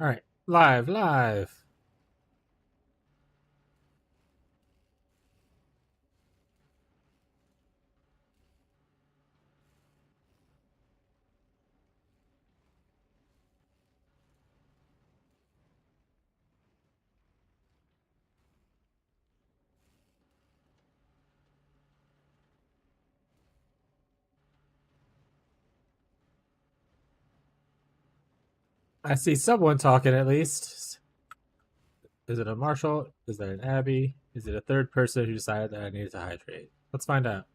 All right, live. I see someone talking at least. Is it a Marshall? Is that an Abby? Is it a third person who decided that I needed to hydrate? Let's find out.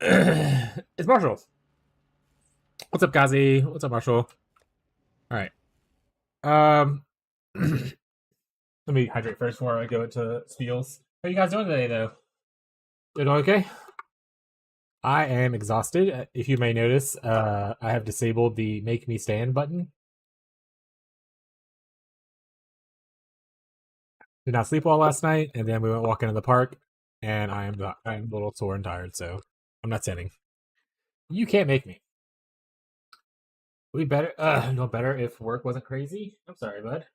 It's Marshall. What's up, Gazi? What's up, Marshall? All right. Um, let me hydrate first before I go into spiels. How are you guys doing today, though? Doing okay? I am exhausted. If you may notice, I have disabled the "Make Me Stand" button. Did not sleep well last night, and then we went walking in the park, and I'm a little sore and tired, so I'm not standing. You can't make me. We better no better if work wasn't crazy. I'm sorry, bud.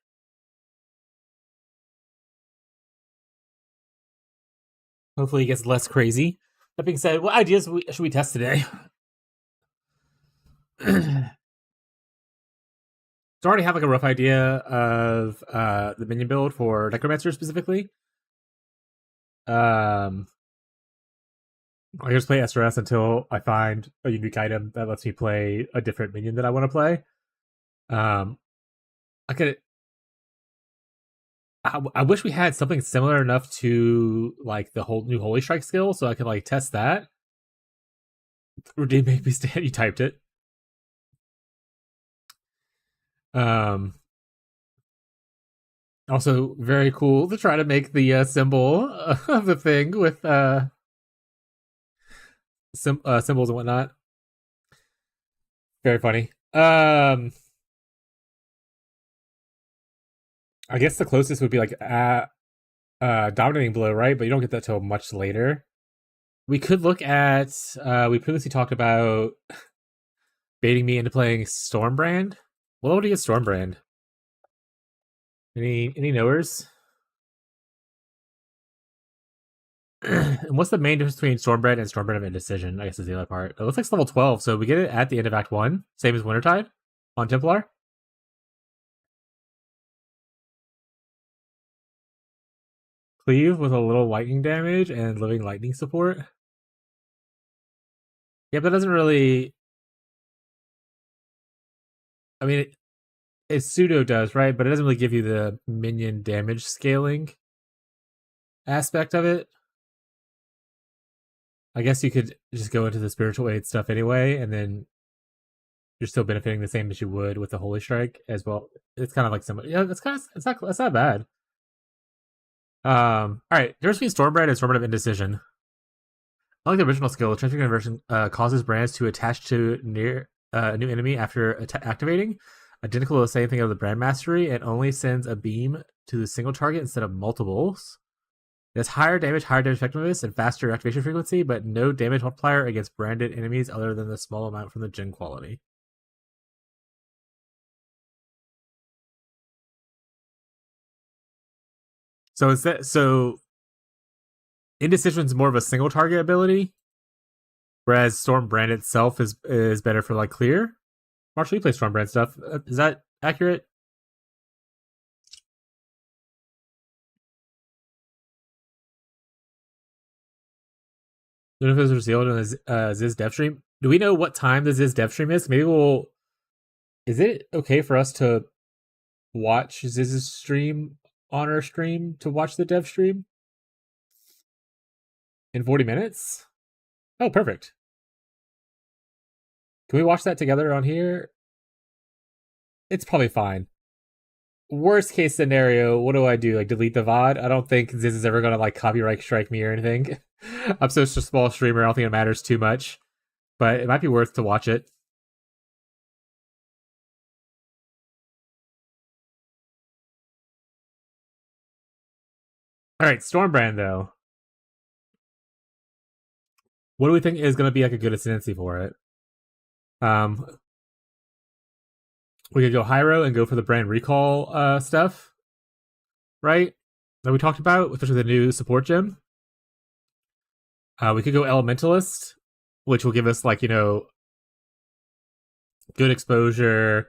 Hopefully it gets less crazy. That being said, what ideas should we test today? So I already have like a rough idea of the minion build for Necromancer specifically. Um I just play SRS until I find a unique item that lets me play a different minion that I want to play. Um I could I wish we had something similar enough to like the whole new Holy Strike skill, so I could like test that. Or did make me stand? You typed it. Um, Also very cool to try to make the symbol of the thing with symbols and whatnot. Very funny. I guess the closest would be like dominating blow, right? But you don't get that till much later. We could look at we previously talked about baiting me into playing Stormbrand. What level do you get Stormbrand? Any knowers? And what's the main difference between Stormbrand and Stormbrand of Indecision? I guess is the other part. It looks like it's level 12, so we get it at the end of Act 1, same as Wintertide on Templar. Cleave with a little lightning damage and living lightning support. Yeah, but that doesn't really. I mean, it pseudo does, right? But it doesn't really give you the minion damage scaling aspect of it. I guess you could just go into the spiritual aid stuff anyway, and then you're still benefiting the same as you would with the Holy Strike as well. It's kind of like similar. Yeah, it's not bad. All right. Difference between Stormbrand and Stormbrand of Indecision. Unlike the original skill, the transfer conversion causes brands to attach to near a new enemy after activating, identical to the same thing of the brand mastery, and only sends a beam to the single target instead of multiples. It has higher damage effectiveness, and faster activation frequency, but no damage multiplier against branded enemies other than the small amount from the gen quality. So Indecision is more of a single target ability, whereas Storm Brand itself is better for like clear. Marshall, you play Storm Brand stuff. Is that accurate? Notifications are sealed on the Ziz dev stream. Do we know what time the Ziz dev stream is? Maybe we'll. Is it okay for us to watch Ziz's stream on our stream to watch the dev stream in 40 minutes? Oh, perfect. Can we watch that together on here? It's probably fine. Worst case scenario, what do I do? Like delete the VOD? I don't think Ziz is ever gonna like copyright strike me or anything. I'm such a small streamer, I don't think it matters too much. But it might be worth to watch it. Alright, Stormbrand though. What do we think is gonna be like a good ascendancy for it? Um We could go Hyro and go for the brand recall stuff, right? That we talked about, especially the new support gem. We could go Elementalist, which will give us like good exposure,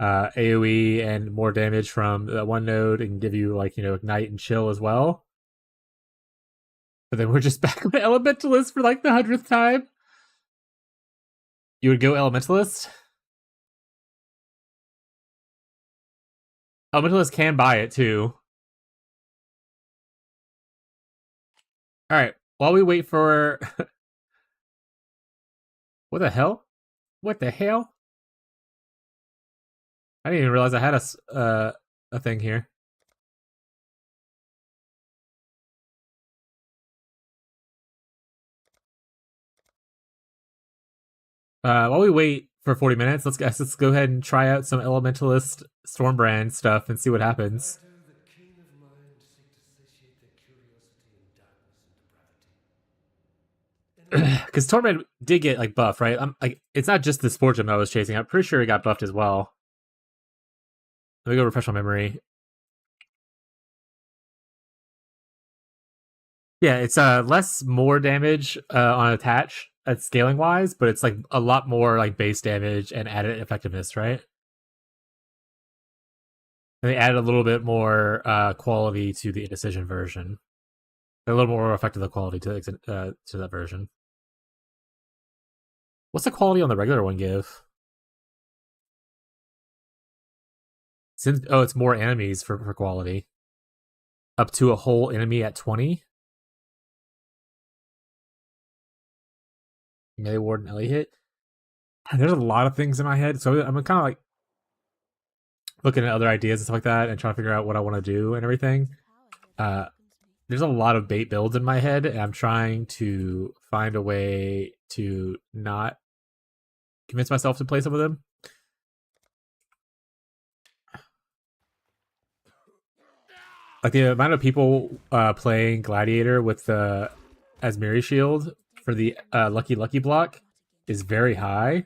AOE, and more damage from that one node, and give you like ignite and chill as well. But then we're just back on Elementalist for like the 100th time. You would go Elementalist. Elementalist can buy it too. All right. While we wait for what the hell? What the hell? I didn't even realize I had a thing here. While we wait for 40 minutes, let's go ahead and try out some Elementalist Stormbrand stuff and see what happens. Because Stormbrand did get like buff, right? I'm like, it's not just the Sport Gem I was chasing. I'm pretty sure it got buffed as well. Let me go refresh my memory. Yeah, it's less more damage on attach at scaling wise, but it's like a lot more like base damage and added effectiveness, right? And they added a little bit more quality to the Indecision version. A little more effective quality to that version. What's the quality on the regular one give? It's more enemies for quality. Up to a whole enemy at 20. Melee Ward and Ellie hit. There's a lot of things in my head, so I'm kind of like looking at other ideas and stuff like that and trying to figure out what I want to do and everything. There's a lot of bait builds in my head, and I'm trying to find a way to not convince myself to play some of them. Like the amount of people playing Gladiator with the Asmiri shield for the Lucky Lucky block is very high.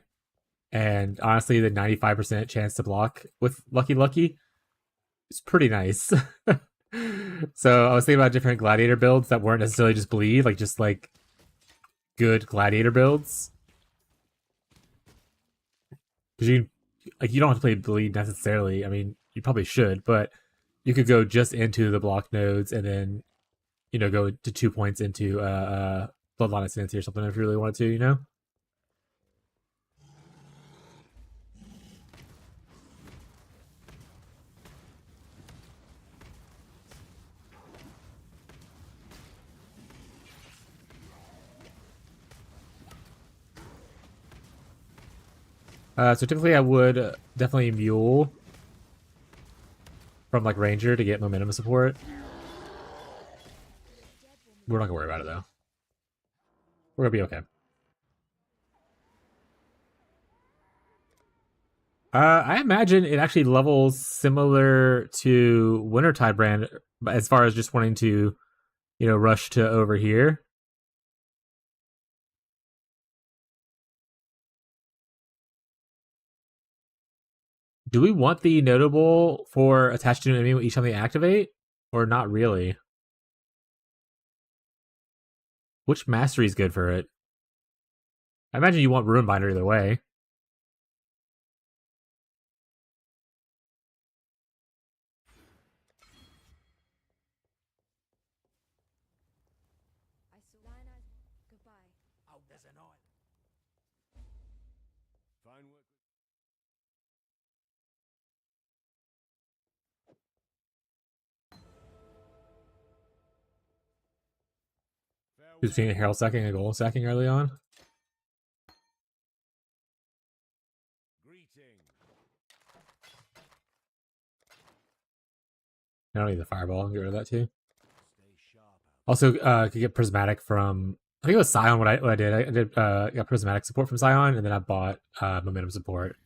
And honestly, the 95% chance to block with Lucky Lucky is pretty nice. So I was thinking about different Gladiator builds that weren't necessarily just bleed, like just like good Gladiator builds. Because you don't have to play bleed necessarily. I mean, you probably should, but you could go just into the block nodes and then go to 2 points into Bloodline Ascendancy or something if you really wanted to. So typically I would definitely Mule from like Ranger to get momentum support. We're not gonna worry about it though. We're gonna be okay. I imagine it actually levels similar to Wintertide brand as far as just wanting to, rush to over here. Do we want the notable for attached to an enemy each time they activate? Or not really? Which mastery is good for it? I imagine you want Runebinder either way. Between a Herald sacking and a Golem sacking early on. I don't need the Fireball. Get rid of that too. Also, could get Prismatic from. I think it was Scion. What I did, I did got Prismatic support from Scion, and then I bought Momentum support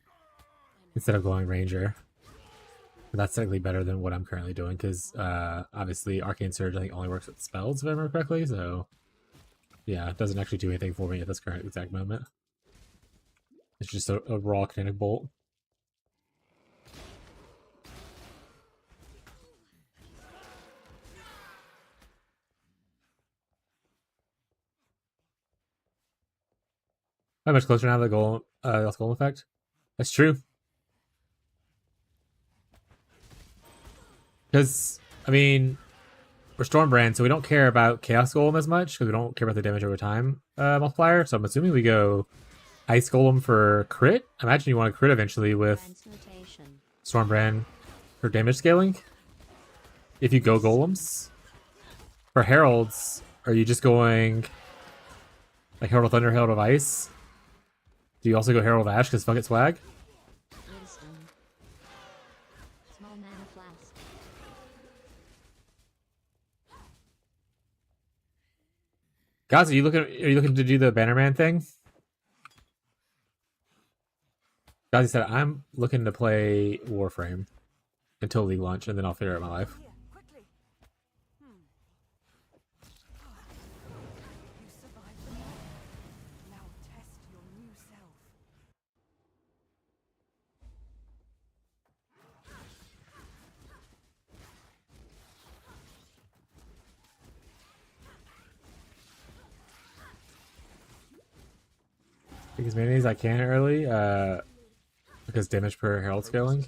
instead of going Ranger. But that's technically better than what I'm currently doing because obviously Arcane Surge I think only works with spells if I remember correctly. So yeah, it doesn't actually do anything for me at this current exact moment. It's just a raw kinetic bolt. How much closer now to the goal, lost golem effect? That's true. Because, I mean, we're Stormbrand, so we don't care about Chaos Golem as much, because we don't care about the damage over time multiplier. So I'm assuming we go Ice Golem for crit. I imagine you want to crit eventually with Stormbrand for damage scaling. If you go Golems. For Heralds, are you just going like Herald of Thunder, Herald of Ice? Do you also go Herald of Ash because fuck it swag? Guys, are you looking to do the Bannerman thing? Gazi said, I'm looking to play Warframe until League launch, and then I'll figure out my life. Take as many as I can early, because damage per Herald scaling.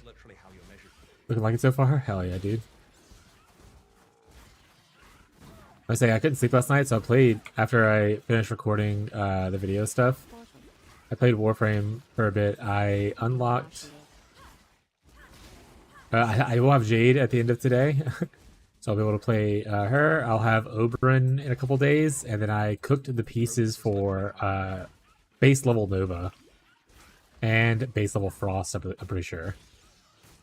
Looking like it so far? Hell yeah, dude. I say I couldn't sleep last night, so I played after I finished recording the video stuff. I played Warframe for a bit. I unlocked. I will have Jade at the end of today, so I'll be able to play her. I'll have Oberyn in a couple days, and then I cooked the pieces for base level Nova and base level Frost. I'm pretty sure.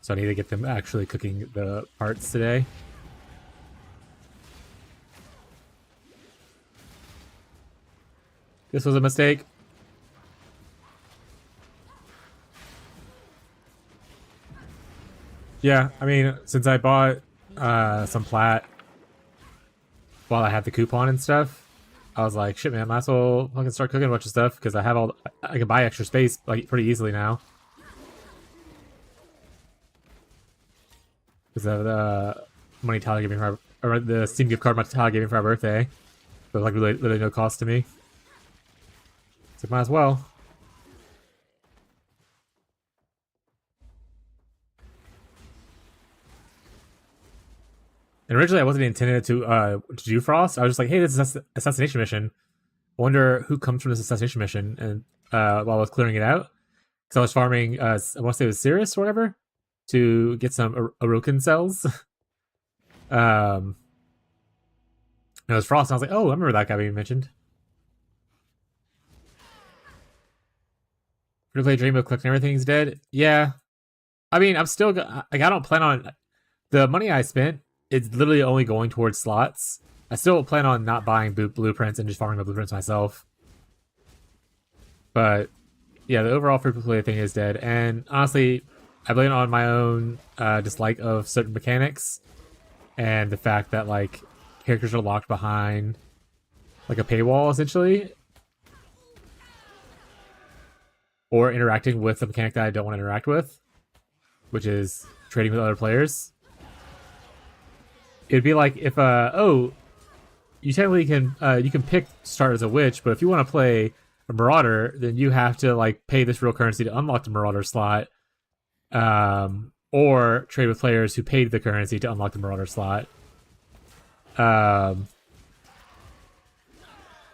So I need to get them actually cooking the parts today. This was a mistake. Yeah, I mean, since I bought some plat while I had the coupon and stuff, I was like, shit, man, I might as well fucking start cooking a bunch of stuff because I have I can buy extra space like pretty easily now. Because of the money Tyler gave me for or the Steam gift card Tyler gave me for my birthday. But like really no cost to me. So might as well. And originally I wasn't intended to do Frost. I was just like, hey, this is assassination mission. I wonder who comes from this assassination mission. And while I was clearing it out, because I was farming, I want to say it was Cirrus or whatever, to get some Orokin cells. And it was Frost. And I was like, oh, I remember that guy being mentioned. Free to play Dream of collecting everything's dead. Yeah, I mean, I'm still like I don't plan on the money I spent. It's literally only going towards slots. I still plan on not buying blueprints and just farming my blueprints myself. But yeah, the overall free to play thing is dead. And honestly, I blame it on my own dislike of certain mechanics and the fact that like characters are locked behind like a paywall essentially, or interacting with a mechanic that I don't want to interact with, which is trading with other players. It'd be like if oh, you technically can you can pick start as a witch, but if you want to play a marauder, then you have to like pay this real currency to unlock the marauder slot, or trade with players who paid the currency to unlock the marauder slot,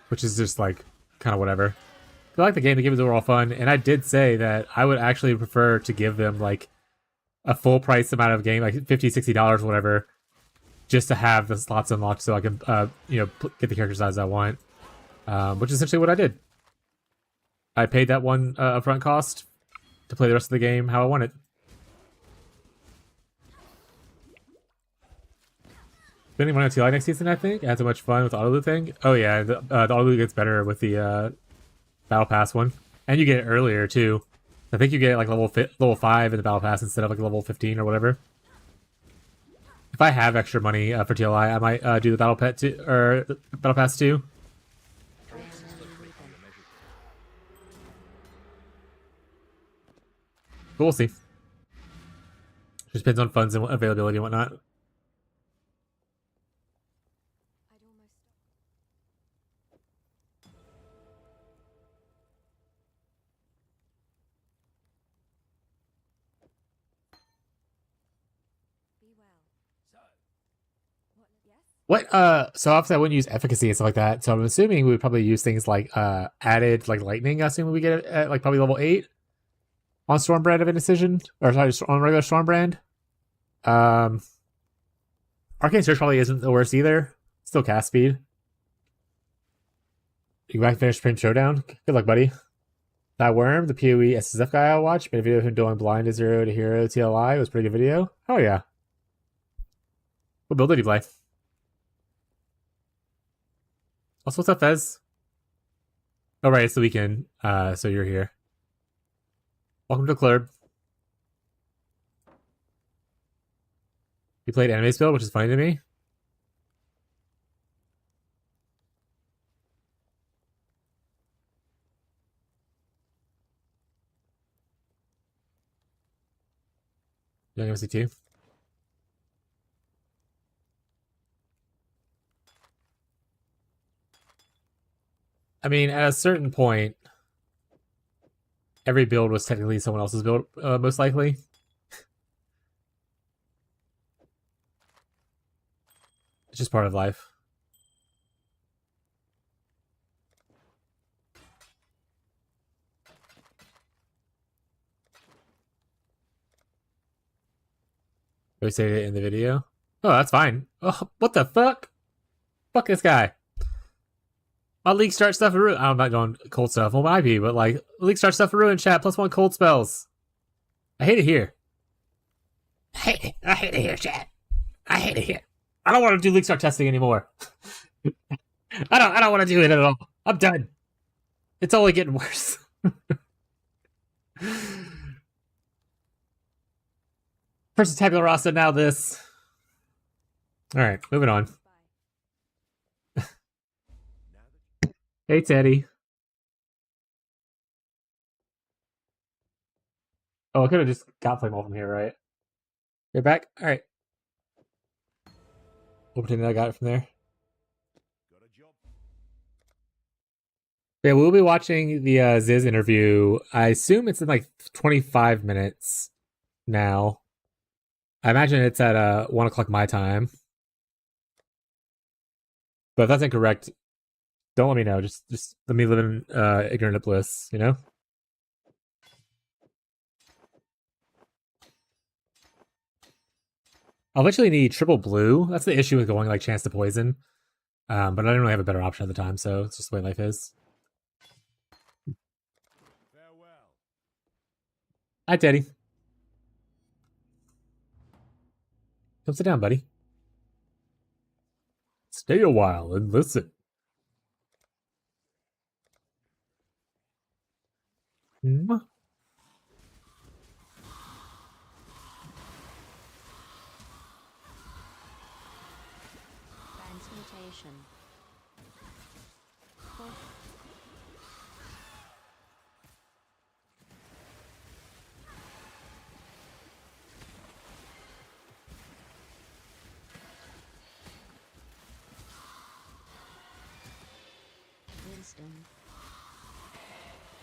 which is just like kind of whatever. I like the game. The game is overall fun, and I did say that I would actually prefer to give them like a full price amount of game, like $50, $60 or whatever, just to have the slots unlocked so I can, get the character size I want, which is essentially what I did. I paid that one upfront cost to play the rest of the game how I want it. Spending money on TLI next season, I think. I had so much fun with the auto loot thing. Oh yeah, the auto loot gets better with the Battle Pass one, and you get it earlier too. I think you get like level 5 in the Battle Pass instead of like level 15 or whatever. If I have extra money for TLI, I might do the Battle Pass too. But we'll see. Just depends on funds and availability and whatnot. What? So obviously I wouldn't use efficacy and stuff like that. So I'm assuming we would probably use things like added like lightning. Assuming we get it at like probably level 8 on Stormbrand of Indecision, or sorry, on regular Stormbrand. Um, Arcane Search probably isn't the worst either. Still cast speed. You can back finish Supreme Showdown. Good luck, buddy. That Worm, the POE SSF guy I watched, made a video of him doing blind to 0 to hero TLI. It was a pretty good video. Oh yeah. What build did he play? Also, what's up, Fez? Oh right, it's the weekend. So you're here. Welcome to the club. You played anime build, which is funny to me. Young MC2. I mean, at a certain point, every build was technically someone else's build, most likely. It's just part of life. We say it in the video. Oh, that's fine. Oh, what the fuck? Fuck this guy. My league start stuff for ruin. I'm not going cold stuff. Well, might be, but like league start stuff for ruin chat +1 cold spells. I hate it here. I hate it. I hate it here, chat. I hate it here. I don't want to do league start testing anymore. I don't want to do it at all. I'm done. It's only getting worse. First tabula rasa, now this. All right, moving on. Hey, Teddy. Oh, I could have just got flame all from here, right? You're back? All right. We'll pretend that I got it from there. Yeah, we'll be watching the Ziz interview. I assume it's in like 25 minutes now. I imagine it's at 1 o'clock my time. But if that's incorrect, don't let me know. Just let me live in ignorant bliss, you know? I'll eventually need triple blue. That's the issue with going like chance to poison. But I didn't really have a better option at the time, so it's just the way life is. Farewell. Hi, Teddy. Come sit down, buddy. Stay a while and listen. Mm-hmm. Transmutation. Wisdom.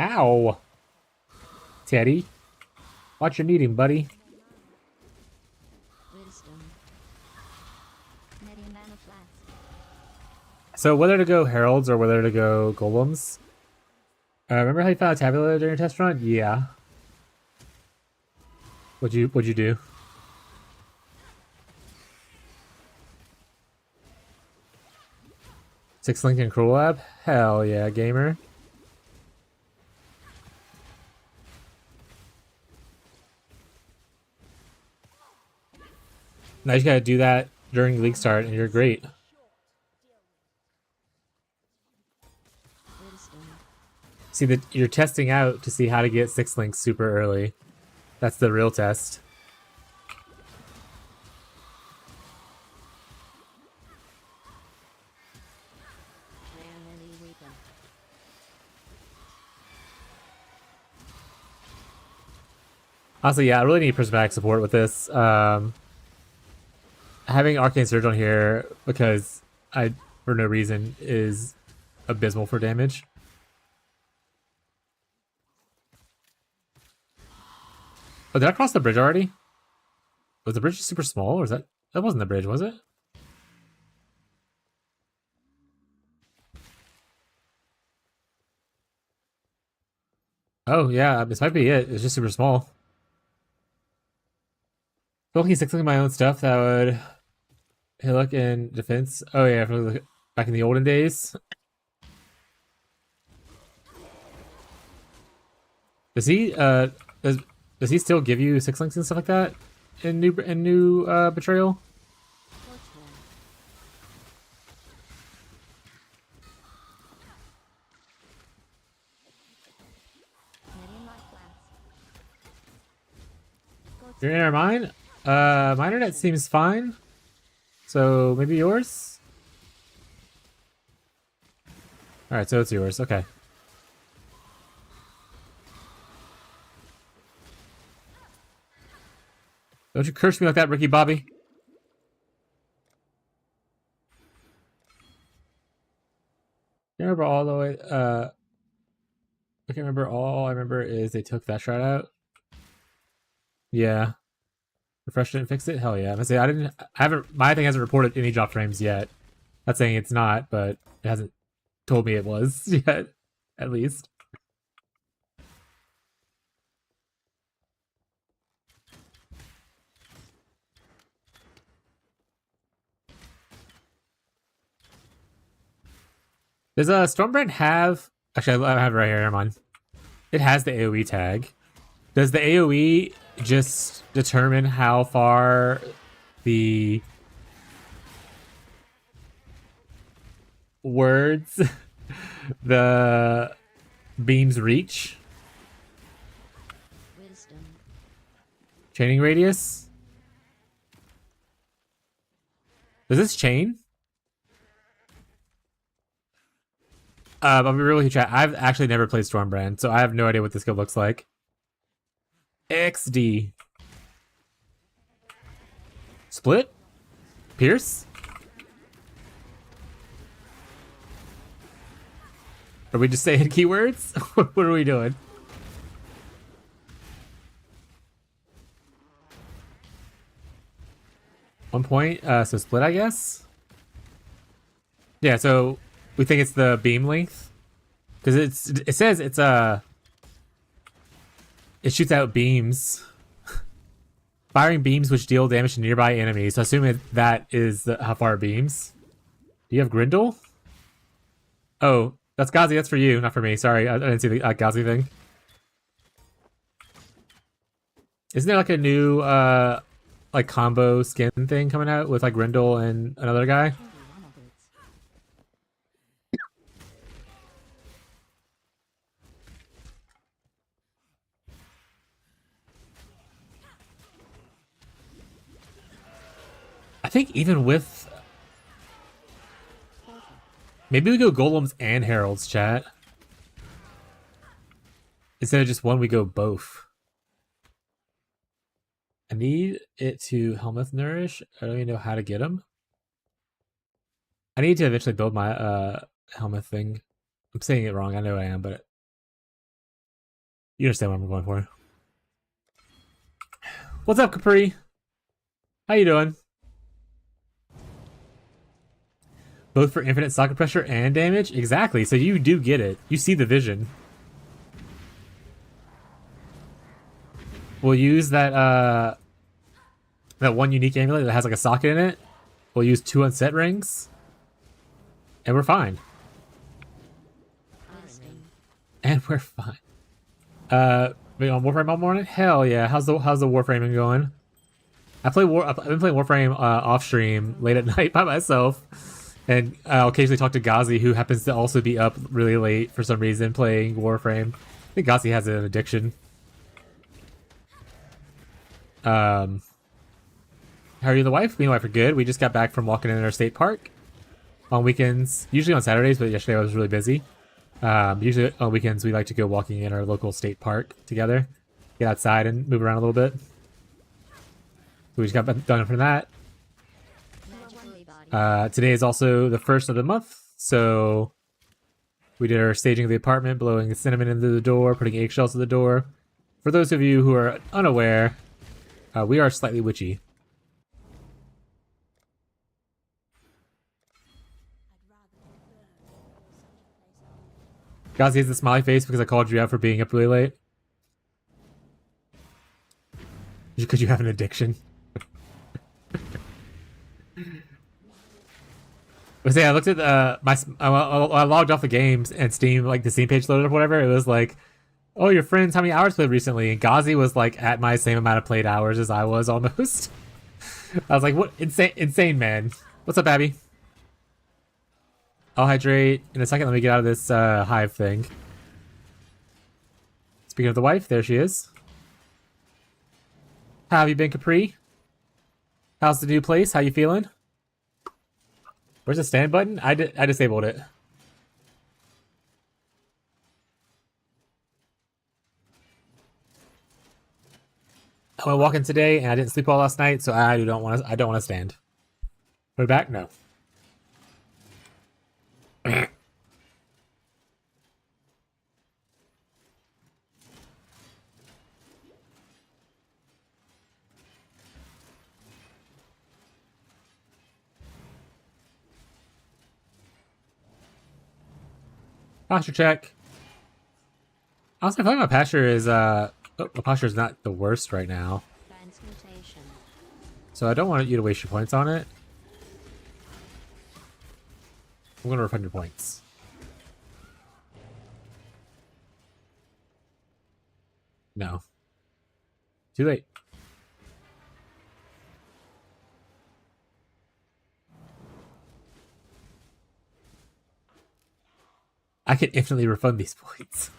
Ow. Teddy. Watch your kneading, buddy. Wisdom. Mana flats. So whether to go heralds or whether to go golems. Remember how you found a tabula during your test run? Yeah. What'd you do? Six Link and Cruel Lab? Hell yeah, gamer. Now you gotta do that during league start and you're great. See that you're testing out to see how to get Six Links super early. That's the real test. Honestly, yeah, I really need prismatic support with this. Having Arcane Surge on here because I, for no reason, is abysmal for damage. Oh, did I cross the bridge already? Was the bridge super small, or is that wasn't the bridge, was it? Oh yeah, this might be it. It's just super small. Looking at my own stuff that would hey look in defense. Oh yeah, from back in the olden days. Does he does does he still give you six links and stuff like that in new betrayal? Torchlight. Meridian light blast. Your internet mine? My internet seems fine. So maybe yours? Alright, so it's yours. Okay. Don't you curse me like that, Ricky Bobby. I remember all the way I can't remember all I remember is they took that shroud out. Yeah. Refreshed it and fixed it? Hell yeah. I say I haven't my thing hasn't reported any drop frames yet. Not saying it's not, but it hasn't told me it was yet, at least. Does Stormbrand have actually I have it right here, never mind. It has the AoE tag. Does the AoE just determine how far the words the beams reach? Wisdom. Chaining radius? Does this chain? I'll be real with you, chat. I've actually never played Stormbrand, so I have no idea what this skill looks like. XD. Split? Pierce? Are we just saying keywords? What are we doing? One point, so split, I guess? Yeah, so we think it's the beam length? Because it says it's it shoots out beams. Firing beams which deal damage to nearby enemies. So assuming that is how far it beams. Do you have Grindle? Oh, that's Gazi. That's for you, not for me. Sorry, I didn't see the Gazi thing. Isn't there like a new like combo skin thing coming out with like Grindle and another guy? POE1 boots. I think even with Portal. maybe we go Golems and Heralds, chat. Instead of just one, we go both. I need it to Helmuth Nourish. I don't even know how to get them. I need to eventually build my Helmuth thing. I'm saying it wrong. I know I am, but you understand what I'm going for. What's up, Capri? How you doing? Both for infinite socket pressure and damage? Exactly. So you do get it. You see the vision. We'll use that that one unique amulet that has like a socket in it. We'll use 2 unset rings. And we're fine. Wisdom. And we're fine. Been on Warframe all morning? Hell yeah. How's the Warframing going? I've been playing Warframe off stream late at night by myself. And I'll occasionally talk to Gazi, who happens to also be up really late for some reason playing Warframe. I think Gazi has an addiction. How are you and the wife? Me and the wife are good. We just got back from walking in our state park on weekends, usually on Saturdays, but yesterday I was really busy. Usually on weekends we like to go walking in our local state park together, get outside and move around a little bit. So we just got done from that. Magically body. Today is also the first of the month, so we did our staging of the apartment, blowing cinnamon into the door, putting eggshells at the door. For those of you who are unaware, we are slightly witchy. Gazi has the smiley face because I called you out for being up really late. Because you have an addiction. But yeah, I looked at I logged off the games and Steam, like the Steam page loaded up, whatever. It was like, oh, your friends, how many hours played recently? And Gazi was like at my same amount of played hours as I was almost. I was like, what? Insane, man. What's up, Abby? I'll hydrate in a second. Let me get out of this hive thing. Speaking of the wife, there she is. How have you been, Capri? How's the new place? How you feeling? Where's the stand button? I disabled it. I went walking today and I didn't sleep all last night, so I don't want to stand. Put it back? No. Posture check. Honestly, I feel like my posture is my posture is not the worst right now. Transmutation. So I don't want you to waste your points on it. I'm gonna refund your points. No. Too late. I can infinitely refund these points.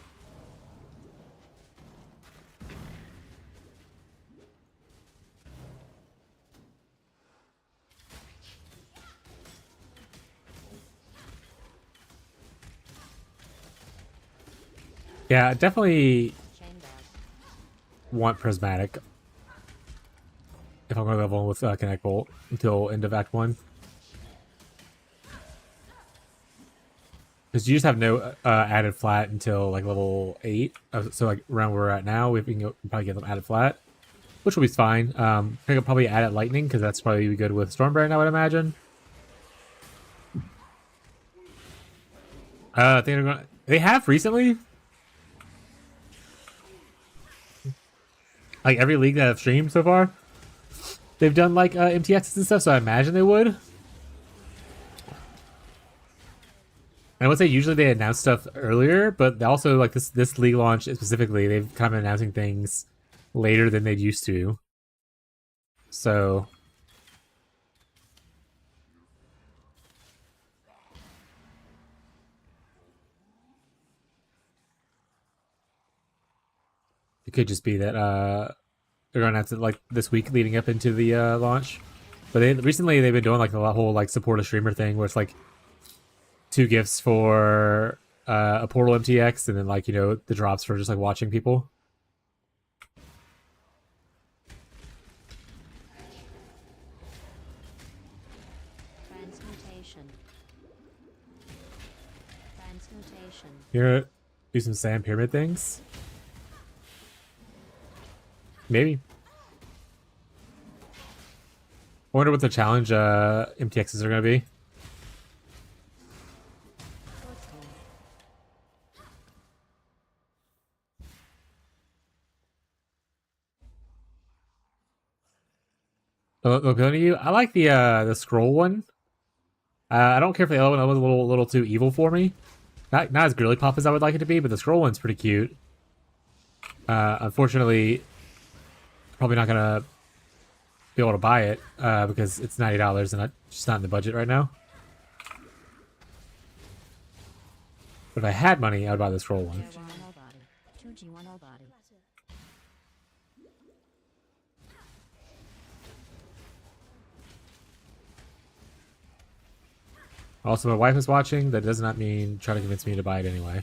Yeah, I definitely want Prismatic if I'm going to level with Connect Bolt until end of Act 1. Because you just have no added flat until like level 8. So like around where we're at now, we can probably get them added flat, which will be fine. I think I'll probably add it Lightning because that's probably good with Stormbrand, I would imagine. I think they're gonna. They have recently. Like every league that I've streamed so far, they've done like MTXs and stuff, so I imagine they would. I would say usually they announce stuff earlier, but also like this league launch specifically, they've kind of been announcing things later than they'd used to. So it could just be that they're gonna have to like this week leading up into the launch. But recently they've been doing like the whole like support a streamer thing where it's like 2 gifts for a portal MTX and then like, you know, the drops for just like watching people. Transmutation. Transmutation. You're gonna do some sand pyramid things? Maybe. I wonder what the challenge MTXs are gonna be. Looking at you, I like the scroll one. I don't care for the other one. That was a little too evil for me. Not as girly pop as I would like it to be, but the scroll one's pretty cute. Unfortunately, probably not gonna be able to buy it because it's $90 and it's just not in the budget right now. But if I had money, I would buy the scroll one. Also, my wife is watching. That does not mean try to convince me to buy it anyway.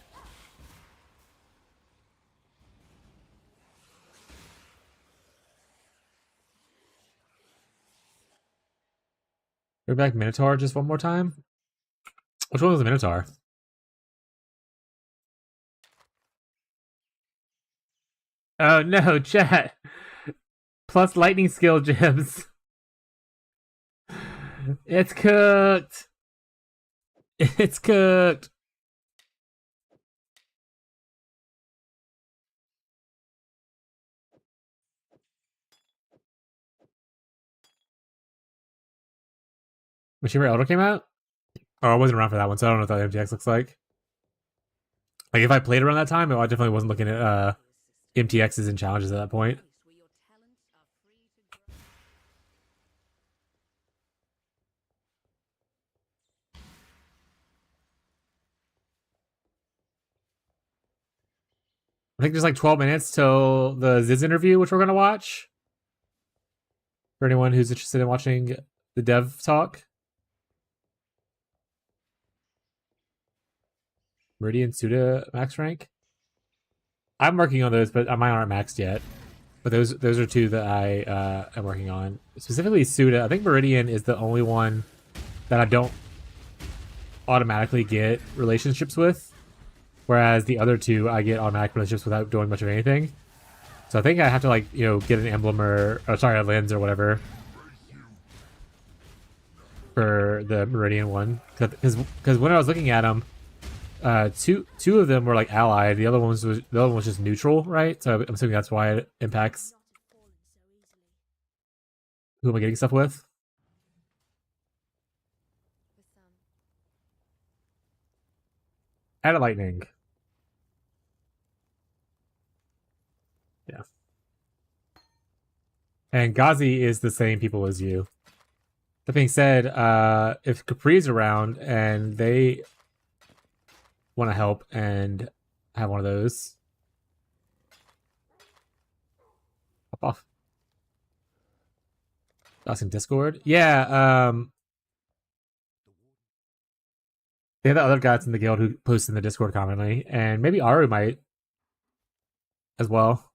We're back Minotaur just one more time. Which one was the Minotaur? Oh no, chat. Plus lightning skill gems. It's cooked. It's cooked. When Shiver Elder came out? Oh, I wasn't around for that one, so I don't know what that MTX looks like. Like, if I played around that time, I definitely wasn't looking at MTXs and challenges at that point. I think there's like 12 minutes till the Ziz interview, which we're going to watch. For anyone who's interested in watching the dev talk. Meridian Suda max rank. I'm working on those, but mine aren't maxed yet. But those are two that I am working on. Specifically Suda. I think Meridian is the only one that I don't automatically get relationships with. Whereas the other two, I get automatic relationships without doing much of anything. So I think I have to, like, get an emblem or sorry, a lens or whatever for the Meridian one. Because when I was looking at them, two of them were like allied. The other one was just neutral, right? So I'm assuming that's why it impacts who am I getting stuff with. Add a lightning. Yeah. And Ghazi is the same people as you. That being said, if Capri's around and they want to help and have one of those, hop off. That's in Discord. Yeah. They have the other guys in the guild who post in the Discord commonly, and maybe Aru might as well.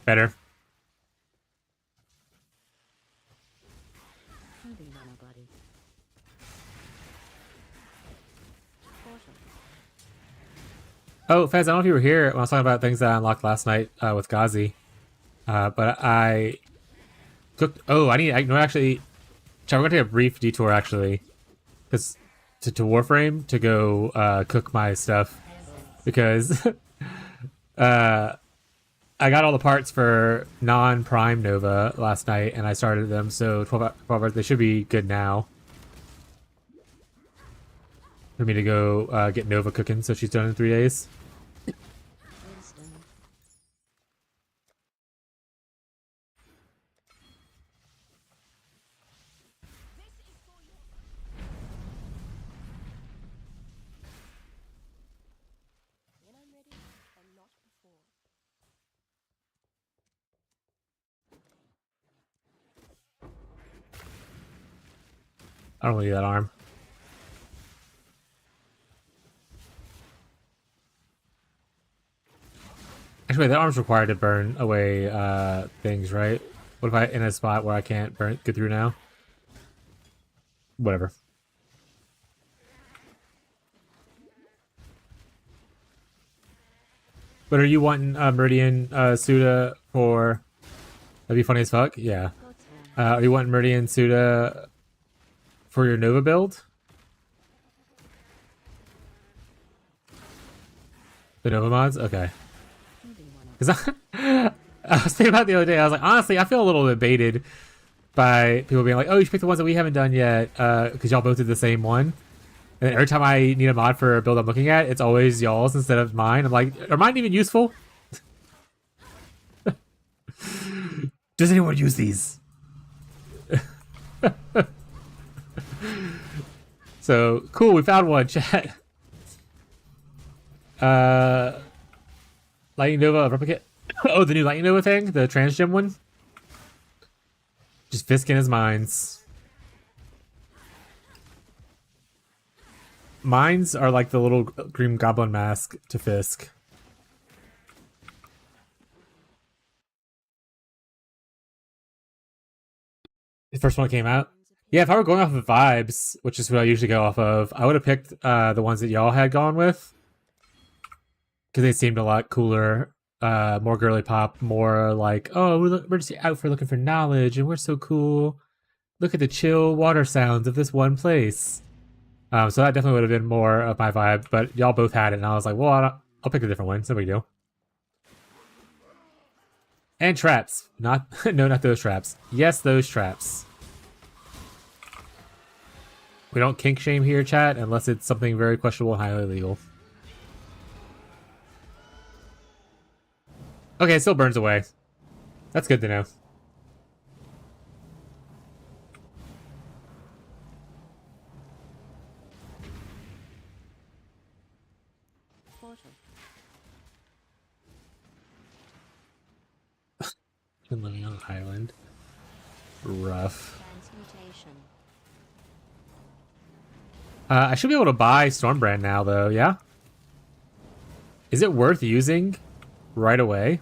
Better. Oh, Fez, I don't know if you were here when I was talking about things that I unlocked last night with Ghazi. But I cooked. Oh, actually, Chad, we're going to take a brief detour, actually. Because to Warframe to go cook my stuff. Because I got all the parts for non-Prime Nova last night, and I started them, so 12 hours, they should be good now. For me to go get Nova cooking, so she's done in 3 days. I don't need that arm. Actually, that arm's required to burn away things, right? What if I in a spot where I can't get through now? Whatever. But are you wanting Meridian Suda for... That'd be funny as fuck? Yeah. Are you wanting Meridian Suda for your Nova build? The Nova mods? Okay. Because I was thinking about it the other day. I was like, honestly, I feel a little bit baited by people being like, oh, you should pick the ones that we haven't done yet because y'all both did the same one. And every time I need a mod for a build I'm looking at, it's always y'all's instead of mine. I'm like, are mine even useful? Does anyone use these? So, cool, we found one, chat. Lightning Nova replicate. Oh, the new Lightning Nova thing? The transgem one? Just Fisk in his mines. Mines are like the little green goblin mask to Fisk. The first one came out. Yeah, if I were going off of vibes, which is what I usually go off of, I would have picked the ones that y'all had gone with because they seemed a lot cooler, more girly pop, more like, oh, we're just out for looking for knowledge, and we're so cool. Look at the chill water sounds of this one place. So that definitely would have been more of my vibe. But y'all both had it, and I was like, well, I'll pick a different one. So we do. And traps, not no, not those traps. Yes, those traps. We don't kink shame here, chat, unless it's something very questionable and highly illegal. Okay, it still burns away. That's good to know. Portal. Been living on an island. Rough. Transmutation. I should be able to buy Stormbrand now, though, yeah? Is it worth using right away?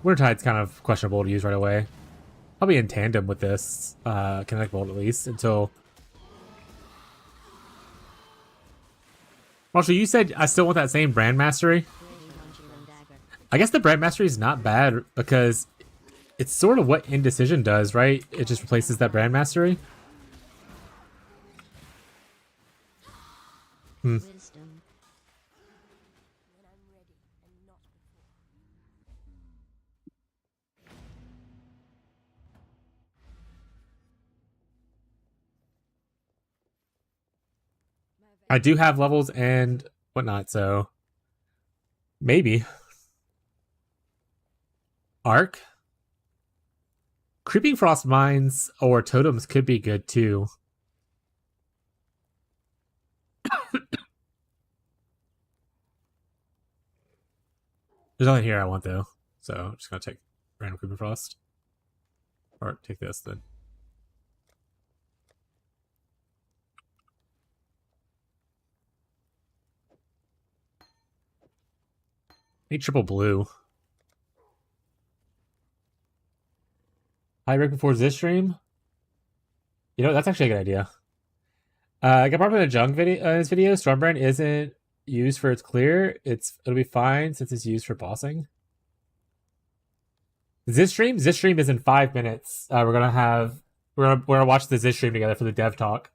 Wintertide's kind of questionable to use right away. Probably in tandem with this Kinetic Bolt at least until... Marshall, you said I still want that same Brand Mastery. I guess the Brand Mastery is not bad because it's sort of what Indecision does, right? It just replaces that Brand Mastery. Wisdom. I do have levels and whatnot, so maybe. Arc? Creeping Frost Mines or Totems could be good too. There's nothing here I want though, so I'm just gonna take random Creeping Frost. Or take this then. Need triple blue. High rank before this stream? You know, that's actually a good idea. I got brought up in a junk video this video. Stormbrand isn't used for its clear. It'll be fine since it's used for bossing. This stream is in 5 minutes. We're gonna watch the Ziz stream together for the dev talk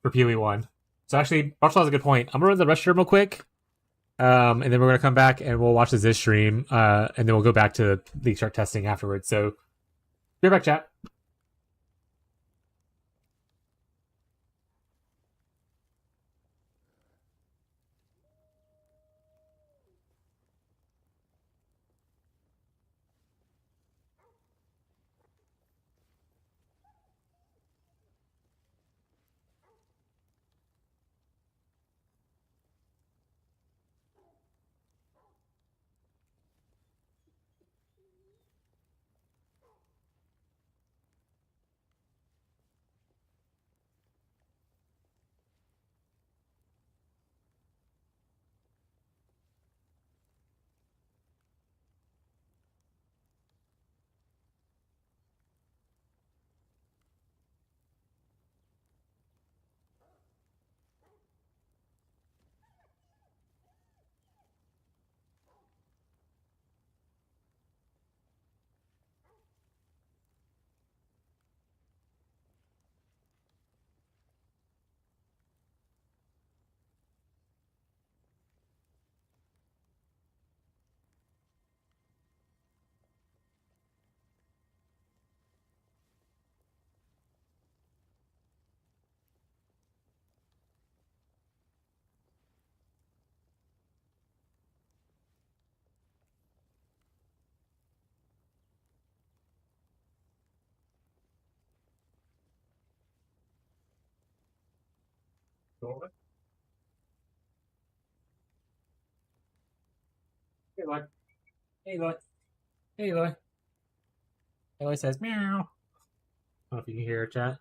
for POE1. So actually, Marshall has a good point. I'm gonna run the restroom real quick. And then we're gonna come back and we'll watch the Ziz stream. And then we'll go back to League Start testing afterwards. So be right back, chat. Hey, Lloyd. Hey, Lloyd. Hey, Lloyd. Lloyd says meow. I don't know if you can hear chat.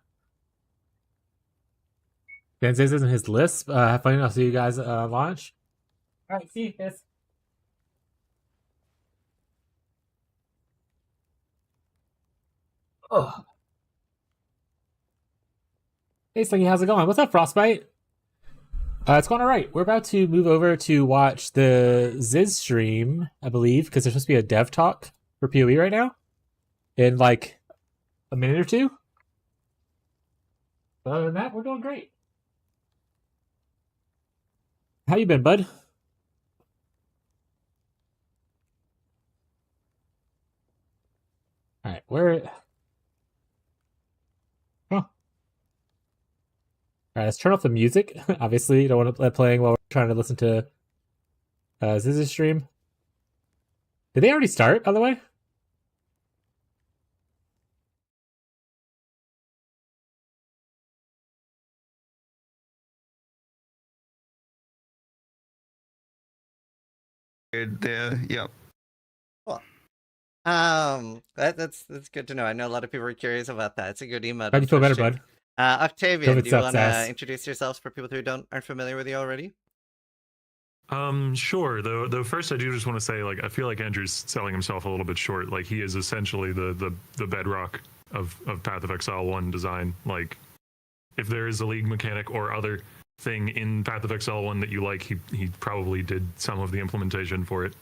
Ben says this in his list. Have fun. I'll see you guys launch. All right, see you guys. Oh. Hey, Slinky, how's it going? What's up, Frostbite? It's going all right. We're about to move over to watch the Ziz stream, I believe, because there's supposed to be a dev talk for POE right now in like a minute or two. But other than that, we're doing great. How you been, bud? All right, where? Huh. All right, let's turn off the music. Obviously, you don't want it playing while we're trying to listen to Ziz's stream. Did they already start, by the way? There, yep. Cool. That's good to know. I know a lot of people are curious about that. It's a good email. Glad you feel better, bud. Octavian, COVID do you sucks want to ass. introduce yourselves for people who aren't familiar with you already? Sure. Though first I do just want to say, like, I feel like Andrew's selling himself a little bit short. Like, he is essentially the bedrock of Path of Exile 1 design. Like, if there is a league mechanic or other thing in Path of Exile 1 that you like, he probably did some of the implementation for it.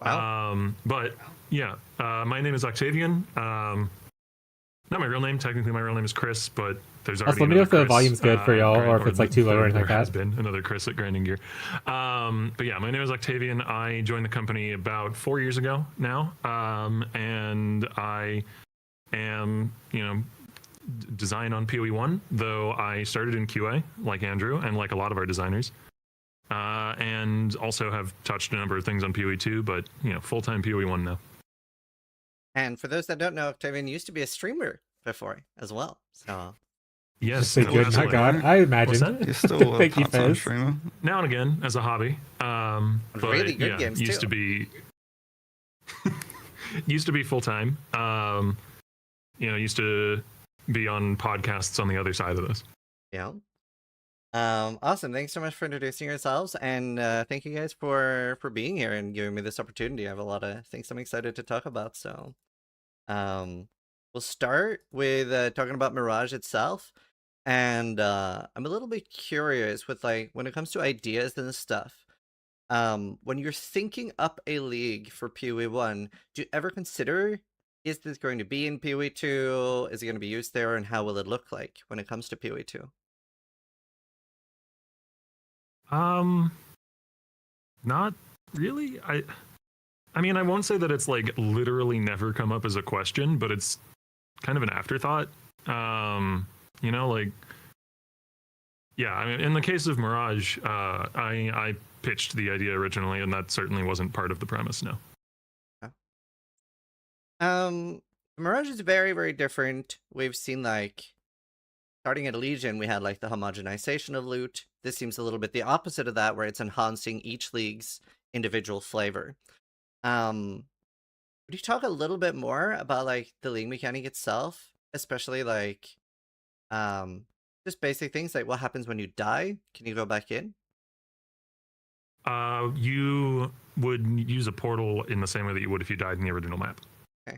Wow. But yeah, my name is Octavian. Not my real name. Technically, my real name is Chris, but there's already Also, let me know if the Chris, volume's good for y'all, or if it's like too low or anything like there has that. been another Chris at Grinding Gear. But yeah, my name is Octavian. I joined the company about 4 years ago now, and I am, design on POE1, though I started in QA, like Andrew, and like a lot of our designers. And also have touched a number of things on POE2, but, full-time POE1 now. And for those that don't know, Octavian used to be a streamer before as well. So Yes, Say good, that's my what God. I What's imagine. that? You're still a Thank you, part-time Fez. streamer. Now and again as a hobby. But Really good yeah, games, used too. to be used to be full time. Used to be on podcasts on the other side of this. yeah. Awesome. Thanks so much for introducing yourselves, and thank you guys for being here and giving me this opportunity. I have a lot of things I'm excited to talk about. So, we'll start with talking about Mirage itself. And I'm a little bit curious with like when it comes to ideas and stuff. When you're thinking up a league for POE1, do you ever consider, is this going to be in POE2? Is it going to be used there, and how will it look like when it comes to POE2? Not really. I mean, I won't say that it's like literally never come up as a question, but it's kind of an afterthought. Like, yeah, I mean, in the case of Mirage, I pitched the idea originally, and that certainly wasn't part of the premise, no. Mirage is very, very different. We've seen like starting at Legion, we had like the homogenization of loot. This seems a little bit the opposite of that, where it's enhancing each league's individual flavor. Would you talk a little bit more about like the league mechanic itself, especially like just basic things like what happens when you die? Can you go back in? You would use a portal in the same way that you would if you died in the original map. Okay.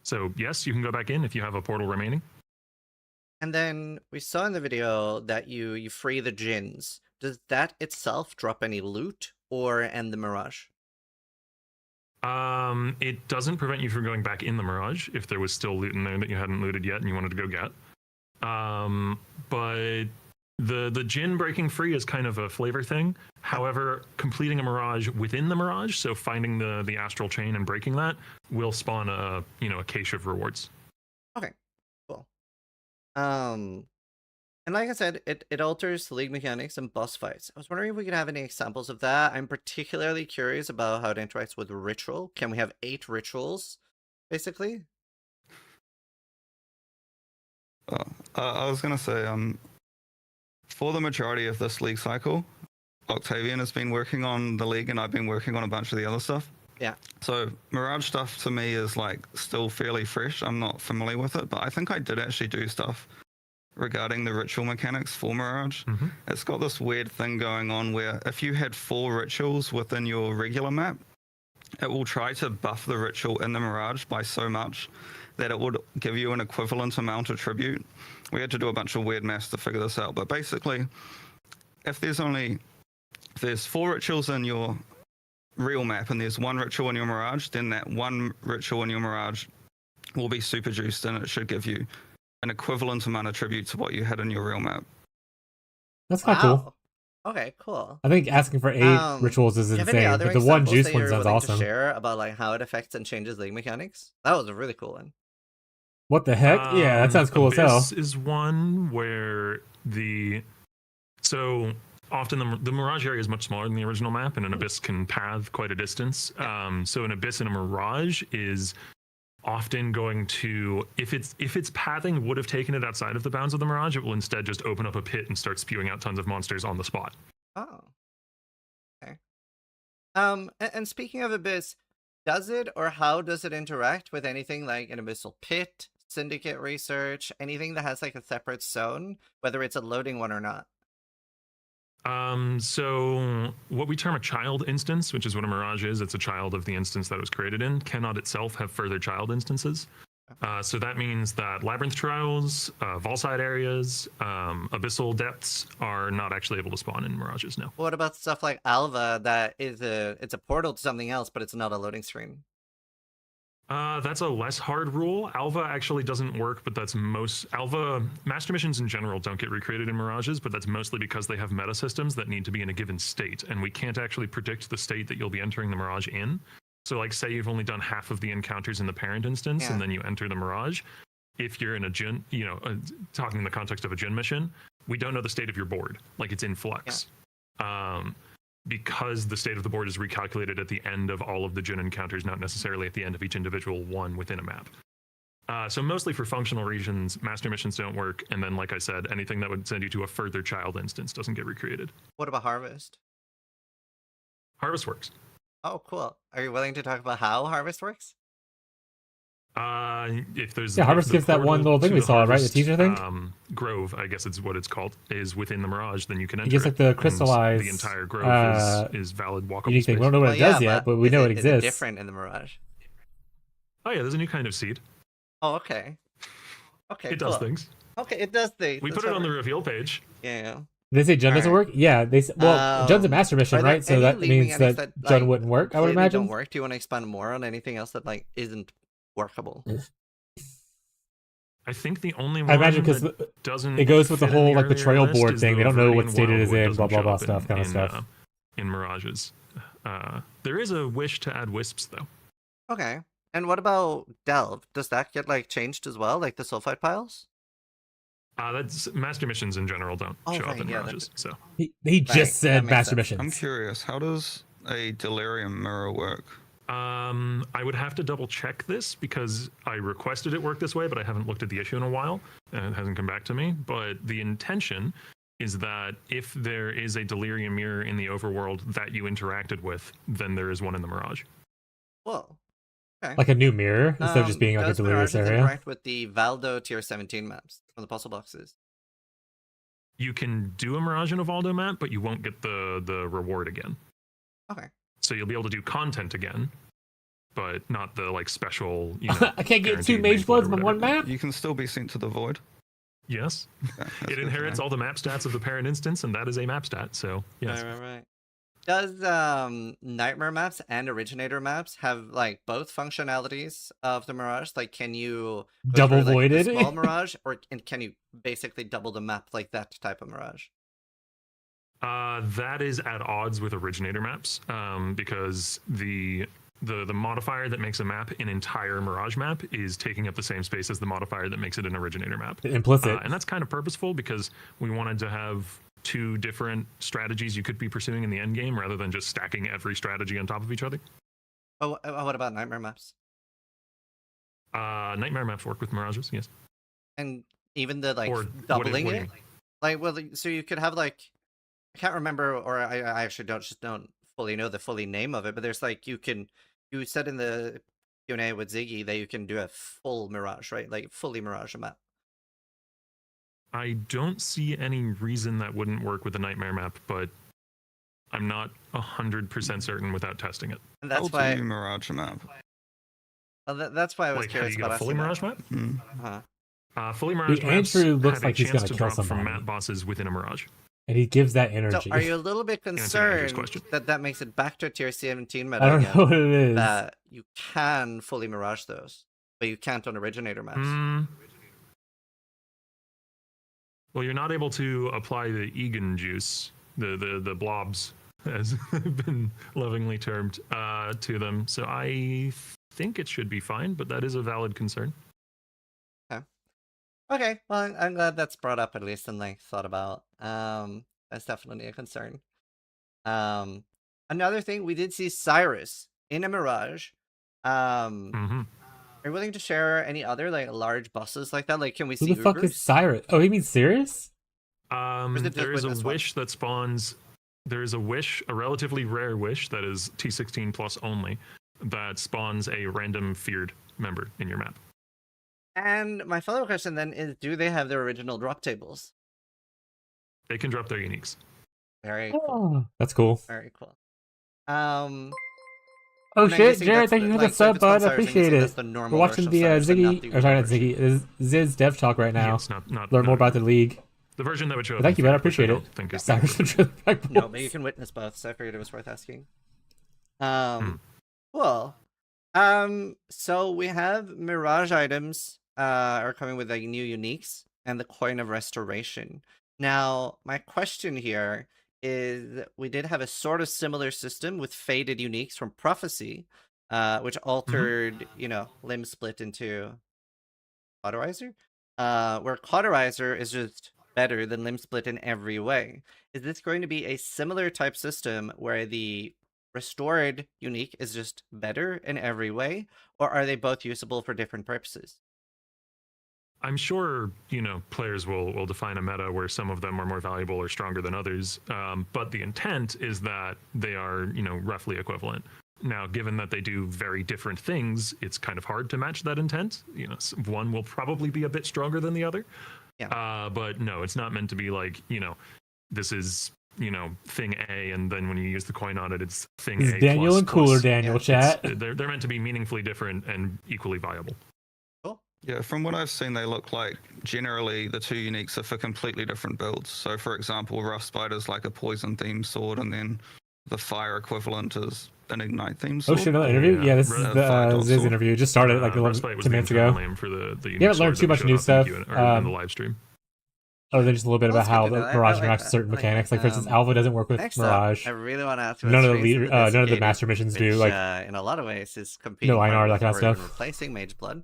So yes, you can go back in if you have a portal remaining. And then we saw in the video that you free the djinns. Does that itself drop any loot or end the Mirage? It doesn't prevent you from going back in the Mirage if there was still loot in there that you hadn't looted yet and you wanted to go get. But the djinn breaking free is kind of a flavor thing. However, completing a Mirage within the Mirage, so finding the astral chain and breaking that, will spawn a cache of rewards. Okay, cool. And like I said, it alters the league mechanics and boss fights. I was wondering if we could have any examples of that. I'm particularly curious about how it interacts with ritual. Can we have 8 rituals, basically? I was gonna say, for the majority of this league cycle, Octavian has been working on the league, and I've been working on a bunch of the other stuff. Yeah. So Mirage stuff to me is like still fairly fresh. I'm not familiar with it, but I think I did actually do stuff regarding the ritual mechanics for Mirage. Mm-hmm. It's got this weird thing going on where if you had 4 rituals within your regular map, it will try to buff the ritual in the Mirage by so much that it would give you an equivalent amount of tribute. We had to do a bunch of weird maths to figure this out, but basically, if there's 4 rituals in your real map and there's 1 ritual in your Mirage, then that 1 ritual in your Mirage will be super juiced, and it should give you an equivalent amount of tribute to what you had in your real map. That's kind of cool. Wow. Okay, cool. I think asking for 8 rituals is Do you have any insane, other but the one examples juice that one you're sounds willing awesome. to share about like how it affects and changes league mechanics? That was a really cool one. What the heck? Yeah, that sounds cool as hell. Abyss is one where so often the Mirage area is much smaller than the original map, and an Abyss can path quite a distance. So an Abyss in a Mirage is often going to, if its pathing would have taken it outside of the bounds of the Mirage, it will instead just open up a pit and start spewing out tons of monsters on the spot. Oh. Okay. And speaking of Abyss, does it or how does it interact with anything like an Abyssal Pit, Syndicate Research, anything that has like a separate zone, whether it's a loading one or not? So what we term a child instance, which is what a Mirage is, it's a child of the instance that it was created in, cannot itself have further child instances. So that means that Labyrinth Trials, Volside areas, Abyssal Depths are not actually able to spawn in Mirages now. What about stuff like Alva that is it's a portal to something else, but it's not a loading screen? That's a less hard rule. Alva actually doesn't work, but Alva master missions in general don't get recreated in Mirages, but that's mostly because they have meta systems that need to be in a given state, and we can't actually predict the state that you'll be entering the Mirage in. So like say you've only done half of the encounters in the parent instance, and then you enter the Mirage. If you're in a Jin, talking in the context of a Jin mission, we don't know the state of your board. Like it's in flux. Because the state of the board is recalculated at the end of all of the Jin encounters, not necessarily at the end of each individual one within a map. So mostly for functional reasons, master missions don't work, and then like I said, anything that would send you to a further child instance doesn't get recreated. What about Harvest? Harvest works. Oh, cool. Are you willing to talk about how Harvest works? If there's Harvest gives that one little thing we saw, right? The teaser thing? Grove, I guess it's what it's called, is within the Mirage, then you can enter it. Gives like the crystallized the entire Grove is valid walkable space. We don't know what it does yet, but we know it exists. Is it different in the Mirage? Oh yeah, there's a new kind of seed. Oh, okay. Okay, it does things. Okay, it does things. We put it on the reveal page. Yeah. Did they say Jun doesn't work? Yeah, Jun's a master mission, right? So that means that Jun wouldn't work, I would imagine. Don't work. Do you want to expand more on anything else that like isn't workable? I think the only one I imagine because doesn't it goes with the whole like betrayal board thing. They don't know what state it is in, blah blah blah stuff, kind of stuff. In Mirages, there is a wish to add wisps though. Okay, and what about Delve? Does that get like changed as well, like the sulfide piles? That's master missions in general don't show up in Mirages. So he just said master missions. I'm curious, how does a Delirium mirror work? I would have to double check this because I requested it work this way, but I haven't looked at the issue in a while and it hasn't come back to me. But the intention is that if there is a Delirium mirror in the overworld that you interacted with, then there is one in the Mirage. Whoa. Okay. Like a new mirror instead of just being like a delirious area. Interact with the Valdo tier 17 maps from the puzzle boxes. You can do a Mirage in a Valdo map, but you won't get the reward again. Okay. So you'll be able to do content again, but not the like special. I can't get 2 Mage Bloods on one map. You can still be sent to the Void. Yes, it inherits all the map stats of the parent instance, and that is a map stat. So yes. Right. Does Nightmare maps and Originator maps have like both functionalities of the Mirage? Like, can you double through, void like, it? Small Mirage, or can you basically double the map like that type of Mirage? That is at odds with Originator maps, because the modifier that makes a map an entire Mirage map is taking up the same space as the modifier that makes it an Originator map. Implicit. And that's kind of purposeful because we wanted to have 2 different strategies you could be pursuing in the end game rather than just stacking every strategy on top of each other. Oh, what about Nightmare maps? Nightmare maps work with Mirages, yes. And even the like or doubling it? Like, well, so you could have like, I can't remember, or I actually don't fully know the fully name of it, but there's like, you said in the Q&A with Ziggy that you can do a full Mirage, right? Like fully Mirage a map. I don't see any reason that wouldn't work with the Nightmare map, but I'm not 100% certain without testing it. And that's How why do you Mirage a map? Well, that's why I was Like how curious you get about a fully asking mirage map? Mm. that. Fully mirage Dude, maps Andrew looks have like a he's chance gonna to kill drop from somebody. map bosses within a mirage. And he gives that So, energy. are you a little bit Answer Andrew's concerned question. that makes it back to tier 17 meta I don't again? know what it is. That you can fully mirage those, but you can't on originator maps. Well, you're not able to apply the Egan juice, the blobs, as have been lovingly termed, to them. So I think it should be fine, but that is a valid concern. Okay, well, I'm glad that's brought up at least and like thought about. That's definitely a concern. Another thing, we did see Cyrus in a mirage. Are you willing to share any other like large buses like that? Like, can we Who see the fuck is Ubers? Cyrus? Oh, he means Sirius? is it just There is a Witness one? wish that spawns. There is a wish, a relatively rare wish that is T16 plus only, that spawns a random feared member in your map. And my follow-up question then is, do they have their original drop tables? They can drop their uniques. Very cool. Oh, that's cool. Very cool. Oh and I'm shit, guessing Jared, that's thank you for the like, so if sub, it's called bud. I Cyrus, I'm appreciate guessing it. that's the normal We're watching version the of Cyrus, but not Ziggy, the or sorry, not Uber version. Ziggy, Ziz Dev Talk right now. Yes, not Learn more about the Uber. league. The version that would show up. But thank in you, bud. I Feared, which appreciate don't it. think is Cyrus the from Back No, but you can witness both, so I figured it was worth asking. Cool. So we have Mirage items are coming with like new uniques and the Coin of Restoration. Now, my question here is, we did have a sort of similar system with faded uniques from Prophecy, which altered, limb split into Cauterizer, where Cauterizer is just better than limb split in every way. Is this going to be a similar type system where the restored unique is just better in every way, or are they both usable for different purposes? I'm sure players will define a meta where some of them are more valuable or stronger than others, but the intent is that they are roughly equivalent. Now, given that they do very different things, it's kind of hard to match that intent. One will probably be a bit stronger than the other. Yeah. But no, it's not meant to be like this is thing A, and then when you use the coin on it, it's thing This is A. Daniel plus, and Cooler plus. Daniel Yeah, chat. They're meant to be meaningfully different and equally viable. Yeah, from what I've seen, they look like generally the two uniques are for completely different builds. So, for example, Rust Spider's like a poison themed sword, and then the fire equivalent is an ignite themed Oh sword. shit, another interview? Yeah, this is Fire the dot Ziz sword. interview. It just started like Frostbite was 10 the minutes internal ago. name for the You haven't learned too much new stuff. in the live stream. Other than just a little bit Well, about that's how good to the know. Mirage I like interacts with that. certain I like mechanics. that. Like, for instance, Alpha doesn't work with Next Mirage. up, I really want to ask None of the about leader, Space none of the Investigator, master missions which, do. Like, in a lot of ways is competing No, Einar, hard that with kind of or even stuff. replacing Mage Blood.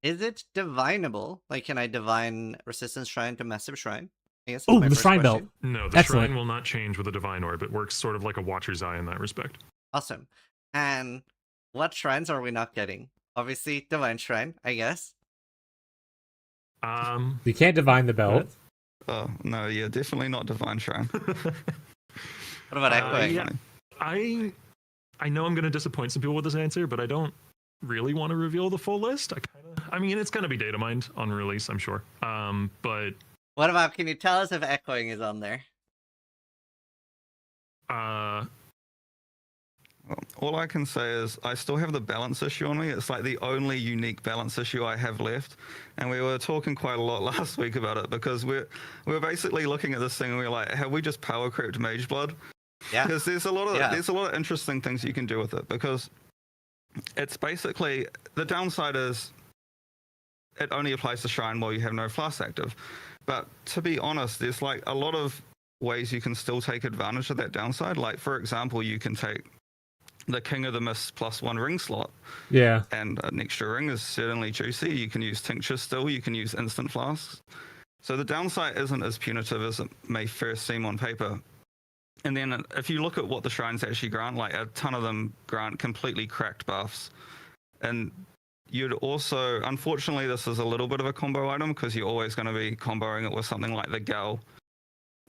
Is it divinable? Like, can I divine Resistance Shrine to Massive Shrine? I guess that's oh, my the first Shrine question. Belt. No, the Excellent. shrine will not change with a divine orb. It works sort of like a Watcher's Eye in that respect. Awesome. And what shrines are we not getting? Obviously, Divine Shrine, I guess. You can't divine the belt. Oh, no, yeah, definitely not Divine Shrine. What about Echoing? yeah. I know I'm going to disappoint some people with this answer, but I don't really want to reveal the full list. I mean, it's going to be data mined on release, I'm sure. But What about, can you tell us if Echoing is on there? Well, all I can say is I still have the balance issue on me. It's like the only unique balance issue I have left. And we were talking quite a lot last week about it because we're basically looking at this thing and we're like, have we just power creeped Mage Blood? Yeah. Because there's a lot of interesting things you can do with it, because it's basically, the downside is it only applies to Shrine while you have no Flask active. But to be honest, there's like a lot of ways you can still take advantage of that downside. Like, for example, you can take the King of the Mist +1 ring slot. Yeah. And an extra ring is certainly juicy. You can use Tincture still, you can use Instant Flasks. So the downside isn't as punitive as it may first seem on paper. And then if you look at what the shrines actually grant, like a ton of them grant completely cracked buffs. And you'd also, unfortunately, this is a little bit of a combo item because you're always going to be comboing it with something like the Gal.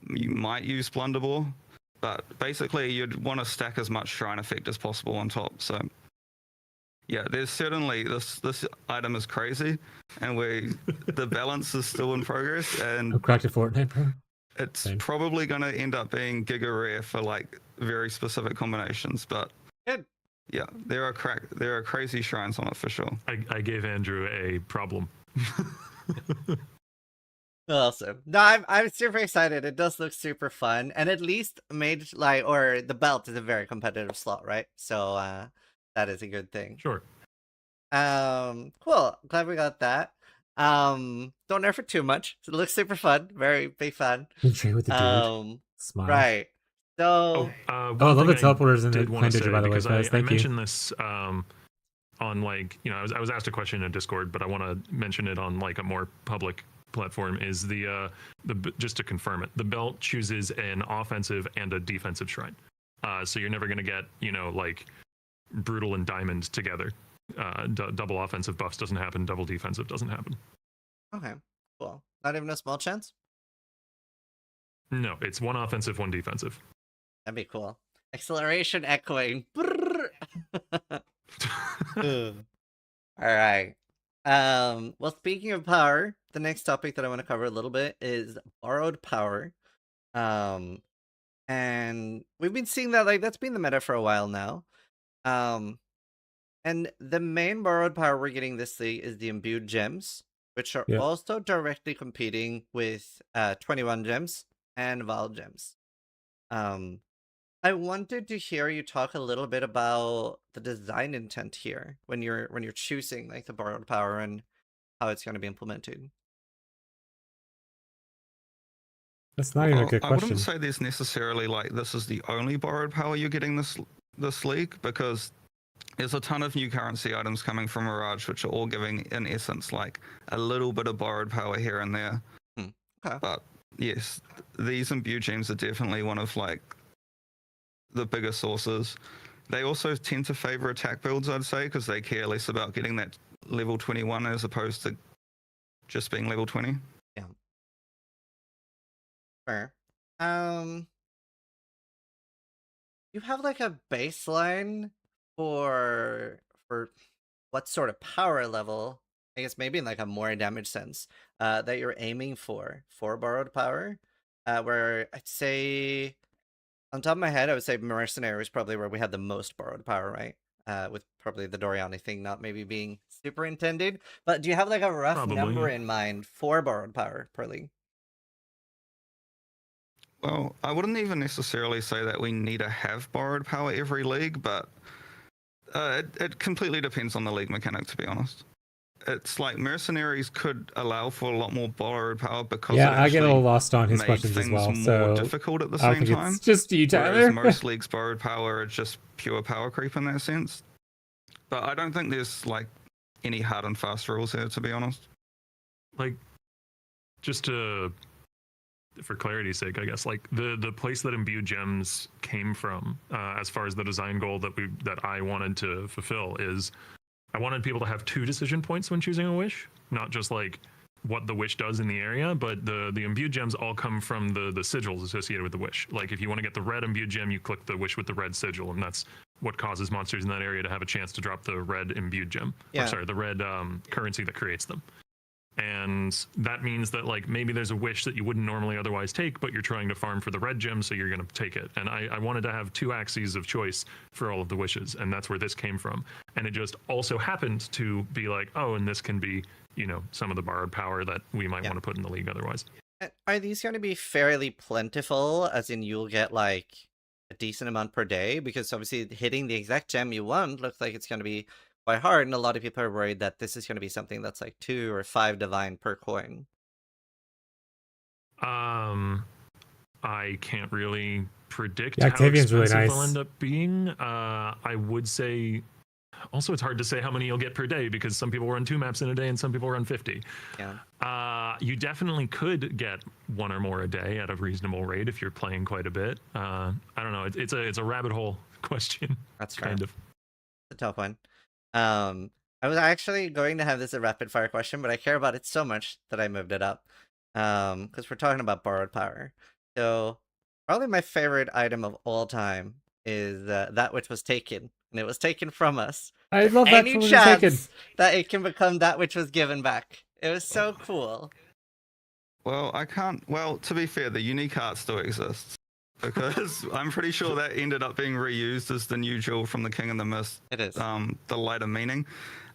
You might use Blunderbore, but basically you'd want to stack as much shrine effect as possible on top. So yeah, there's certainly, this item is crazy, and the balance is still in progress, and Who cracked a Fortnite, bro? it's Same. probably going to end up being giga rare for like very specific combinations. But Good. Yeah, there are crazy shrines on it for sure. I gave Andrew a problem. Awesome. No, I'm super excited. It does look super fun, and at least mage or the belt is a very competitive slot, right? So that is a good thing. Sure. Cool. Glad we got that. Don't nerf it too much. It looks super fun. Very big fan. Trade with the dude. Smile. Right. So I love the teleporters in the did want to Clan say, by the way, because guys. I Thank you. mentioned this on like, you know, I was asked a question in Discord, but I want to mention it on like a more public platform. Is the just to confirm it, the belt chooses an offensive and a defensive shrine, so you're never going to get, you know, like brutal and diamond together. Double offensive buffs doesn't happen, double defensive doesn't happen. okay, cool. Not even a small chance. No, it's one offensive, one defensive. That'd be cool. Acceleration echoing. All right. Well, speaking of power, the next topic that I want to cover a little bit is borrowed power. And we've been seeing that, like, that's been the meta for a while now. And the main borrowed power we're getting this league is the imbued gems, which are also directly competing with 21 gems and Val gems. I wanted to hear you talk a little bit about the design intent here when you're choosing like the borrowed power and how it's going to be implemented. That's not even a good I question. wouldn't say there's necessarily like this is the only borrowed power you're getting this league, because there's a ton of new currency items coming from Mirage, which are all giving, in essence, like a little bit of borrowed power here and there. Okay. But yes, these imbued gems are definitely one of like the bigger sources. They also tend to favor attack builds, I'd say, because they care less about getting that level 21 as opposed to just being level 20. Yeah. Fair. You have like a baseline for what sort of power level, I guess maybe in like a more damage sense, that you're aiming for borrowed power, where I'd say on top of my head I would say Mercenary is probably where we had the most borrowed power, right? With probably the Doriani thing not maybe being superintended, but do you have like a rough number in mind for borrowed power per league? Well, I wouldn't even necessarily say that we need to have borrowed power every league, but it completely depends on the league mechanic, to be honest. It's like Mercenaries could allow for a lot more borrowed power because I get a little lost on his questions as well. More so difficult at the I same think time. it's just you, Tyler. Whereas most leagues' borrowed power are just pure power creep in that sense. But I don't think there's like any hard and fast rules here, to be honest. Like, just to, for clarity's sake, I guess, like the place that imbued gems came from, as far as the design goal that I wanted to fulfill, is I wanted people to have 2 decision points when choosing a wish, not just like what the wish does in the area, but the imbued gems all come from the sigils associated with the wish. Like if you want to get the red imbued gem, you click the wish with the red sigil, and that's what causes monsters in that area to have a chance to drop the red imbued gem. Yeah. Or sorry, the red currency that creates them. And that means that like maybe there's a wish that you wouldn't normally otherwise take, but you're trying to farm for the red gem, so you're going to take it. And I wanted to have 2 axes of choice for all of the wishes, and that's where this came from. And it just also happened to be like, oh, and this can be, you know, some of the borrowed power that we might want to put in the league otherwise. Are these going to be fairly plentiful, as in you'll get like a decent amount per day? Because obviously hitting the exact gem you want looks like it's going to be quite hard, and a lot of people are worried that this is going to be something that's like 2 or 5 divine per coin. I can't really predict Yeah, how Octavian's really expensive nice. they'll end up being. I would say also it's hard to say how many you'll get per day, because some people run 2 maps in a day and some people run 50. Yeah. You definitely could get 1 or more a day at a reasonable rate if you're playing quite a bit. I don't know. It's a rabbit hole question. That's fair. Kind of. It's a tough one. I was actually going to have this a rapid fire question, but I care about it so much that I moved it up. Because we're talking about borrowed power. So probably my favorite item of all time is that which was taken, and it was taken from us. I love that Any from when it's taken. chance that it can become that which was given back? It was so cool. Well, I can't. Well, to be fair, the unique art still exists. because I'm pretty sure that ended up being reused as the new jewel from the King and the Mist. It is. The lighter meaning.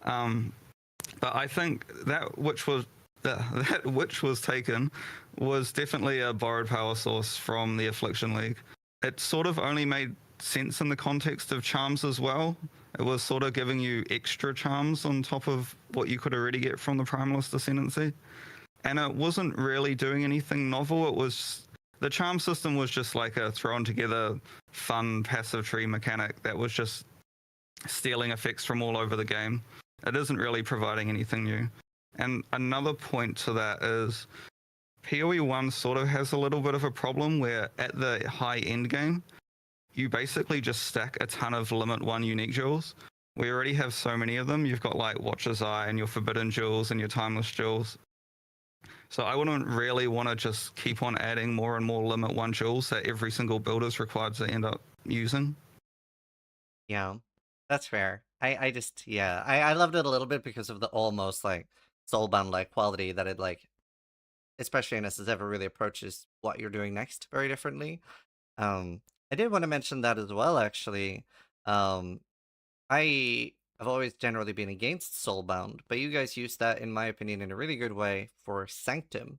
But I think that which was taken was definitely a borrowed power source from the Affliction League. It sort of only made sense in the context of charms as well. It was sort of giving you extra charms on top of what you could already get from the Primalist Ascendancy. And it wasn't really doing anything novel. It was the charm system was just like a thrown together fun passive tree mechanic that was just stealing effects from all over the game. It isn't really providing anything new. And another point to that is POE1 sort of has a little bit of a problem where at the high end game, you basically just stack a ton of limit 1 unique jewels. We already have so many of them. You've got like Watcher's Eye and your Forbidden Jewels and your Timeless Jewels. So I wouldn't really want to just keep on adding more and more limit 1 jewels that every single builder is required to end up using. Yeah, that's fair. I loved it a little bit because of the almost like soulbound like quality that it like, especially in SS ever really approaches what you're doing next very differently. I did want to mention that as well, actually. I have always generally been against soulbound, but you guys used that, in my opinion, in a really good way for Sanctum,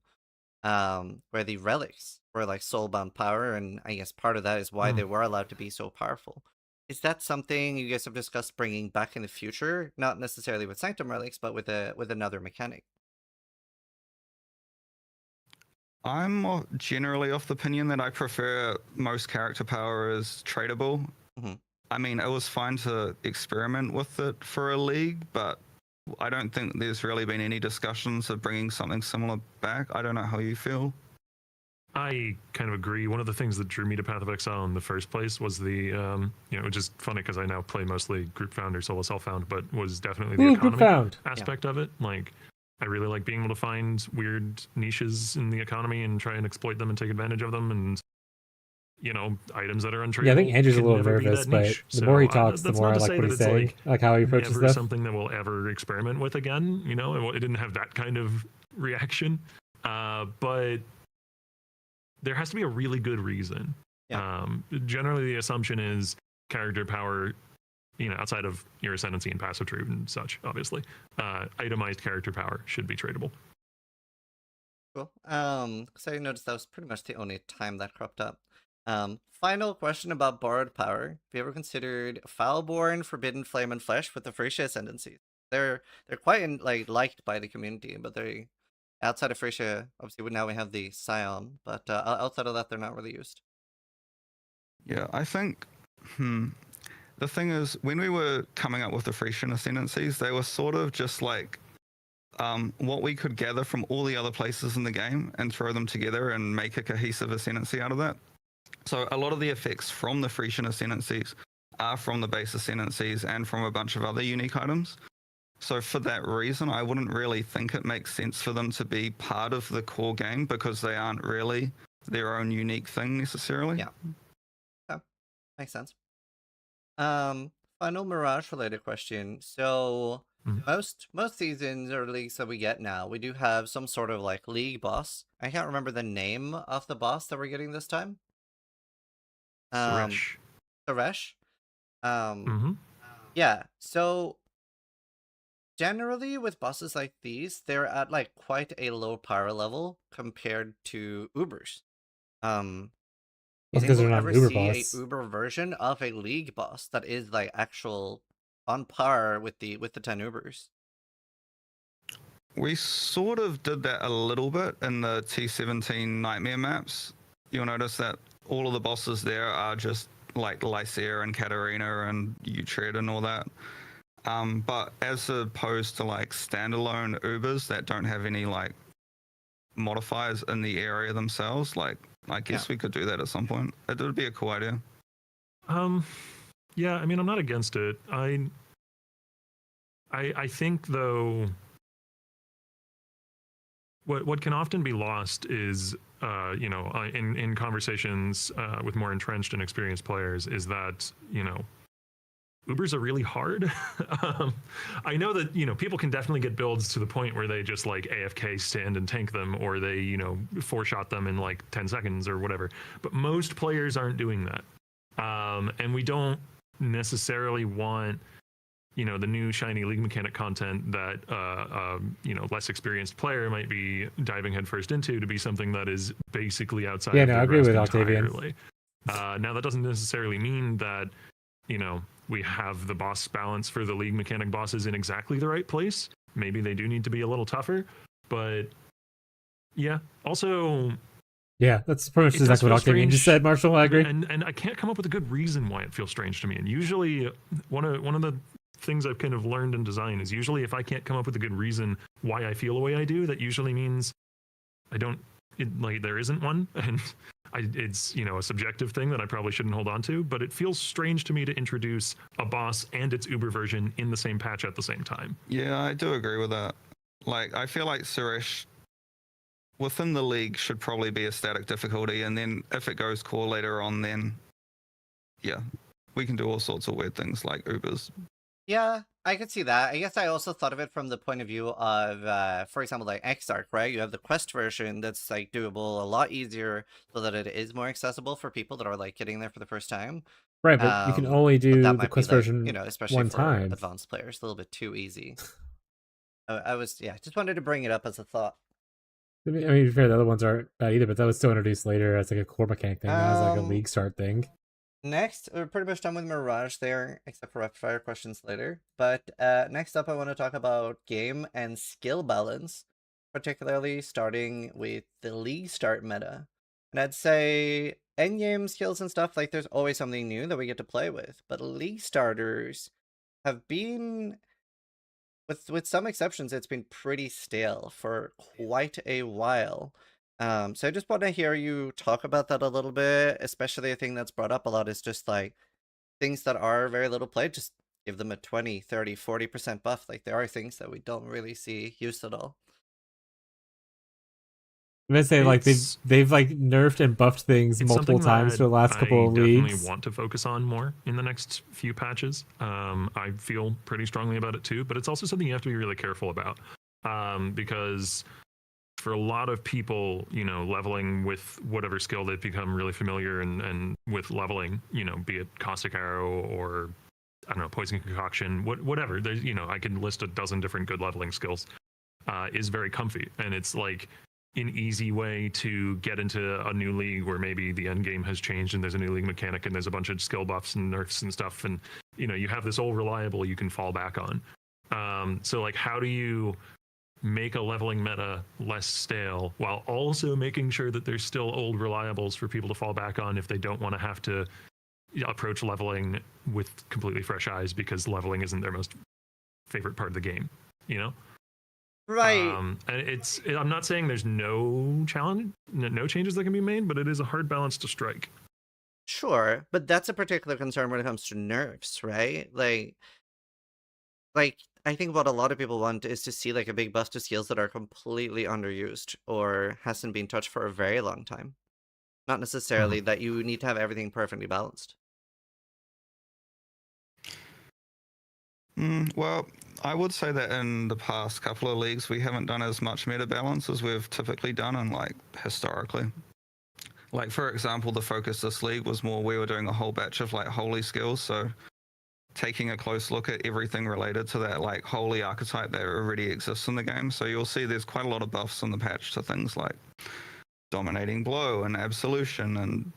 where the relics were like soulbound power, and I guess part of that is why they were allowed to be so powerful. Is that something you guys have discussed bringing back in the future? Not necessarily with Sanctum relics, but with another mechanic. I'm generally of the opinion that I prefer most character power is tradable. Mhm. I mean, it was fine to experiment with it for a league, but I don't think there's really been any discussions of bringing something similar back. I don't know how you feel. I kind of agree. One of the things that drew me to Path of Exile in the first place was the, which is funny because I now play mostly group found or solo self-found, but was definitely the Group economy found aspect of it. Like, I really like being able to find weird niches in the economy and try and exploit them and take advantage of them, and items that are untradeable. Yeah, I think Andrew's a can little never be nervous, that but niche. the more he talks, the that's more not I to like say what that he's it's saying, like how he approaches never stuff. something that we'll ever experiment with again. It didn't have that kind of reaction, but there has to be a really good reason. Yeah. Generally, the assumption is character power, outside of your ascendancy and passive tree and such, obviously, itemized character power should be tradable. Cool. So I noticed that was pretty much the only time that cropped up. Final question about borrowed power. Have you ever considered Foulborn, Forbidden Flame, and Flesh with the Frisia ascendancies? They're quite liked by the community, but they outside of Frisia, obviously now we have the Scion, but outside of that, they're not really used. Yeah, I think the thing is, when we were coming up with the Frisian ascendancies, they were sort of just like what we could gather from all the other places in the game and throw them together and make a cohesive ascendancy out of that. So a lot of the effects from the Frisian ascendancies are from the base ascendancies and from a bunch of other unique items. So for that reason, I wouldn't really think it makes sense for them to be part of the core game because they aren't really their own unique thing necessarily. Yeah. Okay. Makes sense. Final Mirage related question. So most seasons or leagues that we get now, we do have some sort of like league boss. I can't remember the name of the boss that we're getting this time. Suresh. Suresh. Mm-hmm. Yeah. So generally with bosses like these, they're at like quite a low power level compared to Ubers. You think Because we'll they're not ever an Uber see boss. a Uber version of a league boss that is like actual on par with the 10 Ubers? We sort of did that a little bit in the T17 Nightmare maps. You'll notice that all of the bosses there are just like Lysair and Katarina and Utrecht and all that. But as opposed to like standalone Ubers that don't have any like modifiers in the area themselves, like I guess we could do that at some point. It would be a cool idea. Yeah, I mean, I'm not against it. I think though, what can often be lost is, in conversations with more entrenched and experienced players, is that Ubers are really hard. I know that, you know, people can definitely get builds to the point where they just like AFK stand and tank them, or they, you know, 4-shot them in like 10 seconds or whatever. But most players aren't doing that. And we don't necessarily want, you know, the new shiny league mechanic content that you know, less experienced player might be diving headfirst into to be something that is basically outside Yeah, of no, their I agree with grasp Octavian. entirely. Now that doesn't necessarily mean that, you know, we have the boss balance for the league mechanic bosses in exactly the right place. Maybe they do need to be a little tougher, but yeah. Also, Yeah, that's pretty much it does exactly what feel Octavian just strange. said, Marshall. I agree. And I can't come up with a good reason why it feels strange to me. And usually, one of the things I've kind of learned in design is usually if I can't come up with a good reason why I feel the way I do, that usually means I don't like there isn't one, and it's, you know, a subjective thing that I probably shouldn't hold on to. But it feels strange to me to introduce a boss and its Uber version in the same patch at the same time. Yeah, I do agree with that. Like, I feel like Suresh within the league should probably be a static difficulty, and then if it goes core later on, then yeah, we can do all sorts of weird things like Ubers. Yeah, I could see that. I guess I also thought of it from the point of view of, for example, like Exarch, right? You have the quest version that's like doable a lot easier, so that it is more accessible for people that are like getting there for the first time. Right, but you can Um, only but do that the might be quest like, version you know, especially one for time. advanced players, a little bit too easy. I was, yeah, just wanted to bring it up as a thought. I mean, to be fair, the other ones aren't bad either, but that was still introduced later as like a core mechanic thing, not as like a league start thing. Next, we're pretty much done with Mirage there, except for rapid fire questions later. But next up, I want to talk about game and skill balance, particularly starting with the league start meta. And I'd say endgame skills and stuff, like there's always something new that we get to play with. But league starters have been, with some exceptions, it's been pretty stale for quite a while. So I just want to hear you talk about that a little bit, especially a thing that's brought up a lot is just like things that are very little played, just give them a 20, 30, 40% buff. Like there are things that we don't really see used at all. I'm gonna say like It's- they've like nerfed and buffed things It's multiple something times that for the last couple I of definitely leagues. want to focus on more in the next few patches. I feel pretty strongly about it too, but it's also something you have to be really careful about, because for a lot of people, you know, leveling with whatever skill they've become really familiar and with leveling, you know, be it Caustic Arrow or I don't know, Poison Concoction, whatever. There's, you know, I can list a dozen different good leveling skills. Is very comfy, and it's like an easy way to get into a new league where maybe the end game has changed and there's a new league mechanic and there's a bunch of skill buffs and nerfs and stuff, and you know, you have this old reliable you can fall back on. So like, how do you make a leveling meta less stale while also making sure that there's still old reliables for people to fall back on if they don't want to have to approach leveling with completely fresh eyes because leveling isn't their most favorite part of the game, you know? Right. And I'm not saying there's no challenge, no changes that can be made, but it is a hard balance to strike. Sure, but that's a particular concern when it comes to nerfs, right? Like I think what a lot of people want is to see like a big buff to skills that are completely underused or hasn't been touched for a very long time. Not necessarily that you need to have everything perfectly balanced. Well, I would say that in the past couple of leagues, we haven't done as much meta balance as we've typically done and like historically. Like, for example, the focus this league was more we were doing a whole batch of like holy skills, so taking a close look at everything related to that like holy archetype that already exists in the game. So you'll see there's quite a lot of buffs in the patch to things like dominating blow and absolution and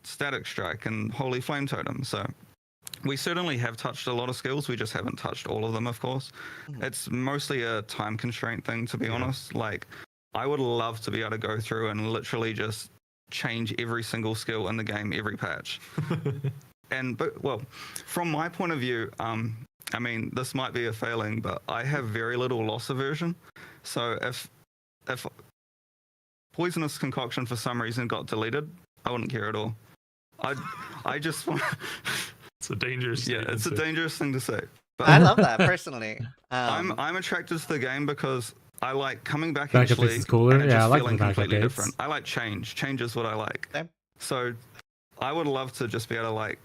static strike and holy flame totem. So we certainly have touched a lot of skills. We just haven't touched all of them, of course. It's mostly a time constraint thing, to be honest. Like, I would love to be able to go through and literally just change every single skill in the game every patch. But from my point of view, I mean, this might be a failing, but I have very little loss aversion. So if Poisonous Concoction for some reason got deleted, I wouldn't care at all. I just want. It's a dangerous. It's a dangerous thing to say. But I love that personally. I'm attracted to the game because I like coming back Back each up is league cooler. and it Yeah, just I like feeling the back completely updates. different. I like change. Change is what I like. Same. So I would love to just be able to like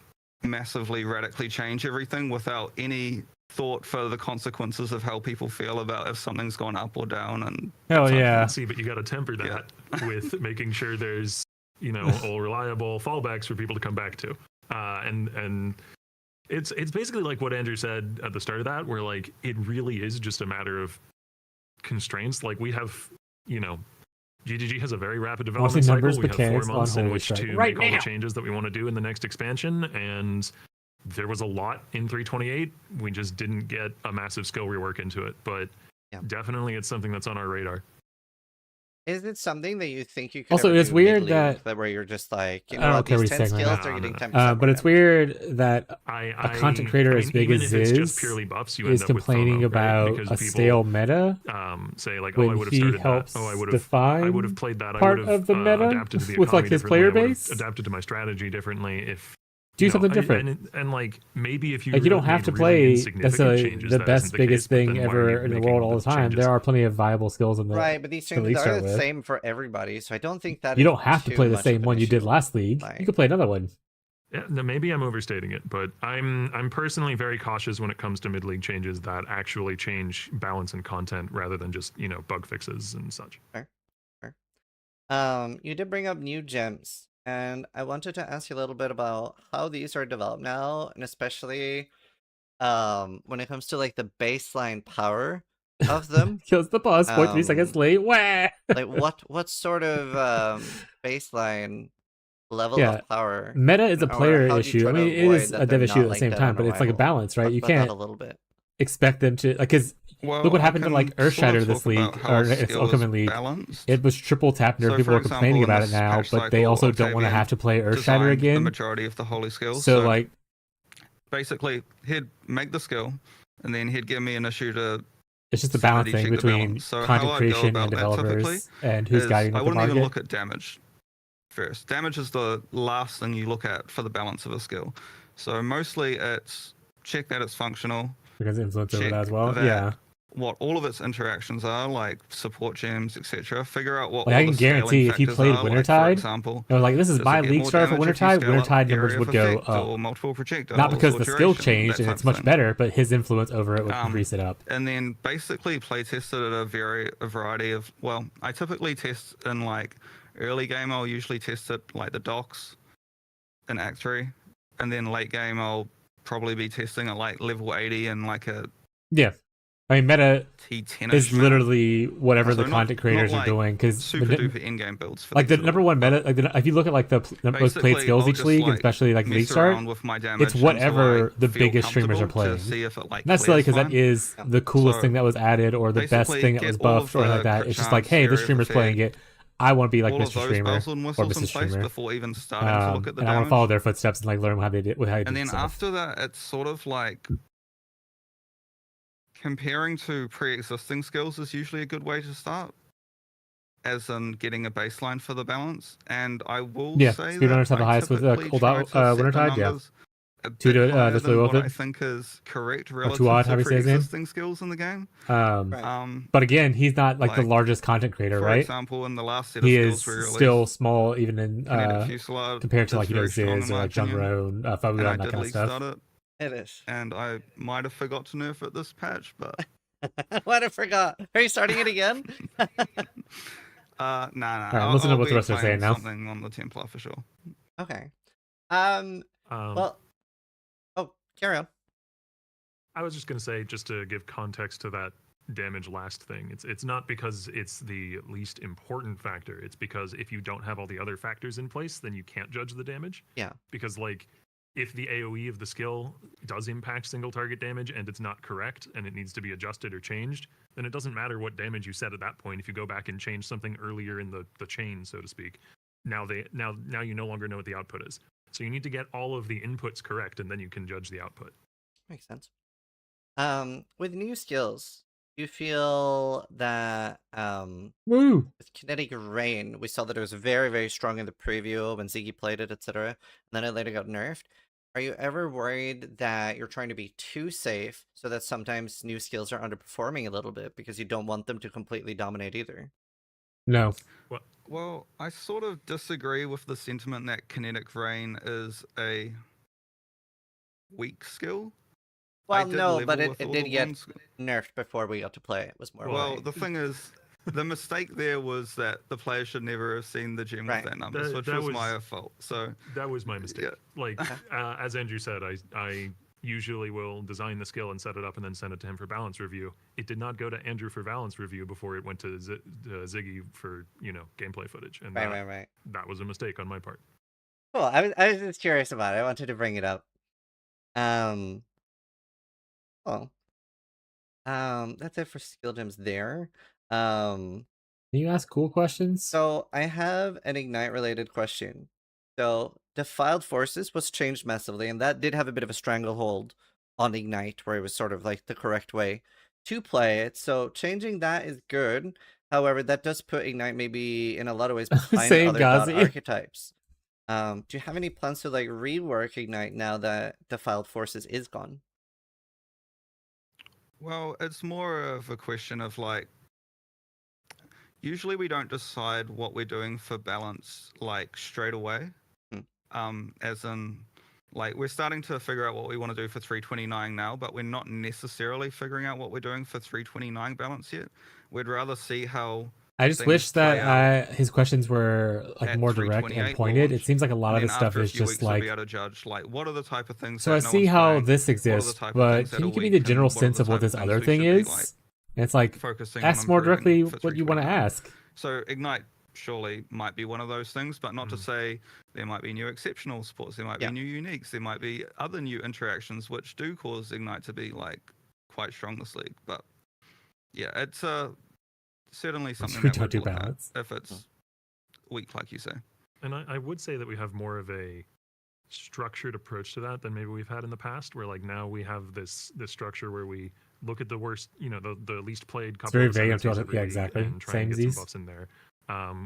massively radically change everything without any thought for the consequences of how people feel about if something's gone up or down. And Hell it's yeah. See, but you got to temper that with making sure there's, all reliable fallbacks for people to come back to. And it's basically like what Andrew said at the start of that, where like it really is just a matter of constraints. Like we have, GGG has a very rapid development cycle. numbers, We have 4 mechanics months on in Holy which Strike to right make all now. the changes that we want to do in the next expansion, and there was a lot in 328. We just didn't get a massive skill rework into it, but definitely it's something that's on our radar. Is it something that you think you could Also, ever it's do weird mid-league, that where you're just like, I don't what, care what these he's 10 saying right skills now. are getting No, 10% no. more but it's damage? weird that a content creator as big even as if it's just Ziz purely buffs, you end is up with complaining FOMO, about right? Because a people, stale meta say like, when I would have he started helps that. I would define have played that. I part would have of the meta adapted to the with like economy his differently. player I would have base. adapted to my strategy differently if Do something different. And like maybe if you Like you don't have made to really play insignificant necessarily changes, the that best, isn't the biggest case, but thing then why are you ever in the making world all the time. changes? There are plenty of viable skills in the Right, but these the changes league are start the with. same for everybody, so I don't think that You is don't have to too play the much same of an one you did issue. last league. Like- You could play another one. Yeah, no, maybe I'm overstating it, but I'm personally very cautious when it comes to mid league changes that actually change balance and content rather than just bug fixes and such. You did bring up new gems, and I wanted to ask you a little bit about how these are developed now, and especially when it comes to like the baseline power of them. Kills the boss. 0.3 seconds late. Wah! Like what sort of baseline level Yeah. of power? Meta is a or player how do you issue. try I to mean, it avoid is that a they're dev issue not at the like same that time, on but it's like a arrival? balance, right? Talk You about that can't a little bit. expect them to because well, look what I happened to can like sort of Earthshatter talk this league about how or a its skill is upcoming league. balanced. It was triple tap, and So, people for are complaining example, in about it this now, patch but they cycle, also don't want to Octavian have to play Earthshatter designed the again. majority of the holy skills. So like, basically, he'd make the skill, and then he'd give me an issue to it's just a sanity balancing check the between balance. So content how I'd go creation about and that typically developers and who's is guiding I the wouldn't even market. look at damage first. Damage is the last thing you look at for the balance of a skill. So mostly it's check that it's functional, Because influence over check that as well. that Yeah. what all of its interactions are, like support gems, etc. Figure out what Like all I the can scaling guarantee if you factors played are. Like, for Wintertide, example, it was like, this is does my it get league more star for damage if you Wintertide. scale up Wintertide numbers area would of go effect up. or multiple projectiles Not because or the skill duration, changed that and type it's of much thing. better, but his influence over it would increase it up. And then basically play tested at a variety of, well, I typically test in like early game, I'll usually test it like the docks in Act 3. And then late game, I'll probably be testing at like level 80 and like a Yeah. I mean, meta T10 is literally whatever So the content creators not are like doing. Because super duper in-game builds for like the these number at all, one meta, but like if you look at like the most played basically, skills I'll each just, league, and like, especially like mess league start, around with my damage it's until whatever I the feel biggest streamers are comfortable to playing. see if it, like, Not necessarily clears because that fine. is the coolest So, thing that was added or the best basically thing that get was all buffed of or anything the like that. crit It's just like, chance, hey, this area of streamer's playing effect, it. I want to be like all of Mr. those Streamer bells and or whistles in Mrs. place Streamer. before even starting to look at the And I want to follow damage. their footsteps and like learn how they did how they And did then stuff. after that, it's sort of like comparing to pre-existing skills is usually a good way to start, as in getting a baseline for the balance. And I will Yeah, say speedrunners that have the I highest with typically cold try out to set the Wintertide. Yeah, numbers a Two bit to higher just than really what worth I it. think is correct Or relative Tuat, to how do you say his name? pre-existing skills in the game. right. But again, he's not like the Like, largest content creator, for right? example, in the last set of He is skills we released, still small, even in Kinetic Fusillade compared to is like very strong Ziz in or my like opinion, Jungrone, and Fabulan, I that did kind of league stuff. start it, It is. and I might have forgot to nerf it this patch, but What I forgot. Are you starting it again? nah. right, listen to I'll what the be rest are playing saying now. something on the Templar for sure. Okay. Well, Oh, carry on. I was just going to say, just to give context to that damage last thing, it's not because it's the least important factor. It's because if you don't have all the other factors in place, then you can't judge the damage. Yeah. Because like, if the AoE of the skill does impact single target damage and it's not correct and it needs to be adjusted or changed, then it doesn't matter what damage you set at that point. If you go back and change something earlier in the chain, so to speak, now you no longer know what the output is. So you need to get all of the inputs correct, and then you can judge the output. Makes sense. With new skills, do you feel that Woo! with Kinetic Rain, we saw that it was very, very strong in the preview when Ziggy played it, etc. And then it later got nerfed. Are you ever worried that you're trying to be too safe so that sometimes new skills are underperforming a little bit because you don't want them to completely dominate either? No. Well, I sort of disagree with the sentiment that Kinetic Rain is a weak skill. Well, did no, but level with it all did the get ones- nerfed before we got to play it. It was more. Well, worrying. the thing is, the mistake there was that the player should never have seen the gem Right. with that numbers, which That was was- my fault. So That was my mistake. Yeah. Like as Andrew said, I usually will design the skill and set it up and then send it to him for balance review. It did not go to Andrew for balance review before it went to Ziggy for gameplay footage, and Right. that was a mistake on my part. Cool. I was just curious about it. I wanted to bring it up. Well, that's it for skill gems there. Can you ask cool questions? So I have an Ignite related question. So Defiled Forces was changed massively, and that did have a bit of a stranglehold on Ignite, where it was sort of like the correct way to play it. So changing that is good. However, that does put Ignite maybe in a lot of ways behind Same, other dot Gazi. archetypes. Do you have any plans to like rework Ignite now that Defiled Forces is gone? Well, it's more of a question of like, usually we don't decide what we're doing for balance like straight away. As in, like, we're starting to figure out what we want to do for 329 now, but we're not necessarily figuring out what we're doing for 329 balance yet. We'd rather see how. I just things wish play that his questions were like at more direct and 328 pointed. launch, It seems like a lot and of then his stuff after a is few just weeks, we'll like. be able to judge like what are the type of things. So that I no see one's how playing, this what are the exists, type of but things that can are you give me weak, the and general what are sense the of what type this things other we thing should be, is? like, And it's like, focusing ask on more improving directly for what you want to 329. ask. So Ignite surely might be one of those things, but not to Mm-hmm. say there might be new exceptional supports, there might be new uniques, there might be other new interactions which do cause Ignite to be like quite strong this league. But yeah, it's certainly something we that don't we'd do look at balance. if it's weak, like you say. And I would say that we have more of a structured approach to that than maybe we've had in the past, where like now we have this structure where we look at the worst, the least played couple very of vague ascendancies until- every yeah, week exactly. and try and get Samesies. some buffs in there.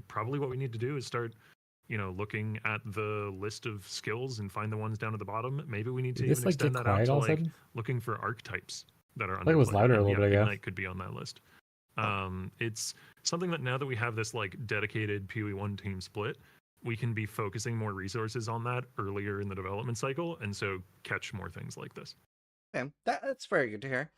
Probably what we need to do is start looking at the list of skills and find the ones down at the bottom. Maybe we need to Did this even like extend get that out quiet to all of a like sudden? looking for archetypes that are Like it was underplayed. louder a And little bit ago. Ignite could be on that list. It's something that now that we have this like dedicated POE1 team split, we can be focusing more resources on that earlier in the development cycle, and so catch more things like this. Okay, that's very good to hear.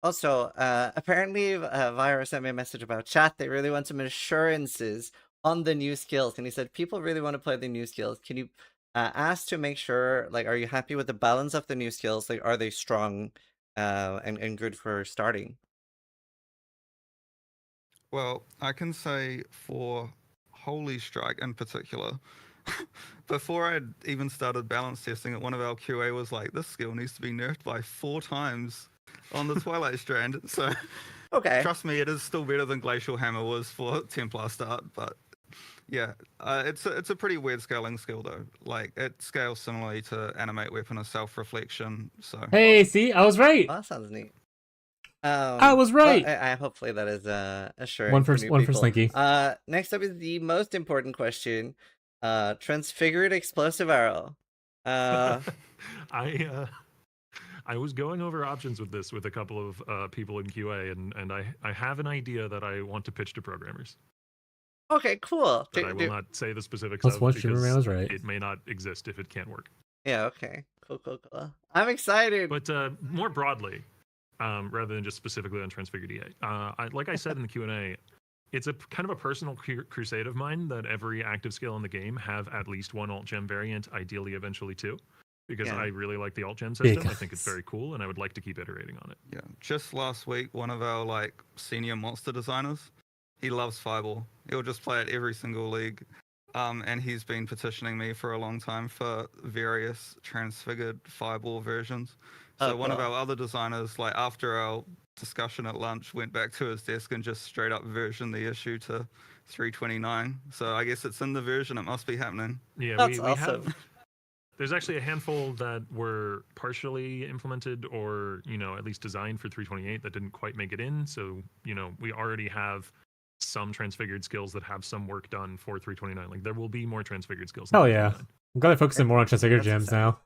Also, apparently, Vira sent me a message about chat. They really want some assurances on the new skills, and he said people really want to play the new skills. Can you ask to make sure, like, are you happy with the balance of the new skills? Like, are they strong, and good for starting? Well, I can say for Holy Strike in particular, before I'd even started balance testing it, one of our QA was like, this skill needs to be nerfed by 4 times on the Twilight Strand. So Okay. trust me, it is still better than Glacial Hammer was for Templar start, but yeah, it's a pretty weird scaling skill though. Like it scales similarly to Animate Weapon of Self-Reflection. So Hey, see, I was right. Well, that sounds neat. I was right. Well, I hopefully that is assuring One for new one for people. Slinky. Next up is the most important question. Transfigured explosive arrow. I was going over options with this with a couple of people in QA, and I have an idea that I want to pitch to programmers. Okay, cool. But I will not say the specifics Plus of one streamer man because was right. it may not exist if it can't work. Yeah, okay. Cool. I'm excited. But more broadly, rather than just specifically on Transfigured EA, like I said in the Q&A, it's a kind of a personal crusade of mine that every active skill in the game have at least one alt gem variant, ideally eventually 2. Because I really like the alt gem system. I think it's very cool, and I would like to keep iterating on it. yeah, just last week, one of our like senior monster designers, he loves Fireball. He'll just play it every single league. And he's been petitioning me for a long time for various transfigured Fireball versions. So one of our other designers, like after our discussion at lunch, went back to his desk and just straight up versioned the issue to 329. So I guess it's in the version. It must be happening. Yeah, That's we awesome. have. There's actually a handful that were partially implemented or, at least designed for 328 that didn't quite make it in. So, we already have some transfigured skills that have some work done for 329. Like, there will be more transfigured skills. Oh, yeah. I'm glad they're focusing more on transfigured gems now.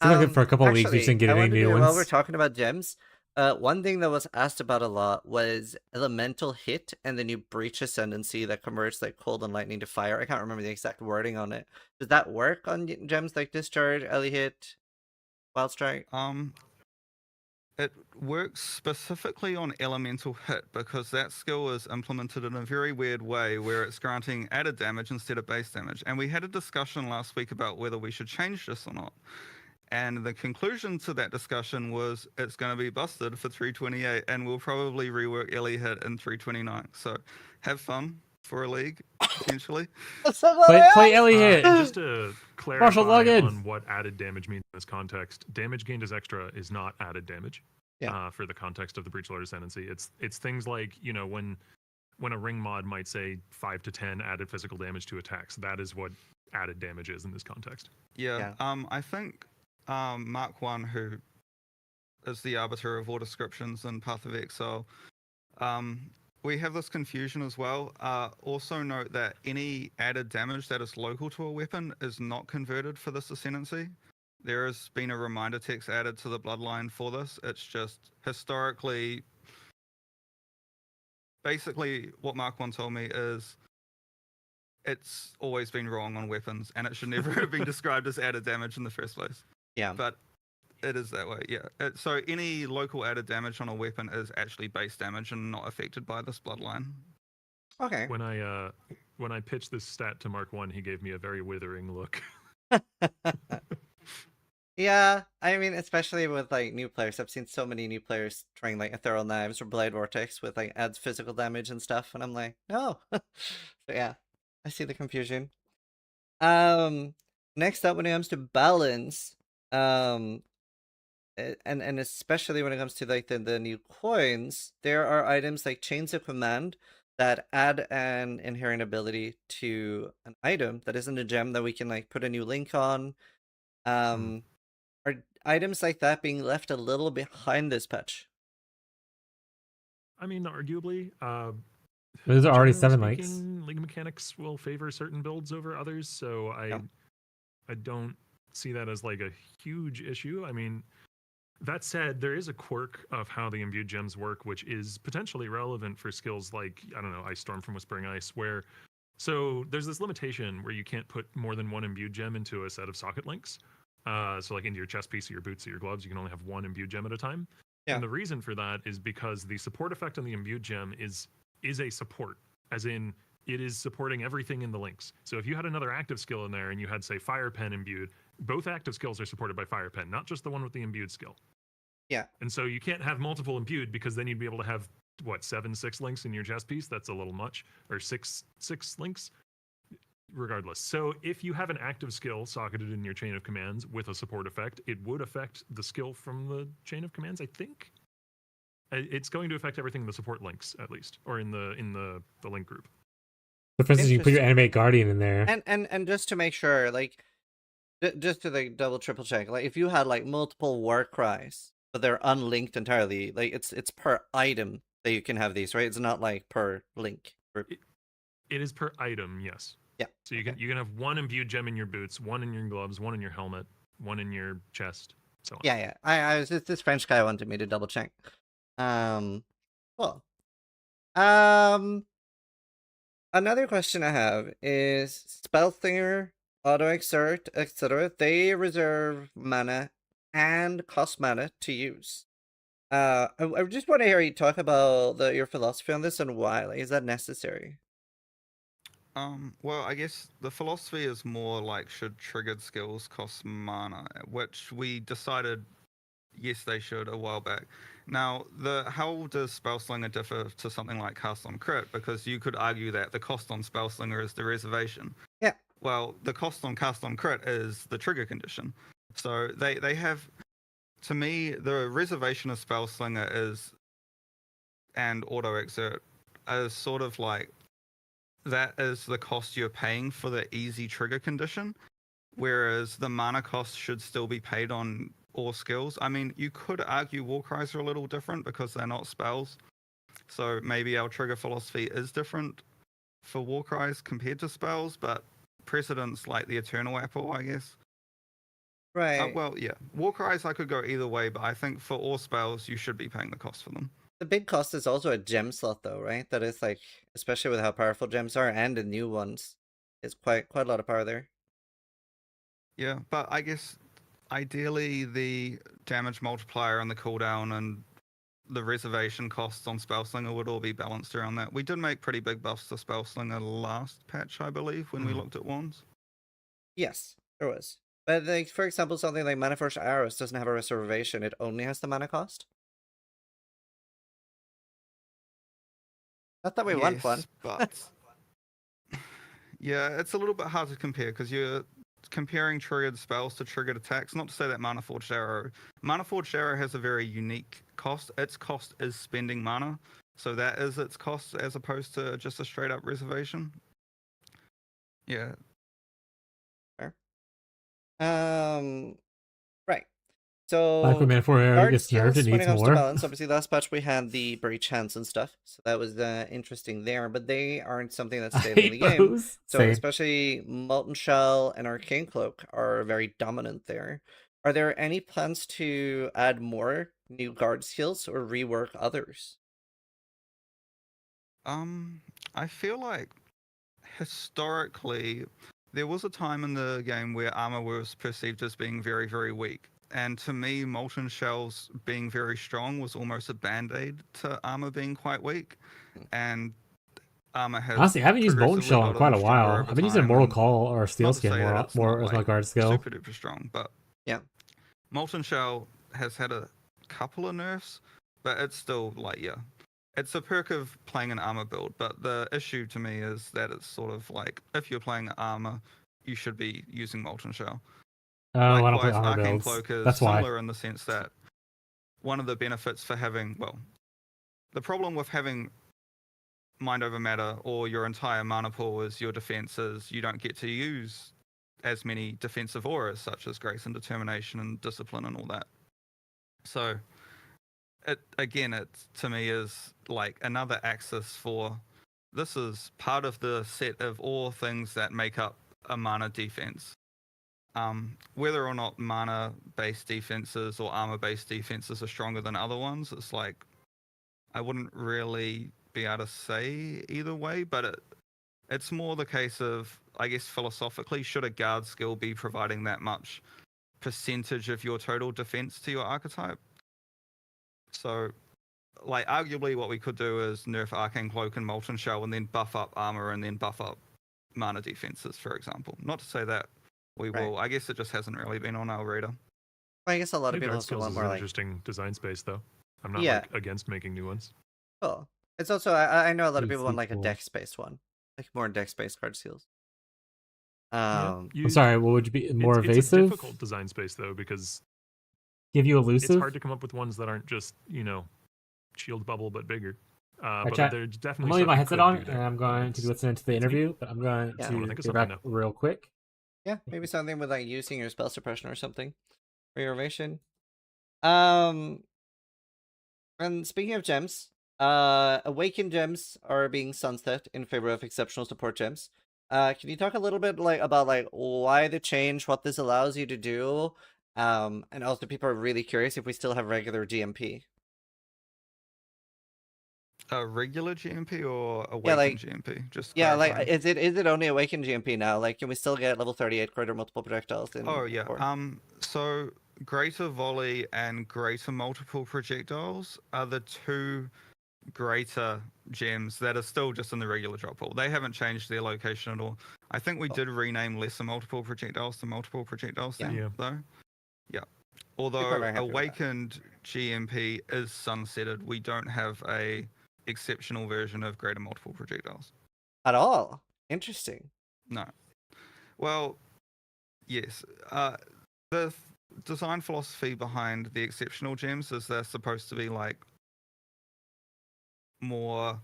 Seems like for a couple of weeks we just didn't get any new ones. While we're talking about gems, one thing that was asked about a lot was elemental hit and the new breach ascendancy that converts like cold and lightning to fire. I can't remember the exact wording on it. Does that work on gems like discharge, ele hit, Wild Strike? It works specifically on elemental hit because that skill is implemented in a very weird way where it's granting added damage instead of base damage. And we had a discussion last week about whether we should change this or not. And the conclusion to that discussion was it's going to be busted for 328 and we'll probably rework Ellie hit in 329. So have fun for a league, potentially. Play Ellie hit. And just to Marshall, log clarify in. on what added damage means in this context, damage gained as extra is not added damage. Yeah. For the context of the Breach Lord Ascendancy, it's things like, you know, when a ring mod might say 5 to 10 added physical damage to attacks, that is what added damage is in this context. Yeah. I think Mark 1, who is the arbiter of all descriptions in Path of Exile, we have this confusion as well. Also note that any added damage that is local to a weapon is not converted for this ascendancy. There has been a reminder text added to the bloodline for this. It's just historically, basically what Mark 1 told me is it's always been wrong on weapons and it should never have been described as added damage in the first place. Yeah. But it is that way, yeah. So any local added damage on a weapon is actually base damage and not affected by this bloodline. Okay. When I pitched this stat to Mark 1, he gave me a very withering look. Yeah, I mean, especially with like new players, I've seen so many new players trying like Ethereal Knives or Blade Vortex with like adds physical damage and stuff, and I'm like, no. So yeah, I see the confusion. Next up, when it comes to balance, and especially when it comes to like the new coins, there are items like Chains of Command that add an inherent ability to an item that isn't a gem that we can like put a new link on. Are items like that being left a little behind this patch? I mean, arguably, Those are already generally 7 links. speaking, league mechanics will favor certain builds over others, so I don't see that as like a huge issue. I mean, that said, there is a quirk of how the imbued gems work, which is potentially relevant for skills like, I don't know, Ice Storm from Whispering Ice, where so there's this limitation where you can't put more than one imbued gem into a set of socket links. So like into your chest piece or your boots or your gloves, you can only have one imbued gem at a time. Yeah. And the reason for that is because the support effect on the imbued gem is a support, as in it is supporting everything in the links. So if you had another active skill in there and you had, say, Fire Pen imbued, both active skills are supported by Fire Pen, not just the one with the imbued skill. Yeah. And so you can't have multiple imbued because then you'd be able to have, what, 7 6 links in your chest piece? That's a little much. Or 6 links? Regardless. So if you have an active skill socketed in your chain of commands with a support effect, it would affect the skill from the chain of commands, I think. It's going to affect everything in the support links, at least, or in the link group. So for instance, you can put your Animate Guardian in there. And just to make sure, like, just to like double triple check, like if you had like multiple war cries, but they're unlinked entirely, like it's per item that you can have these, right? It's not like per link. It is per item, yes. Yeah. So you can have one imbued gem in your boots, one in your gloves, one in your helmet, one in your chest, so on. Yeah. I was just, this French guy wanted me to double check. Cool. Another question I have is Spellslinger, Auto Exert, etc. They reserve mana and cost mana to use. I just want to hear you talk about your philosophy on this and why. Like, is that necessary? Well, I guess the philosophy is more like should triggered skills cost mana, which we decided yes they should a while back. Now, how does Spellslinger differ to something like Cast on Crit? Because you could argue that the cost on Spellslinger is the reservation. Yeah. Well, the cost on Cast on Crit is the trigger condition. So they have, to me, the reservation of Spellslinger is, and Auto Exert, is sort of like, that is the cost you're paying for the easy trigger condition, whereas the mana cost should still be paid on all skills. I mean, you could argue Warcries are a little different because they're not spells, so maybe our trigger philosophy is different for Warcries compared to spells, but precedents like the Eternal Apple, I guess. Right. Well, yeah, Warcries I could go either way, but I think for all spells you should be paying the cost for them. The big cost is also a gem slot, though, right? That is like, especially with how powerful gems are and the new ones, it's quite a lot of power there. Yeah, but I guess ideally the damage multiplier and the cooldown and the reservation costs on Spellslinger would all be balanced around that. We did make pretty big buffs to Spellslinger last patch, I believe, when we looked at wands. Yes, there was. But like, for example, something like Mana Force Arrows doesn't have a reservation; it only has the mana cost. Not that we want one. But yeah, it's a little bit hard to compare because you're comparing triggered spells to triggered attacks. Not to say that Mana Forged Arrow has a very unique cost. Its cost is spending mana, so that is its cost as opposed to just a straight up reservation. Yeah. Fair. Right. So Black Man for Arrow guard gets nerfed. skills It when needs it comes to more. balance. Obviously, last patch we had the breach hands and stuff, so that was interesting there. But they aren't something that's staying in the game. Those. So Same. especially Molten Shell and Arcane Cloak are very dominant there. Are there any plans to add more new guard skills or rework others? I feel like historically there was a time in the game where armor was perceived as being very, very weak. And to me, Molten Shells being very strong was almost a band-aid to armor being quite weak. And armor has Honestly, I haven't used Molten progressively Shell in gotten quite a stronger while. over I've been using time, Mortal and Call or Steel not to say Skin that it's more not, as my like, guard skill. super duper strong, but Yeah. Molten Shell has had a couple of nerfs, but it's still like, yeah, it's a perk of playing an armor build. But the issue to me is that it's sort of like, if you're playing armor, you should be using Molten Shell. Oh, I don't play Likewise, armor Arcane builds. Cloak is That's why. similar in the sense that one of the benefits for having, well, the problem with having Mind Over Matter or your entire mana pool is your defenses. You don't get to use as many defensive auras such as Grace and Determination and Discipline and all that. So it to me is like another axis for, this is part of the set of all things that make up a mana defense. Whether or not mana-based defenses or armor-based defenses are stronger than other ones, it's like, I wouldn't really be able to say either way, but it's more the case of, I guess, philosophically, should a guard skill be providing that much percentage of your total defense to your archetype? So, like, arguably what we could do is nerf Arcane Cloak and Molten Shell and then buff up armor and then buff up mana defenses, for example. Not to say that we will. I guess it just hasn't really been on our radar. I guess a lot of people guard also skills want is more an like. interesting design space, though. I'm not Yeah. like against making new ones. Cool. It's also I know a lot of Pretty people want like a cool. dex-based one, like more dex-based card skills. Yeah, I'm sorry, what would you be more it's evasive? a difficult design space though, because Give you it's elusive? hard to come up with ones that aren't just, shield bubble but bigger. Alright, But chat. there's I'm definitely gonna leave my stuff you headset could on do and there. I'm going to listen to the it's neat. interview, but I'm going Yeah, I wanna to think of be something back now. real quick. Yeah, maybe something with like using your spell suppression or something for your evasion. And speaking of gems, awakened gems are being sunset in favor of exceptional support gems. Can you talk a little bit like about like why the change, what this allows you to do? And also people are really curious if we still have regular GMP. A regular GMP or Awakened Yeah, like GMP? Just like clarifying. is it only awakened GMP now? Like, can we still get level 38 greater multiple projectiles? In Oh yeah. 4? So greater volley and greater multiple projectiles are the two greater gems that are still just in the regular drop pool. They haven't changed their location at all. I think we did rename lesser multiple projectiles to multiple projectiles then, Yeah. though. Yeah. People are Although very happy with that. Awakened GMP is sunsetted, we don't have a exceptional version of greater multiple projectiles. At all? Interesting. No. Well, yes. The design philosophy behind the exceptional gems is they're supposed to be like more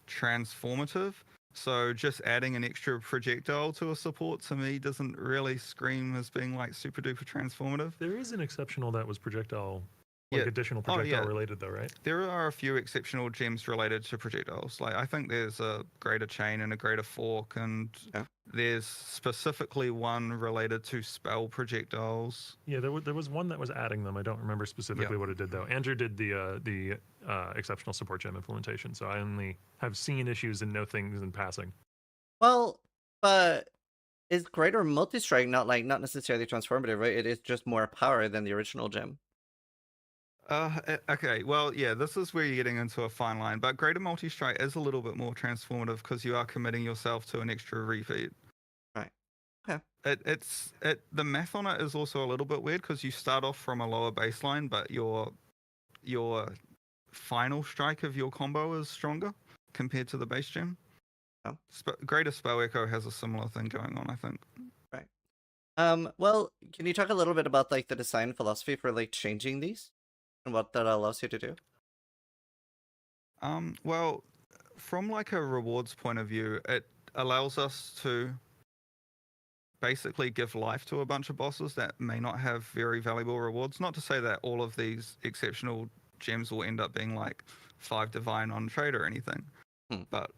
transformative. So just adding an extra projectile to a support to me doesn't really scream as being like super duper transformative. There is an exceptional that was projectile, like Yeah. additional Oh, projectile yeah. related though, right? There are a few exceptional gems related to projectiles. Like I think there's a greater chain and a greater fork, and Yeah. there's specifically one related to spell projectiles. Yeah, there was one that was adding them. I don't remember specifically what it did though. Andrew did the exceptional support gem implementation, so I only have seen issues and know things in passing. Well, but is greater multi-strike not necessarily transformative, right? It is just more power than the original gem. Okay, well, yeah, this is where you're getting into a fine line, but Greater Multi-Strike is a little bit more transformative because you are committing yourself to an extra refeed. Right. Okay. The math on it is also a little bit weird because you start off from a lower baseline, but your final strike of your combo is stronger compared to the base gem. Oh. Greater Spell Echo has a similar thing going on, I think. Right. Well, can you talk a little bit about like the design philosophy for like changing these and what that allows you to do? Well, from like a rewards point of view, it allows us to basically give life to a bunch of bosses that may not have very valuable rewards. Not to say that all of these exceptional gems will end up being like 5 divine on trade or anything, but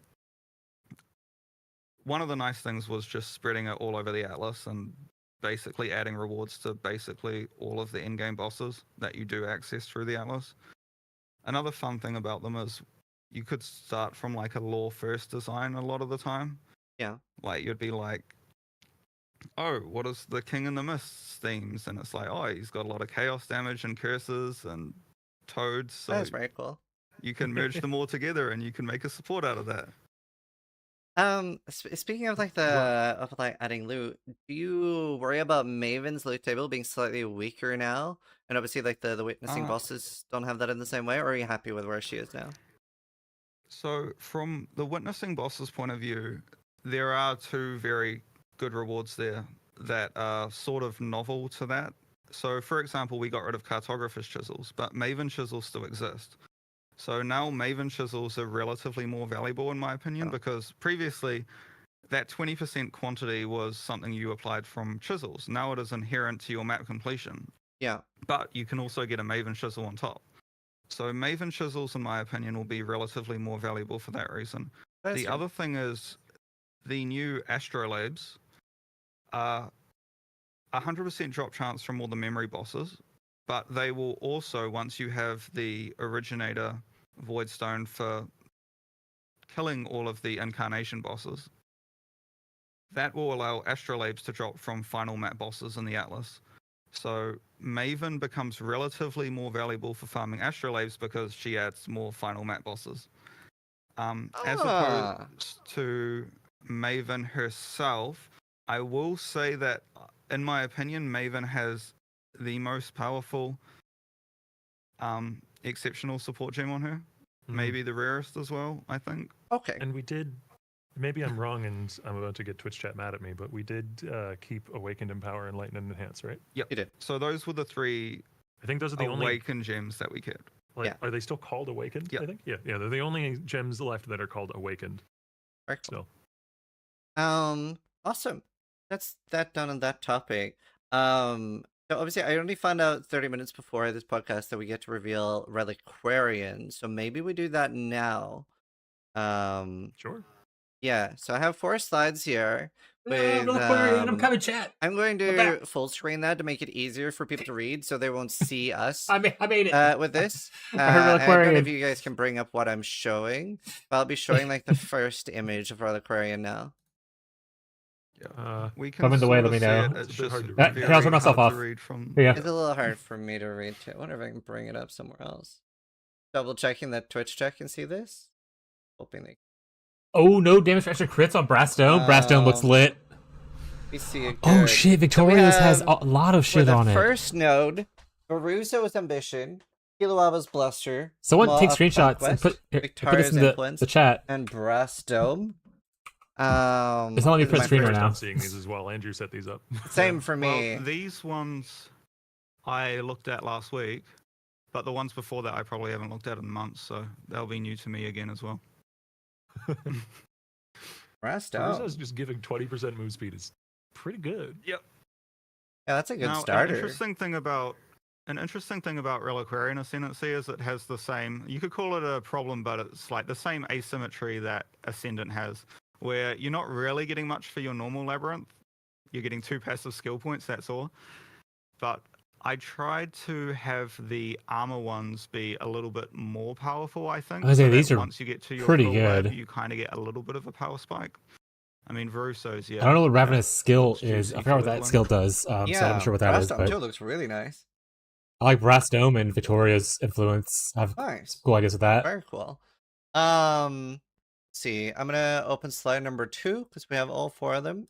one of the nice things was just spreading it all over the Atlas and basically adding rewards to basically all of the in-game bosses that you do access through the Atlas. Another fun thing about them is you could start from like a lore first design a lot of the time. Yeah. Like you'd be like, oh, what is the King in the Mists themes? And it's like, oh, he's got a lot of chaos damage and curses and toads. So That's very cool. you can merge them all together and you can make a support out of that. Speaking of like of like adding loot, do you worry about Maven's loot table being slightly weaker now? And obviously like the witnessing bosses don't have that in the same way, or are you happy with where she is now? So from the witnessing boss's point of view, there are 2 very good rewards there that are sort of novel to that. So for example, we got rid of Cartographer's Chisels, but Maven Chisels still exist. So now Maven Chisels are relatively more valuable in my opinion, because previously that 20% quantity was something you applied from Chisels. Now it is inherent to your map completion. Yeah. But you can also get a Maven Chisel on top. So Maven Chisels, in my opinion, will be relatively more valuable for that reason. The other thing is the new Astrolabes are 100% drop chance from all the memory bosses, but they will also, once you have the Originator Voidstone for killing all of the Incarnation bosses, that will allow Astrolabes to drop from final map bosses in the Atlas. So Maven becomes relatively more valuable for farming Astrolabes because she adds more final map bosses. As opposed to Maven herself, I will say that, in my opinion, Maven has the most powerful exceptional support gem on her. Maybe the rarest as well, I think. Okay. And we did, maybe I'm wrong and I'm about to get Twitch chat mad at me, but we did keep Awakened, Empower, Enlighten, and Enhance, right? Yep. You did. So those were the 3 I think those are the only Awakened gems that we kept. Like, Yeah. Are they still called Awakened? Yeah. I think. Yeah. They're the only gems left that are called Awakened. Very So cool. Awesome. That's that done on that topic. So obviously I only found out 30 minutes before this podcast that we get to reveal Reliqurian. So maybe we do that now. sure. Yeah. So I have 4 slides here. Reliqurian, I'm coming, chat. I'm going We're to back. full screen that to make it easier for people to read, so they won't see us. I made it. With this. I heard I don't know Reliqurian. if you guys can bring up what I'm showing, but I'll be showing like the first image of Reliqurian now. Yeah. We can Come in the way, sort let of me know. see it. It's It's a bit just hard to very read. Can I turn myself hard to off? read from. Yeah. It's a little hard for me to read too. I wonder if I can bring it up somewhere else. Double checking that Twitch chat can see this. Hoping they Oh, no damage for extra crits on Brass Dome. Brass Dome looks lit. we see it. Oh good. shit, Victoria's has have, a lot of for shit the on it. first node, Baruzo's Ambition, Kilowaba's Bluster, Someone Maw take of screenshots and Conquest, put Victoria's this in Influence, the chat. and Brass Dome. It's not let me this is put my screen first- right now. I'm seeing these as well. Andrew set these up. Same for me. Well, these ones I looked at last week, but the ones before that I probably haven't looked at in months, so they'll be new to me again as well. Brass Baruzo's Dome. just giving 20% move speed is pretty good. Yep. Yeah, that's a good Now, starter. An interesting thing about Reliquarian Ascendancy is it has the same, you could call it a problem, but it's like the same asymmetry that Ascendant has, where you're not really getting much for your normal Labyrinth. You're getting 2 passive skill points, that's all. But I tried to have the armor ones be a little bit more powerful, I think. I was gonna say, so that these are once you get to your pretty full lab, good. you kind of get a little bit of a power spike. I mean, Varusso's, yeah. I don't know what yeah, Ravenous skill looks is. juicy I forgot what for that leveling. skill does. So I'm not sure what that is. Brass But too looks really nice. I like Brass Dome and Victoria's influence. I have Nice. cool ideas with that. Very cool. See, I'm gonna open slide number 2 because we have all 4 of them.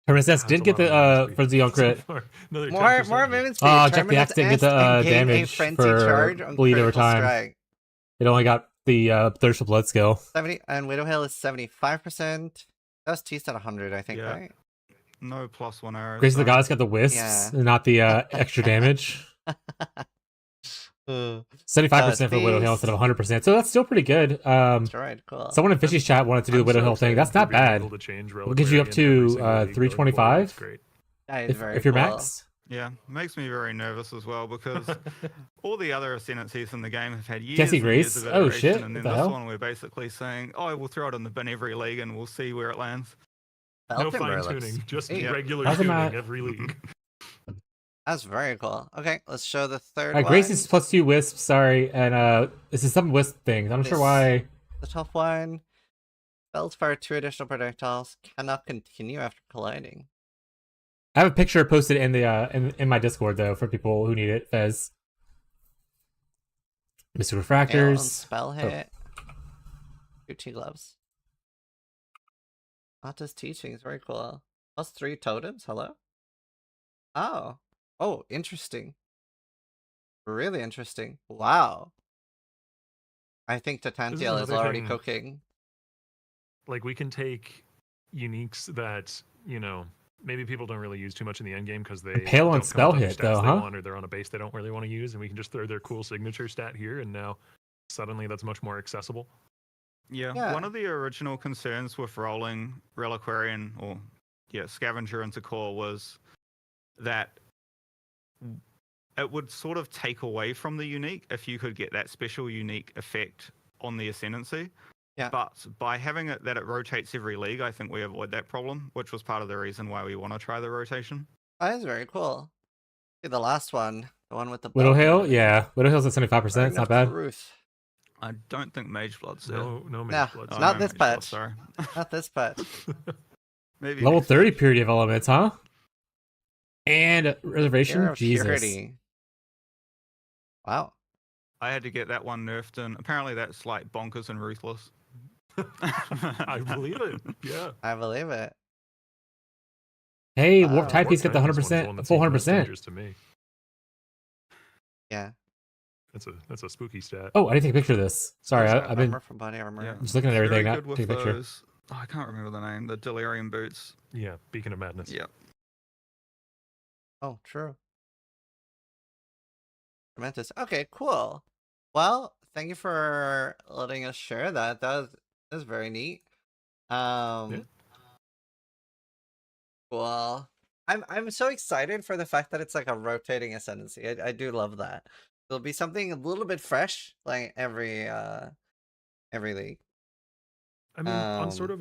Princess That's did a get lot of the movement frenzy on speed so crit. far. Another More 10% movement here. speed. Jeff the Terminus Axe didn't get S the and gain a damage frenzy for charge on bleed over critical time. strike. It only got the Thirst for Blood skill. 70 and Widow Hill is 75%. That's T's at 100, I think, Yeah. right? No +1 arrows. Grace of the so- Goddess got the wisps, Yeah. and not the extra damage. 75% for Widow Hill Beast. instead of 100%. So that's still pretty good. That's right, cool. Someone in Fishy's chat wanted to do the I'm Widow so Hill thing. excited That's for not being bad. able to change It gives you up Reliqurian every to single league going forward. 325 It's great. That is very if you're cool. max. Yeah, makes me very nervous as well because all the other ascendancies in the game have had years Jesse and Grace? years of Oh, iteration, shit, and what then the this hell? one we're basically saying, "Oh, we'll throw it in the bin every league and we'll see where it lands." No Falcon fine Burlux. tuning, just Hey, regular How's it tuning not- every league. That's very cool. Okay, let's show the third Grace one. is +2 wisps, sorry, and this is some wisp things. I'm not sure This- why. The top one. Spells fire 2 additional projectiles. Cannot continue after colliding. I have a picture posted in the in my Discord though for people who need it. Fez, Mr. Hail on Refractors. spell hit. 2 T gloves. Ata's teaching is very cool. +3 totems. Hello. Oh. Oh, interesting. Really interesting. Wow. I think Tatantiel is another already thing. cooking. Like, we can take uniques that, you know, maybe people don't really use too much in the end game because they Pale on don't come spell with other hit, stats though, they huh? want, or they're on a base they don't really want to use, and we can just throw their cool signature stat here, and now suddenly that's much more accessible. Yeah, Yeah. one of the original concerns with rolling Reliquarian or Scavenger into core was that it would sort of take away from the unique if you could get that special unique effect on the ascendancy. Yeah. But by having it that it rotates every league, I think we avoid that problem, which was part of the reason why we want to try the rotation. That is very cool. See the last one, the one with the Widow belt Hill, on it. yeah. Widow Hill's at 75%. Burden It's not of bad. Truth. I don't think Mage Blood's there. No mage Nah. blood. Not no this Mage Blood, patch. sorry. Not this patch. Maybe Level next 30 patch. purity of elements, huh? And reservation? Fear of Jesus. Purity. Wow. I had to get that one nerfed, and apparently that's like bonkers and ruthless. I believe it. Yeah. I believe it. Hey, Wow. Warp Tide Piece got the Warp Tidepiece one's 100%, one that full seems most 100%. dangerous to me. Yeah. That's a spooky stat. Oh, I didn't take a picture of this. Sorry, What's I've been Armor from body armor. Yeah. just looking at Very everything, not good with taking a picture. those. Oh, I can't remember the name. The Delirium boots. Yeah, Beacon of Madness. Yeah. Oh, true. Tremendous. Okay, cool. Well, thank you for letting us share that. That's very neat. Cool. I'm so excited for the fact that it's like a rotating ascendancy. I do love that. It'll be something a little bit fresh, like every league. I mean, on Um, sort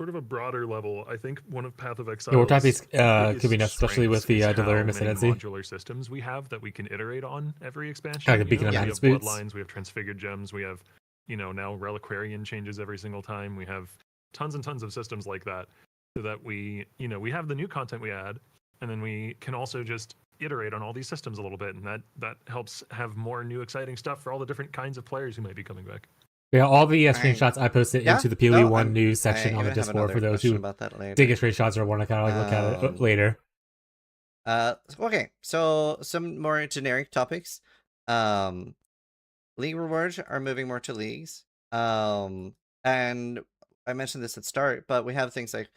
of a broader level, I think one of Path of Exile. Yeah, Warp Tide Piece could be nuts, especially with the Delirium Ascendancy. Modular systems we have that we can iterate on every expansion. Like a you Beacon know? of We Madness have boots. Bloodlines, we have Transfigured Gems, we have, you know, now Reliquarian changes every single time. We have tons and tons of systems like that, so that we have the new content we add, and then we can also just iterate on all these systems a little bit, and that helps have more new exciting stuff for all the different kinds of players who might be coming back. Yeah, all the Right. screenshots I posted Yeah? into the No, POE1 I'm- news section I on the even have Discord another for those question who about that later. did get screenshots or want to kind of like look at it later. Okay, so some more generic topics. League rewards are moving more to leagues. And I mentioned this at start, but we have things like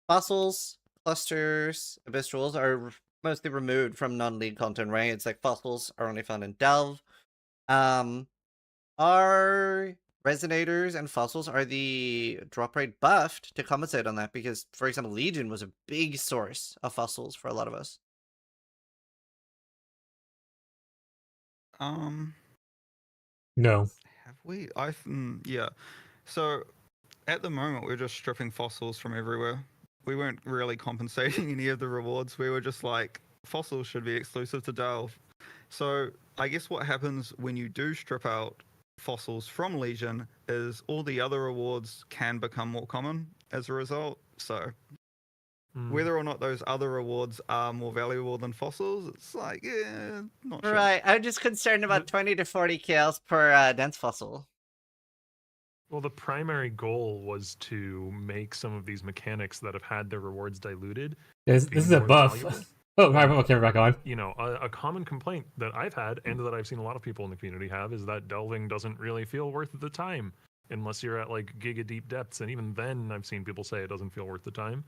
fossils, clusters, abyssals are mostly removed from non-league content, right? It's like fossils are only found in Delve. Are resonators and fossils, are the drop rate buffed to compensate on that? Because, for example, Legion was a big source of fossils for a lot of us. No. Have we? Yeah. So at the moment, we're just stripping fossils from everywhere. We weren't really compensating any of the rewards. We were just like, fossils should be exclusive to Delve. So I guess what happens when you do strip out fossils from Legion is all the other rewards can become more common as a result. So whether or not those other rewards are more valuable than fossils, it's like, yeah, not sure. Right. I'm just concerned about 20 to 40 kills per dense fossil. Well, the primary goal was to make some of these mechanics that have had their rewards diluted. This is a more buff. valuable. Oh, alright, okay, we're back on. You know, a common complaint that I've had and that I've seen a lot of people in the community have is that delving doesn't really feel worth the time unless you're at like giga deep depths, and even then I've seen people say it doesn't feel worth the time.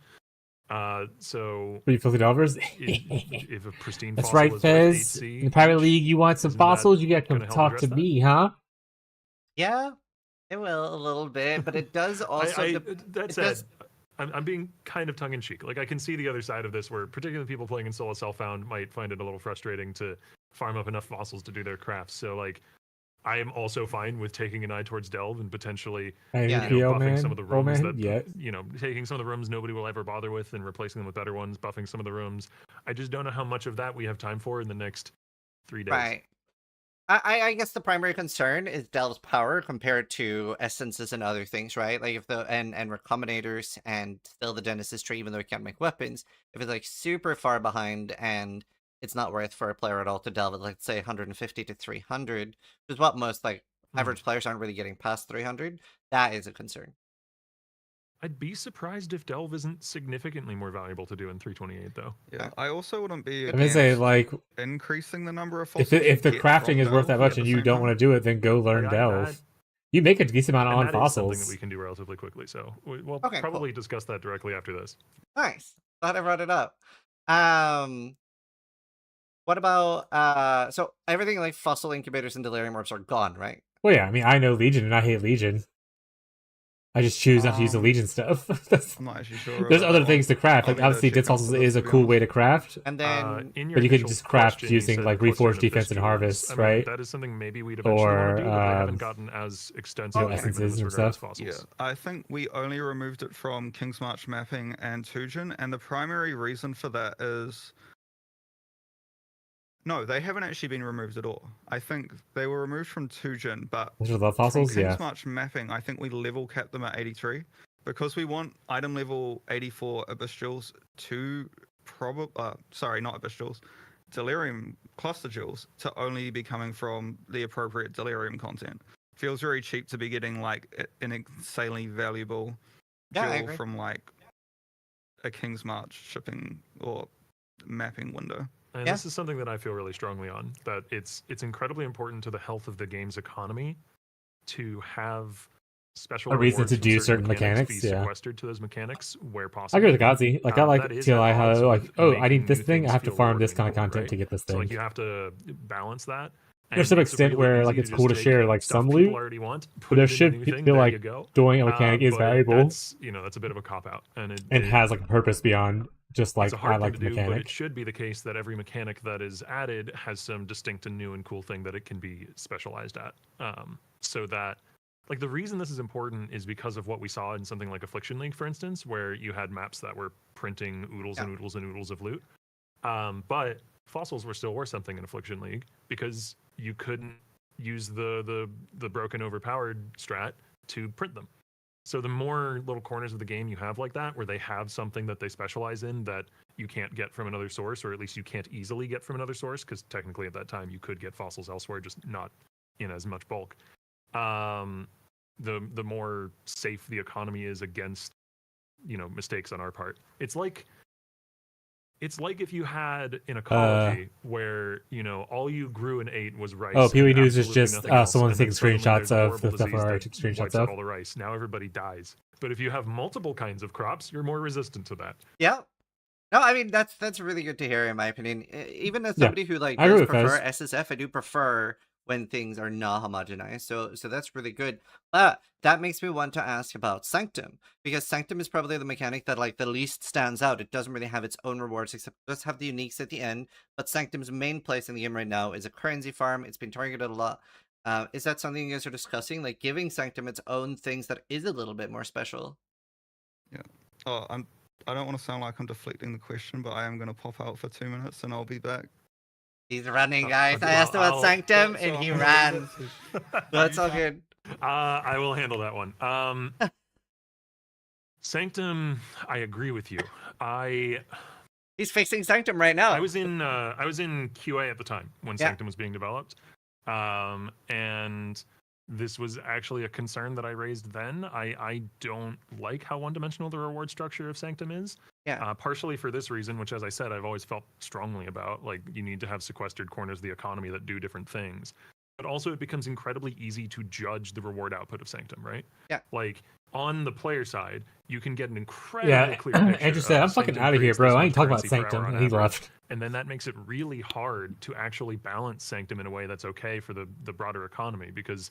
So Are you filthy delvers? if a pristine That's fossil right, is worth Fez. 8C In the private each, league, you want some isn't that fossils? You gotta come gonna help talk to address that? me, huh? Yeah, it will a little bit, but it does also. That it said, does- I'm being kind of tongue in cheek. Like I can see the other side of this, where particularly people playing in solo self-found might find it a little frustrating to farm up enough fossils to do their crafts. So like, I am also fine with taking an eye towards delve and potentially Hey, Yeah. you know, old buffing man, some of the old rooms man, that yeah. you know, taking some of the rooms nobody will ever bother with and replacing them with better ones, buffing some of the rooms. I just don't know how much of that we have time for in the next 3 days. Right. I guess the primary concern is Delve's power compared to essences and other things, right? Like if the and recombinators and still the Genesis tree, even though it can't make weapons, if it's like super far behind and it's not worth for a player at all to delve at, let's say 150 to 300, which is what most like average players aren't really getting past 300. That is a concern. I'd be surprised if delve isn't significantly more valuable to do in 328 though. Yeah, I also wouldn't be I'm gonna say, against like, increasing the number of fossils. if the you get crafting from is worth that delve much at and the you same don't time. want to do it, then go learn Like, delve. You make a decent amount And on that is something that fossils. we can do relatively quickly. So we'll Okay, cool. probably discuss that directly after this. Nice. Glad I brought it up. What about so everything like fossil incubators and delirium orbs are gone, right? Well, yeah, I mean, I know Legion and I hate Legion. I just choose not to use the Um, Legion stuff. That's- I'm not actually sure. There's about other that things one. to craft. I'll Like, need to obviously, check Dense into Fossils this, is a to be cool honest. way to craft. And then In your But you could initial just craft question, you using, said like, cluster Reforged of Defense and fistulas. Harvest, I mean, right? that is something maybe we'd eventually want to do, but they Or, haven't gotten as extensive you know, treatment in essences this and regard as stuff. Yeah, fossils. I think we only removed it from King's March mapping and Tujin, and the primary reason for that is no, they haven't actually been removed at all. I think they were removed from Tujin, but Which are love from fossils, King's yeah. March mapping, I think we level capped them at 83 because we want item level 84 Abyss to not Abyss Delirium cluster jewels to only be coming from the appropriate Delirium content. Feels very cheap to be getting like an insanely valuable Yeah, I jewel agree. from like a King's March shipping or mapping window. And Yeah. this is something that I feel really strongly on, that it's incredibly important to the health of the game's economy to have special A reason rewards to from do certain be mechanics, yeah. sequestered to those mechanics where I possible. agree with Gazi. Like, I like That is TLI at how, odds like, with oh, I making need this new thing, I things have to feel farm this rewarding kind of and cool, content right? to get this So thing. like you have to balance that. There's some it's extent really where, easy like, it's just cool to take share, like, stuff some people loot, already want, but put there it in a should new feel thing, there like you go. doing a mechanic is But valuable that's, you know, that's a bit of a cop out, and and has, like, a purpose beyond just, like, it's a I hard like thing the to do, but it mechanic. should be the case that every mechanic that is added has some distinct and new and cool thing that it can be specialized at. So that, like, the reason this is important is because of what we saw in something like Affliction League, for instance, where you had maps that were printing oodles and oodles and oodles of loot. But fossils were still worth something in Affliction League because you couldn't use the broken overpowered strat to print them. So the more little corners of the game you have like that, where they have something that they specialize in that you can't get from another source, or at least you can't easily get from another source, because technically at that time you could get fossils elsewhere, just not in as much bulk. The more safe the economy is against, you know, mistakes on our part. It's like if you had in ecology where, you know, all you grew and ate was rice. Oh, POE and News is absolutely just nothing else, someone and then taking suddenly screenshots there's a of horrible the stuff disease I that took screenshots wipes out of. all the rice. Now everybody dies. But if you have multiple kinds of crops, you're more resistant to that. Yeah. No, I mean that's really good to hear in my opinion. Even as Yeah, somebody who like I agree does with prefer Fez. SSF, I do prefer when things are not homogenized. So that's really good. But that makes me want to ask about Sanctum, because Sanctum is probably the mechanic that like the least stands out. It doesn't really have its own rewards, except it does have the uniques at the end. But Sanctum's main place in the game right now is a currency farm. It's been targeted a lot. Is that something you guys are discussing, like giving Sanctum its own things that is a little bit more special? Yeah. Oh, I don't want to sound like I'm deflecting the question, but I am going to pop out for 2 minutes and I'll be back. He's running, guys. I well, asked about I'll- Sanctum, so and I'm he gonna ran. leave it. That's all good. I will handle that one. Sanctum, I agree with you. He's fixing Sanctum right now. I was in QA at the time when Yeah. Sanctum was being developed, and this was actually a concern that I raised then. I don't like how one-dimensional the reward structure of Sanctum is. Yeah. Partially for this reason, which, as I said, I've always felt strongly about. Like, you need to have sequestered corners of the economy that do different things. But also, it becomes incredibly easy to judge the reward output of Sanctum, right? Yeah. Like, on the player side, you can get an incredibly clear picture. Andrew said, of "I'm fucking Sanctum out of here, creates bro. this I much ain't talking about currency per hour Sanctum." on And he average. left. And then that makes it really hard to actually balance Sanctum in a way that's okay for the broader economy, because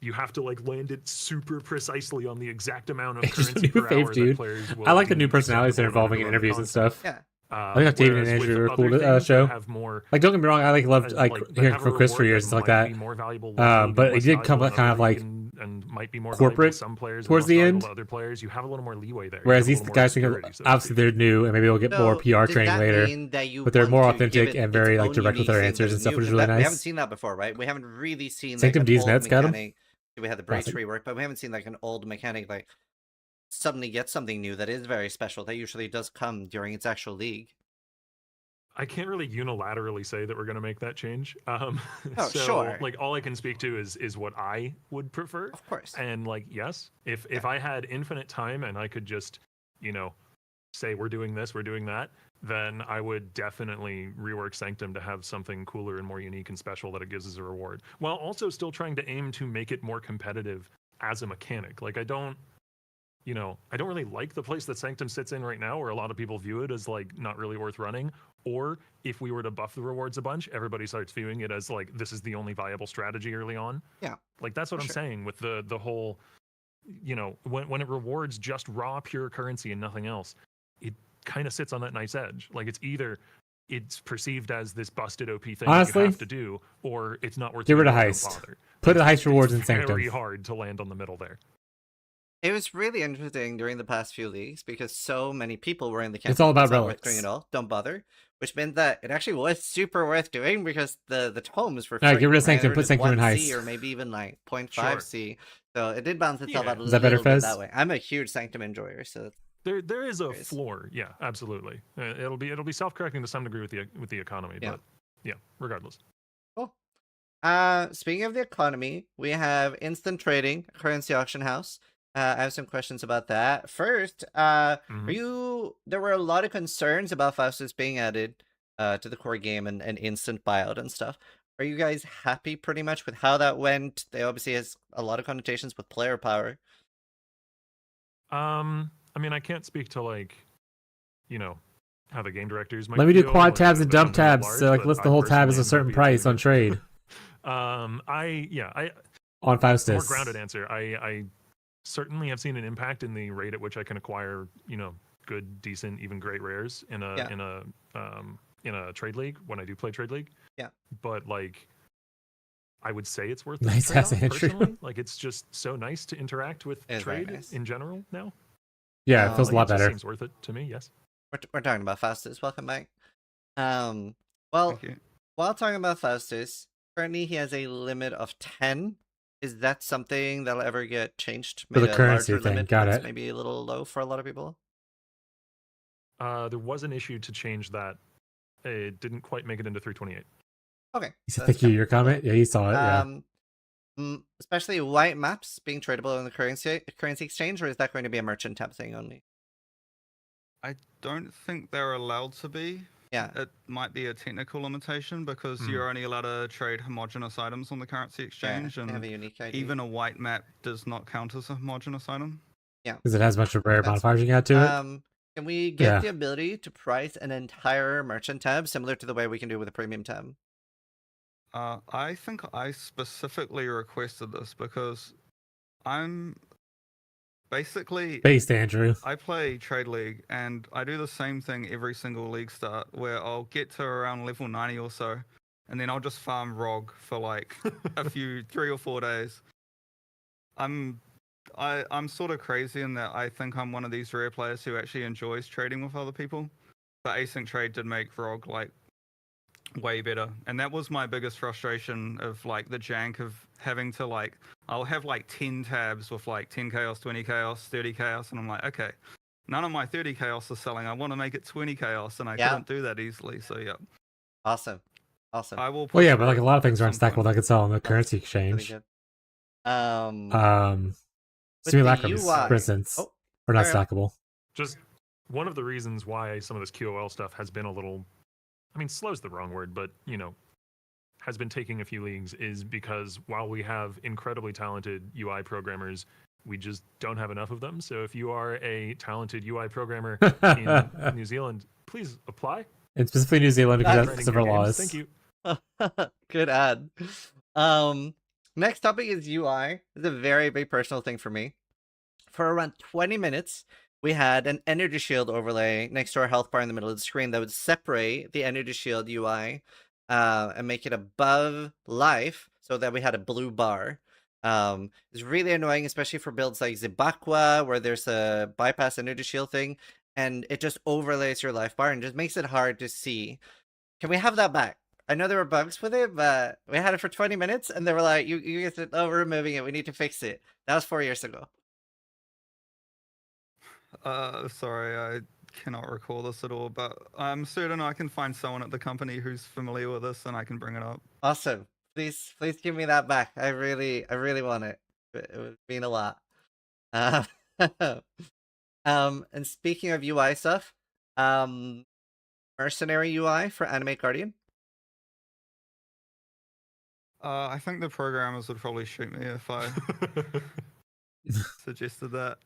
you have to like land it super precisely on the exact amount of It's just a currency new per fave, hour dude. that players will I like the new deem personalities that are acceptable involving in in order to interviews run and stuff. Yeah. I think David and whereas with Andrew are other cool things that show. have more, Like, don't get me wrong, I loved like hearing have a from Chris for reward years and stuff like might that. be more valuable locally But than it less did come valuable in kind of another like league and might be more corporate valuable to some players towards and the less end. valuable to other players. You have a little more leeway there. You Whereas have a these little more guys think security, so to obviously speak. they're new and maybe they'll get more PR did training that later. mean that you but they're want more to give authentic it and its very like own direct with unique their thing answers that and is stuff, new? which is 'Cause really we haven't nice. seen that before, right? We haven't really seen like Sanctum an D's old Nets got him. mechanic. We had the Brace Classic. rework, but we haven't seen like an old mechanic like suddenly get something new that is very special that usually does come during its actual league. I can't really unilaterally say that we're going to make that change. Oh, So, sure. like, all I can speak to is what I would prefer. Of course. And like, yes, if I had infinite time and I could just, say we're doing this, we're doing that, then I would definitely rework Sanctum to have something cooler and more unique and special that it gives as a reward, while also still trying to aim to make it more competitive as a mechanic. Like, I don't really like the place that Sanctum sits in right now, where a lot of people view it as like not really worth running. Or if we were to buff the rewards a bunch, everybody starts viewing it as like this is the only viable strategy early on. Yeah, like that's what I'm saying with the whole, when it rewards just raw pure currency and nothing else, it kind of sits on that nice edge. Like it's perceived as this busted OP thing that Honestly, you have to do, or it's not worth. get rid of doing, don't heist. bother. Put the heist rewards in It's Sanctum. very hard to land on the middle there. It was really interesting during the past few leagues because so many people were in the camp. It's all about not worth relics. doing at all. Don't bother. Which meant that it actually was super worth doing because the tomes were. Alright, get rid of freaking Sanctum, put just Sanctum in 1C heist. or maybe even like 0.5 Sure. C. So it did balance itself Yeah. out a Is that better, little bit Fez? that way. I'm a huge Sanctum enjoyer, so There is a There is. floor, yeah, absolutely. It'll be self-correcting to some degree with the economy, Yeah. but yeah, regardless. cool. Speaking of the economy, we have instant trading, currency auction house. I have some questions about that. First, there were a lot of concerns about Faustus being added to the core game and instant buyout and stuff. Are you guys happy pretty much with how that went? They obviously has a lot of connotations with player power. I mean, I can't speak to like, how the game directors might. Let me do feel, quad or tabs the and dump company at tabs. large, So like but list I the whole tab as personally a certain am happy price to on do trade I on Faustus. more grounded answer. I certainly have seen an impact in the rate at which I can acquire, good, decent, even great rares in a trade league when I do play trade league. Yeah. But like, I would say it's worth Nice the ass trade-off, Andrew. personally. Like, it's just so nice to interact with It is very trade nice. in general now. Yeah, it feels a lot Like, it just better. seems worth it to me. Yes. We're talking about Faustus. Welcome back. Well, Thank you. while talking about Faustus, currently he has a limit of 10. Is that something that'll ever get changed? For the Made a currency larger thing, limit got that's it. maybe a little low for a lot of people? There was an issue to change that. It didn't quite make it into 328. Okay. He said, so "Thank that's you." fine. Your comment? Yeah, he saw it. Yeah. Especially white maps being tradable in the currency exchange, or is that going to be a merchant tab thing only? I don't think they're allowed to be. Yeah. It might be a technical limitation because you're only allowed to trade homogeneous items on the currency exchange, They have and a unique ID. even a white map does not count as a homogeneous item. Because it has a bunch of rare That's modifiers you can add to it. Can we get Yeah. the ability to price an entire merchant tab similar to the way we can do with a premium tab? I think I specifically requested this because I'm basically Based, Andrew. I play Trade League and I do the same thing every single league start where I'll get to around level 90 or so and then I'll just farm ROG for like a few 3 or 4 days. I'm sort of crazy in that I think I'm one of these rare players who actually enjoys trading with other people. But async trade did make ROG like way better. And that was my biggest frustration of like the jank of having to like, I'll have like 10 tabs with like 10 chaos, 20 chaos, 30 chaos, and I'm like, okay, none of my 30 chaos is selling. I want to make it 20 chaos, and I couldn't do that easily. So yeah. Awesome. Awesome. I will. Well, yeah, push but like for a it lot of at things aren't some stackable point. that could sell on the currency Really exchange. good. With the Simulacrums, UI for instance, Oh, are not carry on. stackable. Just one of the reasons why some of this QOL stuff has been a little, I mean, slow's the wrong word, but you know, has been taking a few leagues is because while we have incredibly talented UI programmers, we just don't have enough of them. So if you are a talented UI programmer in New Zealand, please apply. And specifically New Zealand because That's that's Writing several your games. laws. Thank you. Good ad. Next topic is UI. It's a very big personal thing for me. For around 20 minutes, we had an energy shield overlay next to our health bar in the middle of the screen that would separate the energy shield UI and make it above life so that we had a blue bar. It's really annoying, especially for builds like Zibakwa, where there's a bypass energy shield thing, and it just overlays your life bar and just makes it hard to see. Can we have that back? I know there were bugs with it, but we had it for 20 minutes, and they were like, you guys said, oh, we're removing it. We need to fix it. That was 4 years ago. Sorry, I cannot recall this at all, but I'm certain I can find someone at the company who's familiar with this, and I can bring it up. Awesome. Please give me that back. I really want it. It would mean a lot. And speaking of UI stuff, Mercenary UI for Animate Guardian. I think the programmers would probably shoot me if I suggested that.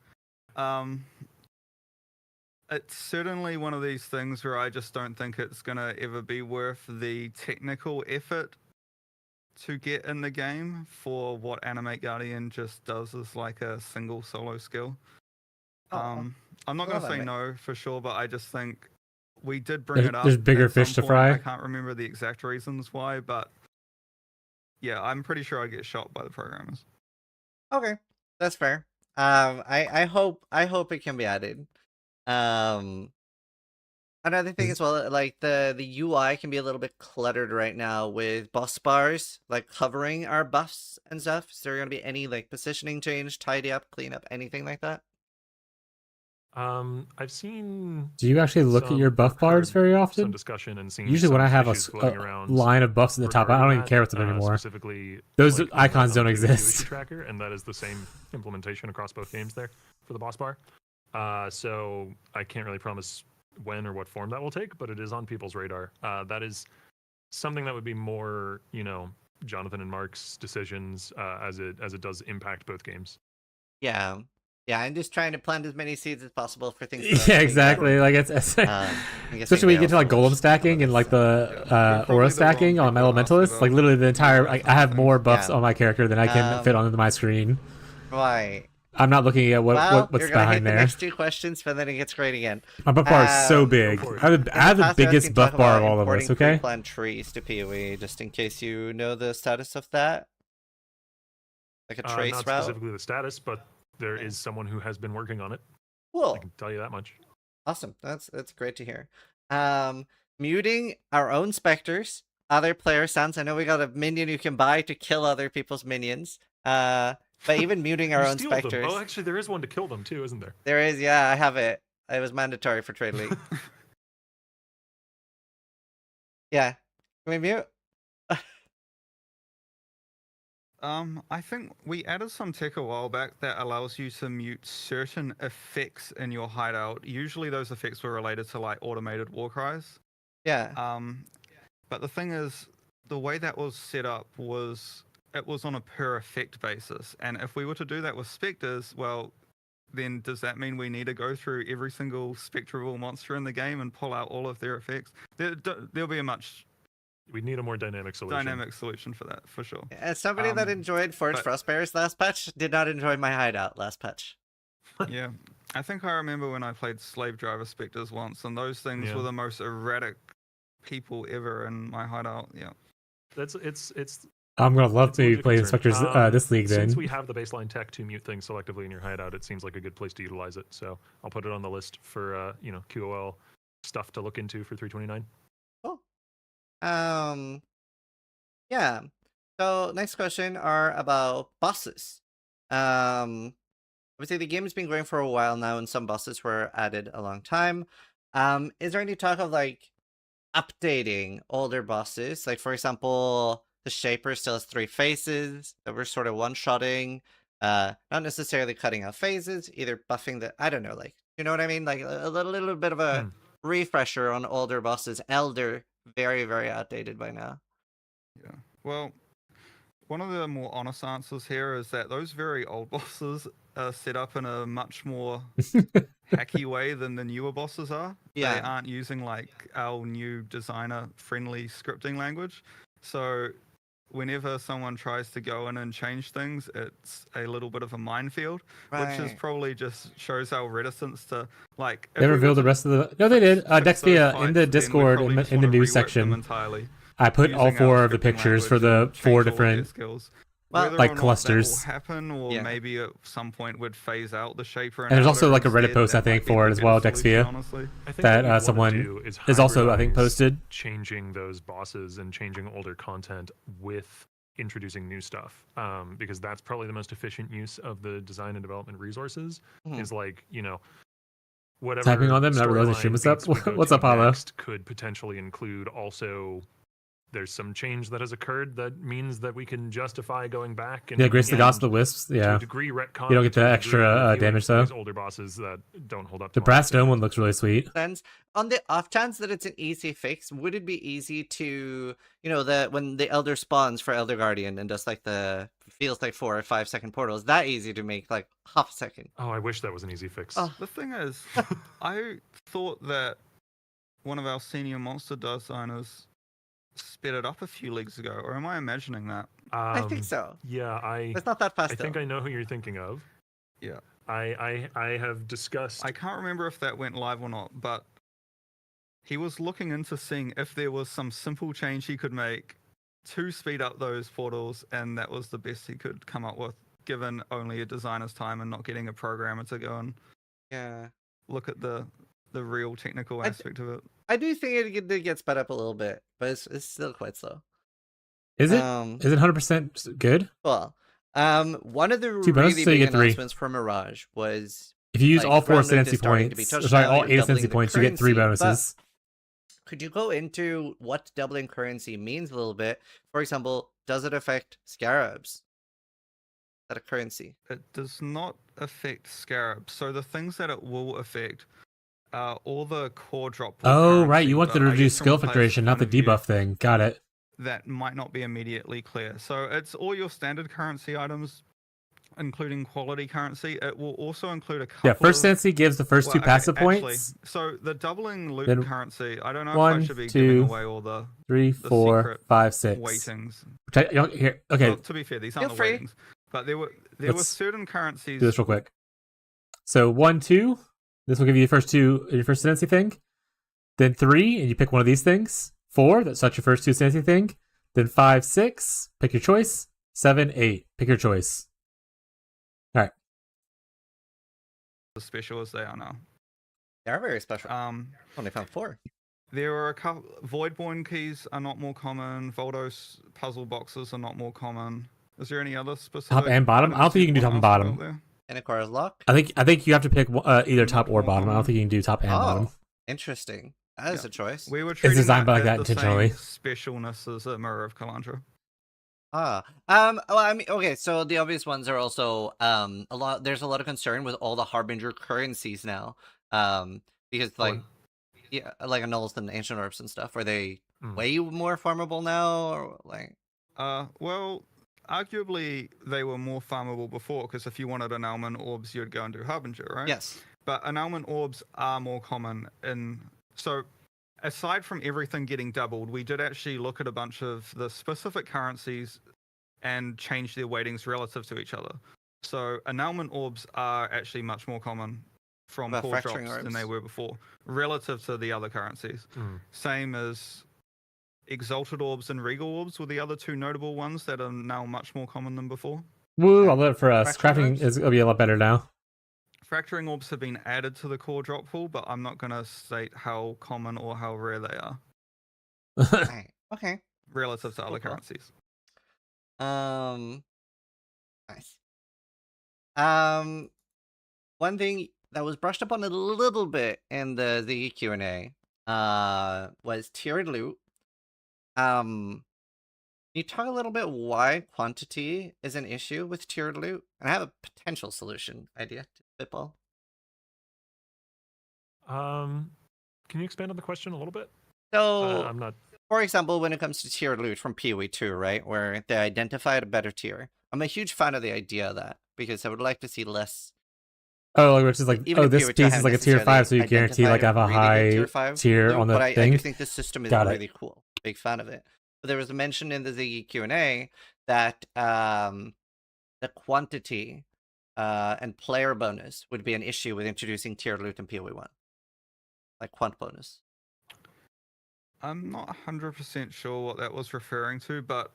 It's certainly one of these things where I just don't think it's gonna ever be worth the technical effort to get in the game for what Animate Guardian just does as like a single solo skill. I'm not gonna say no for sure, but I just think we did bring it up. There's bigger at some fish to point. fry. I can't remember the exact reasons why, but yeah, I'm pretty sure I get shot by the programmers. Okay, that's fair. I hope it can be added. Another thing as well, like the UI can be a little bit cluttered right now with boss bars like covering our buffs and stuff. Is there gonna be any like positioning change, tidy up, clean up, anything like that? I've seen. Do you actually look at your buff bars very Some often? discussion and seen. Usually when I have issues floating a around line of buffs at the top, I don't even care what's there anymore. Specifically, Those like, icons don't updated exist. UID tracker, and that is the same implementation across both games there for the boss bar. So I can't really promise when or what form that will take, but it is on people's radar. That is something that would be more, you know, Jonathan and Mark's decisions as it does impact both games. Yeah. Yeah, I'm just trying to plant as many seeds as possible for things. Yeah, exactly. Like it's especially when you get to like golem stacking and like the aura stacking on my elementalist. Like literally the entire like I have more buffs on my character than I can fit onto my screen. Right. I'm not looking at what's you're gonna hit behind the there. next two questions, but then it gets great again. My buff bar is so big. I have the biggest buff bar of all of us. Okay. Plant trees to POE, just in case you know the status of that. Like a trace not route. specifically the status, but there is someone who has been working on it. Cool. I can tell you that much. Awesome. That's great to hear. Muting our own specters, other player sounds. I know we got a minion you can buy to kill other people's minions. But even muting our own specters. Oh, actually, there is one to kill them too, isn't there? There is. Yeah, I have it. It was mandatory for Trade League. Yeah. Can we mute? I think we added some tech a while back that allows you to mute certain effects in your hideout. Usually those effects were related to like automated war cries. Yeah. But the thing is, the way that was set up was it was on a per effect basis. And if we were to do that with specters, well, then does that mean we need to go through every single spectral monster in the game and pull out all of their effects? There'll be a much We need a more dynamic solution. For that, for sure. As somebody that enjoyed Forge Frostbearers last patch, did not enjoy my hideout last patch. Yeah. I think I remember when I played Slave Driver Spectres once, and those things were the most erratic people ever in my hideout. Yeah. It's I'm gonna love to play inspectors this league then. Since we have the baseline tech to mute things selectively in your hideout, it seems like a good place to utilize it. So I'll put it on the list for QOL stuff to look into for 329. Cool. Yeah. So next question are about bosses. Obviously the game has been going for a while now, and some bosses were added a long time. Is there any talk of like updating older bosses? Like for example, the Shaper still has 3 phases that we're sort of one-shotting. Not necessarily cutting out phases, either buffing the, I don't know, like, you know what I mean? Like a little bit of a refresher on older bosses. Elder, very, very outdated by now. Yeah. Well, one of the more honest answers here is that those very old bosses are set up in a much more hacky way than the newer bosses are. Yeah. They aren't using like our new designer-friendly scripting language. So whenever someone tries to go in and change things, it's a little bit of a minefield, which is probably just shows our reticence to like. They revealed the rest of the. No, they did. Dexvia in the Discord in the news section. Entirely. I put all 4 of the pictures for the 4 different skills. Well, like clusters. That will happen, or Yeah. maybe at some point would phase out the Shaper. And there's also Elder like a Reddit instead. post I That might think be for the it as well, better solution, Dexvia. honestly. I think That what we wanna someone do is also I think hybridize posted. changing those bosses and changing older content with introducing new stuff, because that's probably the most efficient use of the design and development resources. Mhm. Is like, you know, whatever Typing on them, not realizing storyline stream was up. beats we go What's to up, Paulo? next could potentially include also there's some change that has occurred that means that we can justify going back and Yeah, Grace the Gods of and the Wisps. to Yeah, a degree retcon. You don't get to the a extra, degree reviewing damage, some of though. these older bosses that don't hold up. the to Brass modern Dome one looks really sweet. Sense. On the off chance that it's an easy fix, would it be easy to, you know, when the Elder spawns for Elder Guardian and does like the feels like 4 or 5 second portals, that easy to make like half a second? Oh, I wish that was an easy fix. Oh. The thing is, I thought that one of our senior monster designers sped it up a few leagues ago, or am I imagining that? I think so. Yeah, It's not that fast. I think I know who you're thinking of. Yeah. I have discussed. I can't remember if that went live or not, but he was looking into seeing if there was some simple change he could make to speed up those portals, and that was the best he could come up with, given only a designer's time and not getting a programmer to go and look at the real technical aspect of it. I do think it did get sped up a little bit, but it's still quite slow. Is it? Is it 100% good? Well, one of the 2 bonuses, really so you big get 3. announcements for Mirage was If you use like, all 4 Ground Loop is ascendancy starting to be points, touched sorry, now, all you're 8 doubling ascendancy the points, you get 3 currency, but bonuses. could you go into what doubling currency means a little bit? For example, does it affect scarabs? Is that a currency? It does not affect scarabs. So the things that it will affect are all the core drop. Oh, right. You want but to I reduce guess from skill a player's fluctuation, not the point of view, debuff thing. Got it. that might not be immediately clear. So it's all your standard currency items, including quality currency. It will also include a couple. Yeah, first of, ascendancy gives the first 2 passive points. So the doubling loot Then currency, I don't know if 1, I should be 2, giving away all the 3, 4, secret 5, 6. weightings. Here, okay, Well, to be fair, these aren't Feel the free. weightings, but there were Let's certain currencies. do this real quick. So 1, 2. This will give you the first 2, your first ascendancy thing. Then 3, and you pick one of these things. 4, that's your first 2 ascendancy thing. Then 5, 6, pick your choice. 7, 8, pick your choice. All right. As special as they are now. They are very special. Only found 4. There are a couple. Voidborn keys are not more common. Voldos puzzle boxes are not more common. Is there any other specific? Top and bottom? I don't think you can do top and bottom. And Aquara's Lock? I think you have to pick either top or bottom. I don't think you can do top and bottom. Interesting. That is a choice. We were treating designed like that as the intentionally. same specialness as a Mirror of Kalandra. Well, I mean, okay, so the obvious ones are also there's a lot of concern with all the Harbinger currencies now. Because like like Annulls and Ancient Orbs and stuff, are they way more farmable now, or like Well, arguably they were more farmable before, because if you wanted Annulment Orbs, you'd go and do Harbinger, right? Yes. But Annulment Orbs are more common so aside from everything getting doubled, we did actually look at a bunch of the specific currencies and change their weightings relative to each other. So Annulment Orbs are actually much more common from core drops than they were before, relative to the other currencies. Same as Exalted Orbs and Regal Orbs were the other 2 notable ones that are now much more common than before. Woo, I'll let it for us. Fracturing Crafting is going to be a lot better now. Fracturing Orbs have been added to the core drop pool, but I'm not going to state how common or how rare they are. Okay. relative to other Cool. currencies. Nice. One thing that was brushed up on a little bit in the Q&A was tiered loot. Can you talk a little bit why quantity is an issue with tiered loot? And I have a potential solution idea to spitball. Can you expand on the question a little bit? So, I'm not. for example, when it comes to tiered loot from POE2, right, where they identified a better tier, I'm a huge fan of the idea of that because I would like to see less. Oh, which is like, Even oh, if this POE2 piece is haven't like a tier 5, so you necessarily guarantee like I have a identified really good high tier 5 tier loot, on the but I do thing. think the system is Got it. really cool. Big fan of it. But there was a mention in the Ziggy Q&A that the quantity and player bonus would be an issue with introducing tiered loot in POE1. Like quant bonus. I'm not 100% sure what that was referring to, but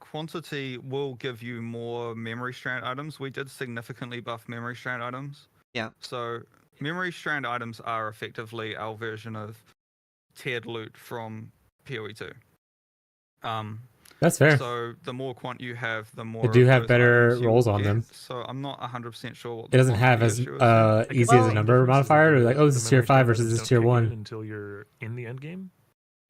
quantity will give you more memory strand items. We did significantly buff memory strand items. Yeah. So memory strand items are effectively our version of tiered loot from POE2. That's fair. So the more quant you have, the more They do of have those better items you rolls will on get. them. So I'm not 100% sure what It doesn't the have quantity as issue is here. easy as Well, a the number difference is that modifier. the- Like, oh, this the is tier memory 5 strand versus items this don't tier kick in 1. until you're in the end game,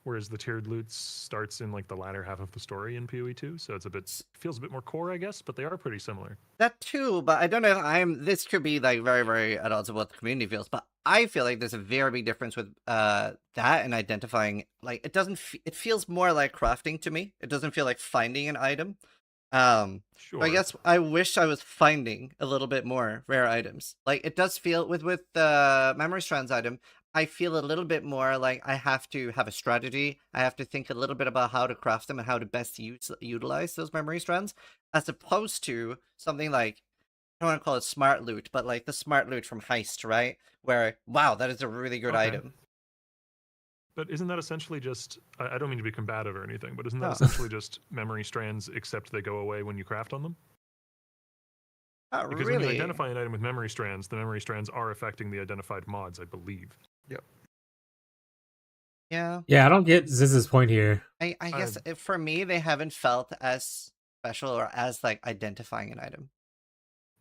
whereas the tiered loot starts in like the latter half of the story in PoE2, so it's a bit feels a bit more core, I guess, but they are pretty similar. That too, but I don't know if this could be like very, very at odds with what the community feels, but I feel like there's a very big difference with that and identifying, like, it doesn't, it feels more like crafting to me. It doesn't feel like finding an item. Sure. But I guess I wish I was finding a little bit more rare items. Like, it does feel with the memory strands item, I feel a little bit more like I have to have a strategy. I have to think a little bit about how to craft them and how to best utilize those memory strands, as opposed to something like, I don't want to call it smart loot, but like the smart loot from Heist, right? Where, wow, that is a really good Okay. item. But isn't that essentially just, I don't mean to be combative or anything, but isn't that No. essentially just memory strands, except they go away when you craft on them? Not Because when you really. identify an item with memory strands, the memory strands are affecting the identified mods, I believe. Yeah. Yeah, I don't get Ziz's point here. I guess for me, they haven't felt as special or as like identifying an item.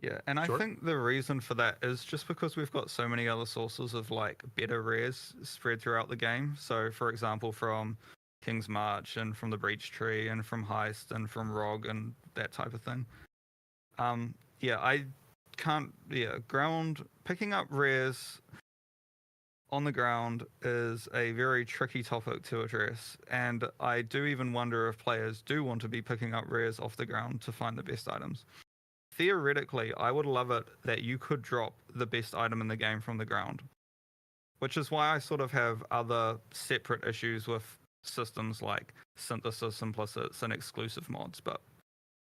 Yeah, and I Sure. think the reason for that is just because we've got so many other sources of like better rares spread throughout the game. So, for example, from King's March and from the Breach Tree and from Heist and from ROG and that type of thing. Yeah, I can't. Yeah, picking up rares on the ground is a very tricky topic to address, and I do even wonder if players do want to be picking up rares off the ground to find the best items. Theoretically, I would love it that you could drop the best item in the game from the ground, which is why I sort of have other separate issues with systems like synthesis, implicits, and exclusive mods, but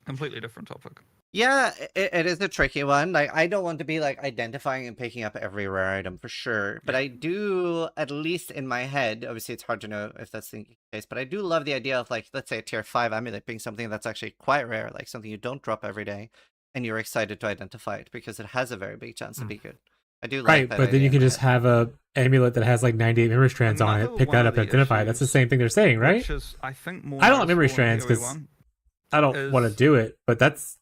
completely different topic. Yeah, it is a tricky one. Like, I don't want to be like identifying and picking up every rare item for sure, but I do, at least in my head, obviously it's hard to know if that's the case, but I do love the idea of, like, let's say a tier 5 amulet being something that's actually quite rare, like something you don't drop every day, and you're excited to identify it because it has a very big chance to be good. I do like Right, that but then idea you in can my just head. have a amulet that has like 98 memory strands on Another it. Pick one that of up and the identify it. That's the issues, same thing they're saying, right? Which is, I think, more I don't like memory noticeable in strands because POE1 I don't want to is- do it, but that's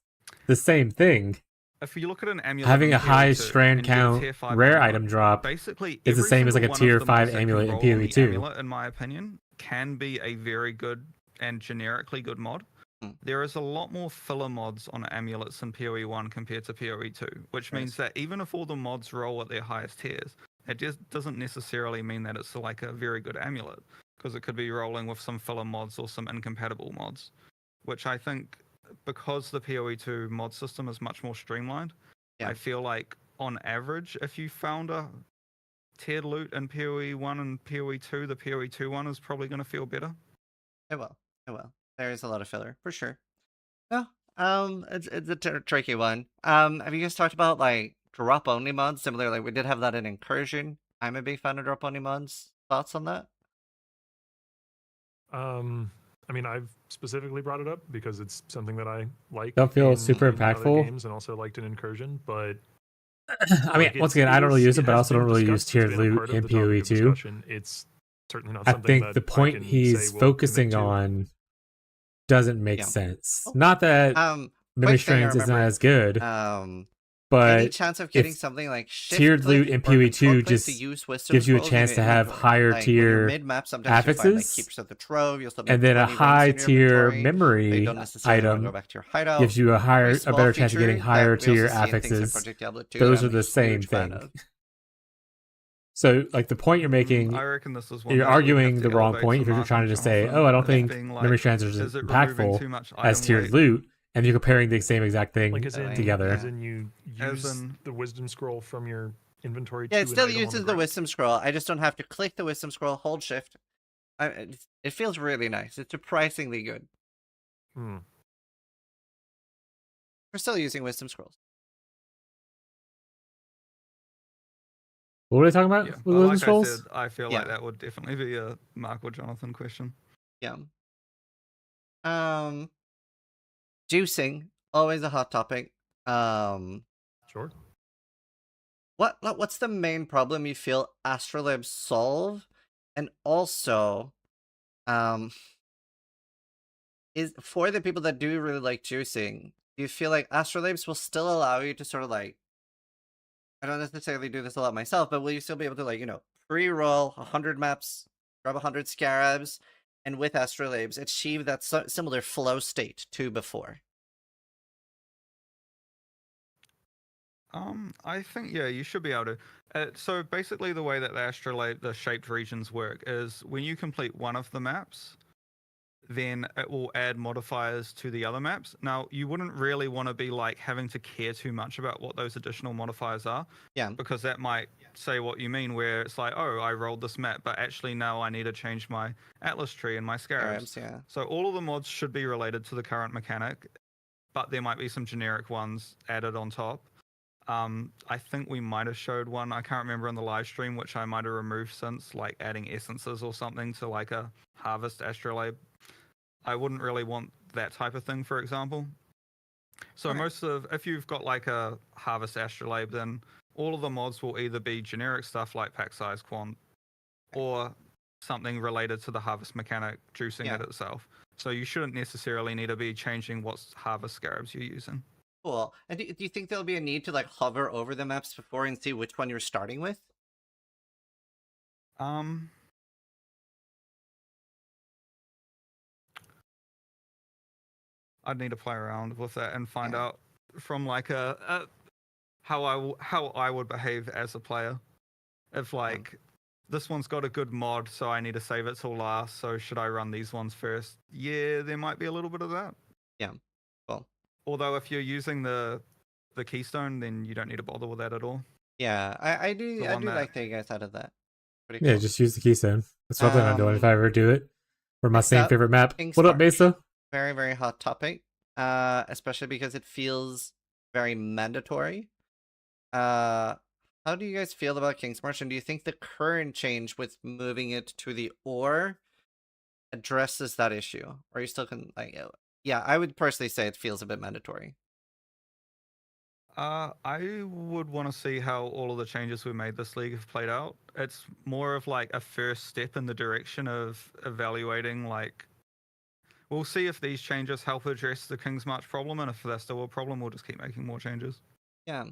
the same thing. If you look at an amulet, Having in a high POE2 strand and you get a count tier 5 rare amulet, item drop basically is the every same as like a single one tier of the 5 mods that can amulet in roll on the POE2. amulet, in my opinion, can be a very good and generically good mod. There is a lot more filler mods on amulets in POE1 compared to POE2, which means that even if all the mods roll at their highest tiers, it just doesn't necessarily mean that it's like a very good amulet, because it could be rolling with some filler mods or some incompatible mods, which I think, because the POE2 mod system is much more streamlined, I feel like on average, if you found a tiered loot in POE1 and POE2, the POE2 one is probably going to feel better. It will. There is a lot of filler for sure. No, it's a tricky one. Have you guys talked about like drop only mods? Similar, like we did have that in Incursion. I'm a big fan of drop only mods. Thoughts on that? I mean, I've specifically brought it up because it's something that I like. Don't feel in super other impactful. games and also liked in Incursion, but I mean, once again, I don't really use it, but I has also don't been really use discussed, tiered it's been a loot part of in the topic of POE2. discussion. It's certainly not I something think that the point I can he's say will focusing commit to. on doesn't make Yeah. sense. Oh. Not that memory Quick thing I strands is not remembered. as good, Any but chance of getting if something like shift tiered click loot in or control POE2 click to just use wisdom gives you a scrolls in chance your to have inventory? higher Like when you're tier mid map, sometimes you find like affixes, keepers of the trove. You'll still be and then a 20 rings high in your tier inventory. But you memory don't necessarily want to go item back to your hideout. gives you a Very small better chance of getting feature higher that we also tier see in things like affixes. Project Diablo 2 Those that are I'm a the same huge fan thing. of. So, like, the point you're making, I reckon this is one you're that we'd have arguing to the wrong elevate point to if you're Mark trying and to just say, Jonathan oh, I don't as think being memory like, strands are is as it removing impactful too much as item tiered weight? loot, and you're comparing the same exact thing Like as in, together. as in you As use in- the wisdom scroll from your inventory Yeah, to it still an item on uses the ground? wisdom scroll. I just don't have to click the wisdom scroll, hold shift. It feels really nice. It's surprisingly good. Hmm. We're still using wisdom scrolls. What were they talking about Yeah, with but wisdom like scrolls? I said, I feel Yeah. like that would definitely be a Mark or Jonathan question. Yeah. Juicing, always a hot topic. Sure. What's the main problem you feel astrolabes solve? And also, is for the people that do really like juicing, do you feel like astrolabes will still allow you to sort of like, I don't necessarily do this a lot myself, but will you still be able to, like, pre-roll 100 maps, grab 100 scarabs, and with astrolabes achieve that similar flow state to before? I think you should be able to. So basically, the way that the shaped regions work is when you complete one of the maps, then it will add modifiers to the other maps. Now, you wouldn't really want to be like having to care too much about what those additional modifiers are. Yeah. Because that might say what you mean, where it's like, oh, I rolled this map, but actually now I need to change my Atlas tree and my scarabs. Scarabs, yeah. So all of the mods should be related to the current mechanic, but there might be some generic ones added on top. I think we might have showed one, I can't remember on the live stream, which I might have removed since, like adding essences or something to like a harvest astrolabe. I wouldn't really want that type of thing, for example. So if you've got like a harvest astrolabe, then all of the mods will either be generic stuff like pack size quant, or something related to the harvest mechanic juicing it itself. So you shouldn't necessarily need to be changing what harvest scarabs you're using. Cool. And do you think there'll be a need to like hover over the maps before and see which one you're starting with? I'd need to play around with that and find out from like how I would behave as a player. If like this one's got a good mod, so I need to save it till last. So should I run these ones first? Yeah, there might be a little bit of that. Yeah. Cool. Although if you're using the keystone, then you don't need to bother with that at all. Yeah, I do like that you guys added that. Pretty cool. Yeah, just use the keystone. That's what I plan on doing if I ever do it. For my next same up, favorite map. King's What up, March. Mesa? Very, very hot topic. Especially because it feels very mandatory. How do you guys feel about King's March, and do you think the current change with moving it to the ore addresses that issue? Or you still can like yeah, I would personally say it feels a bit mandatory. I would want to see how all of the changes we made this league have played out. It's more of like a first step in the direction of evaluating, like, we'll see if these changes help address the King's March problem, and if that's still a problem, we'll just keep making more changes. Yeah.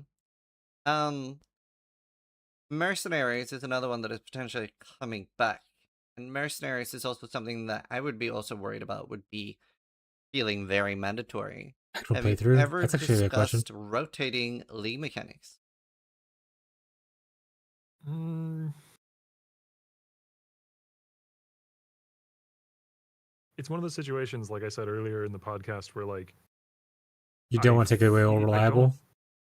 Mercenaries is another one that is potentially coming back. And Mercenaries is also something that I would be also worried about would be feeling very mandatory. Actual Have you playthrough? ever That's actually a good question. discussed rotating league mechanics? It's one of those situations, like I said earlier in the podcast, where like You don't want to take it away all reliable?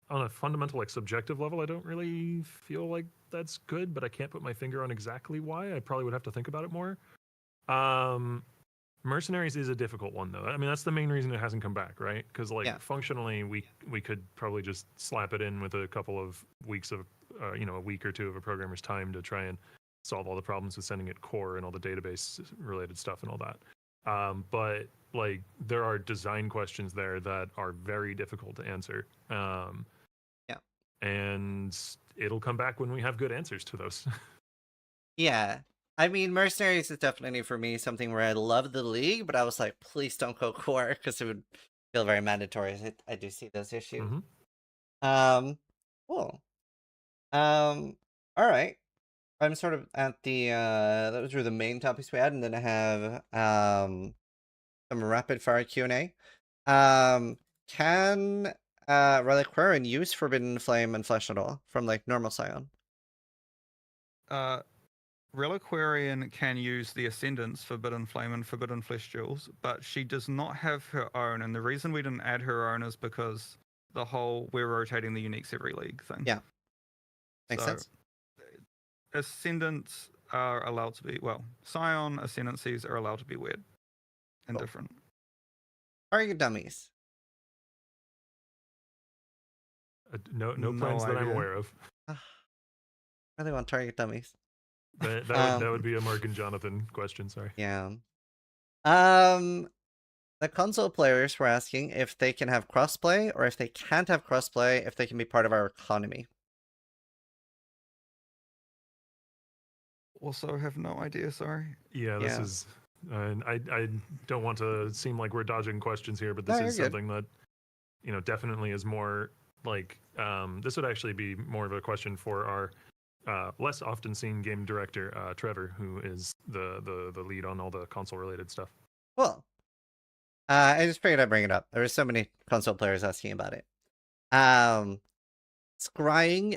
On a fundamental, like subjective level, I don't really feel like that's good, but I can't put my finger on exactly why. I probably would have to think about it more. Mercenaries is a difficult one, though. I mean, that's the main reason it hasn't come back, right? Because like functionally, we could probably just slap it in with a couple of weeks of, a week or two of a programmer's time to try and solve all the problems with sending it core and all the database related stuff and all that. But like there are design questions there that are very difficult to answer. And it'll come back when we have good answers to those. Yeah. I mean, Mercenaries is definitely for me something where I love the league, but I was like, please don't go core because it would feel very mandatory. I do see those issues. Cool. All right. I'm sort of at the those were the main topics we had, and then I have some rapid fire Q&A. Can Reliqurian use Forbidden Flame and Flesh at all from like normal Scion? Reliquarian can use the Ascendant's Forbidden Flame and Forbidden Flesh jewels, but she does not have her own. And the reason we didn't add her own is because the whole we're rotating the uniques every league thing. Yeah. Makes sense. Ascendants are allowed to be, well, Scion Ascendancies are allowed to be weird and Cool. different. Target dummies. No No plans that I'm idea. aware of. I really want target dummies. That would be a Mark and Jonathan question. Sorry. Yeah. The console players were asking if they can have crossplay, or if they can't have crossplay, if they can be part of our economy. Also have no idea, sorry. Yeah, this is. I don't want to seem like we're dodging questions here, but this No, is you're good. something that, you know, definitely is more like this would actually be more of a question for our less often seen game director Trevor, who is the lead on all the console related stuff. Cool. I just figured I'd bring it up. There were so many console players asking about it. Scrying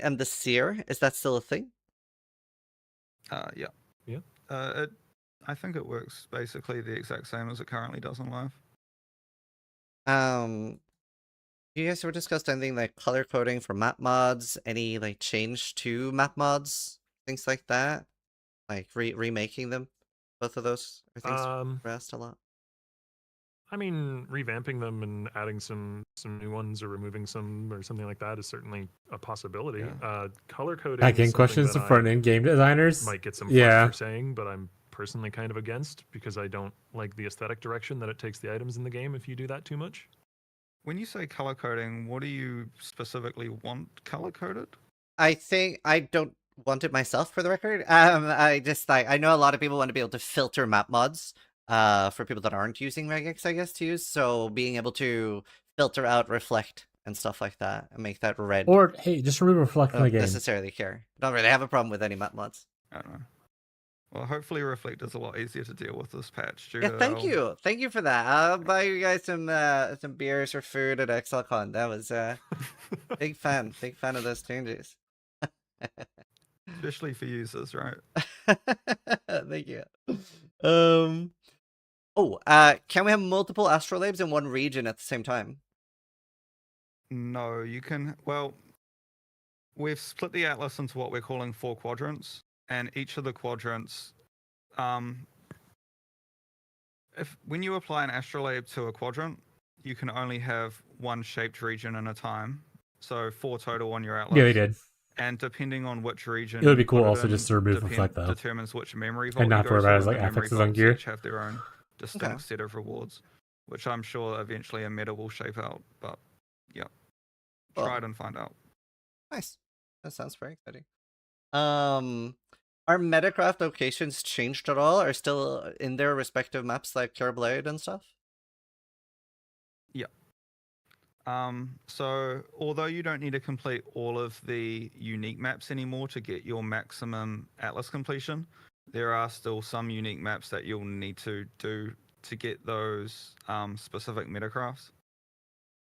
and the Seer, is that still a thing? Yeah. Yeah. I think it works basically the exact same as it currently does in live. You guys ever discussed anything like color coding for map mods? Any like change to map mods? Things like that? Like remaking them? Both of those are things were asked a lot. I mean, revamping them and adding some new ones or removing some or something like that is certainly a possibility. Yeah. Color coding. Hacking questions to front end game designers. Might get some Yeah. flack for saying, but I'm personally kind of against because I don't like the aesthetic direction that it takes the items in the game if you do that too much. When you say color coding, what do you specifically want color coded? I think I don't want it myself, for the record. I just like I know a lot of people want to be able to filter map mods. For people that aren't using regex, I guess, to use. So being able to filter out reflect and stuff like that and make that red. Or hey, just remove reflect I from the don't game. necessarily care. Don't really have a problem with any map mods. I don't know. Well, hopefully reflect is a lot easier to deal with this patch. Yeah, thank you for that. I'll buy you guys some beers or food at XLCon. That was big fan of those changes. Especially for users, right? Thank you. Can we have multiple astrolabes in one region at the same time? No, you can. Well, we've split the atlas into what we're calling 4 quadrants, and each of the quadrants, when you apply an astrolabe to a quadrant, you can only have one shaped region at a time. So 4 total on your atlas. Yeah, they did. And depending on which region, It would be you cool put it also in, just to remove reflect though. determines which memory vault And not you to go worry about to, it as and like the memory affixes on vaults gear. each have their own distinct set of rewards, which I'm sure eventually a meta will shape out. But yeah, try it and find out. Nice. That sounds very exciting. Are Metacraft locations changed at all? Are still in their respective maps like Pure Blade and stuff? Yeah. So although you don't need to complete all of the unique maps anymore to get your maximum atlas completion, there are still some unique maps that you'll need to do to get those specific metacrafts.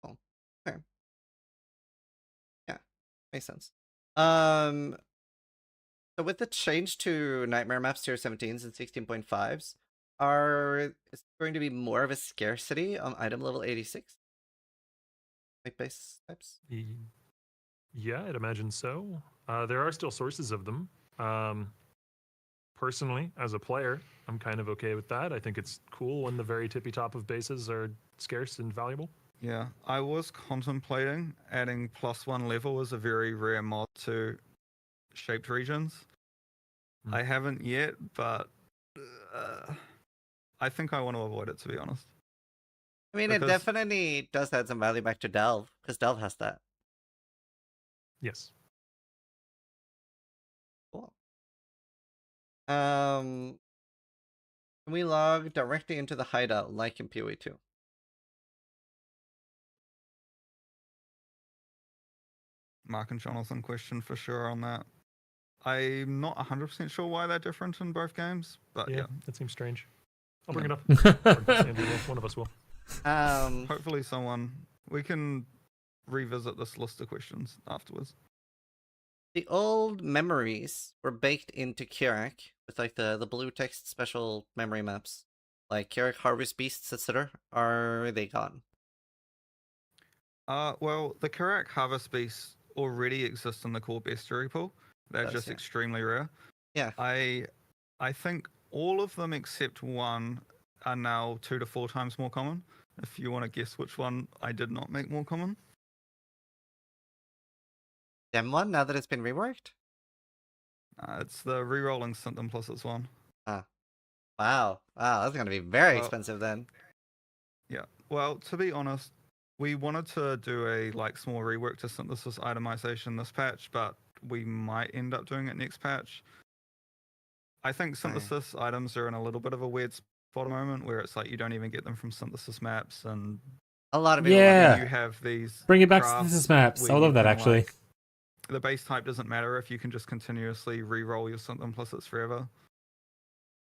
Oh, fair. Yeah, makes sense. So with the change to Nightmare maps tier 17s and 16.5s, is going to be more of a scarcity on item level 86? Like base types? Yeah, I'd imagine so. There are still sources of them. Personally, as a player, I'm kind of okay with that. I think it's cool when the very tippy top of bases are scarce and valuable. Yeah, I was contemplating adding +1 level as a very rare mod to shaped regions. I haven't yet, but I think I want to avoid it, to be honest. I mean, it definitely does add some value back to Delve, because Delve has that. Yes. Cool. Can we log directly into the hideout like in POE2? Mark and Jonathan question for sure on that. I'm not 100% sure why they're different in both games, but yeah. That seems strange. I'll bring it up. yeah, Or Sandy will. One of us will. Hopefully we can revisit this list of questions afterwards. The old memories were baked into Kirak with like the blue text special memory maps, like Kirak Harvest Beasts, etc. Are they gone? Well, the Karak Harvest Beasts already exist in the core bestiary pool. They're Does, just yeah. extremely rare. Yeah. I think all of them except one are now 2 to 4 times more common. If you want to guess which one I did not make more common. Gem one, now that it's been reworked? It's the rerolling synth implicits one. Wow, that's gonna be very expensive then. Yeah. Well, to be honest, we wanted to do a small rework to synthesis itemization this patch, but we might end up doing it next patch. I think synthesis items are in a little bit of a weird spot at the moment where it's like you don't even get them from synthesis maps, and A lot of people you have these bring it back to crafts synthesis maps. where I you love that can, actually. the base type doesn't matter if you can just continuously re-roll your synth implicits forever.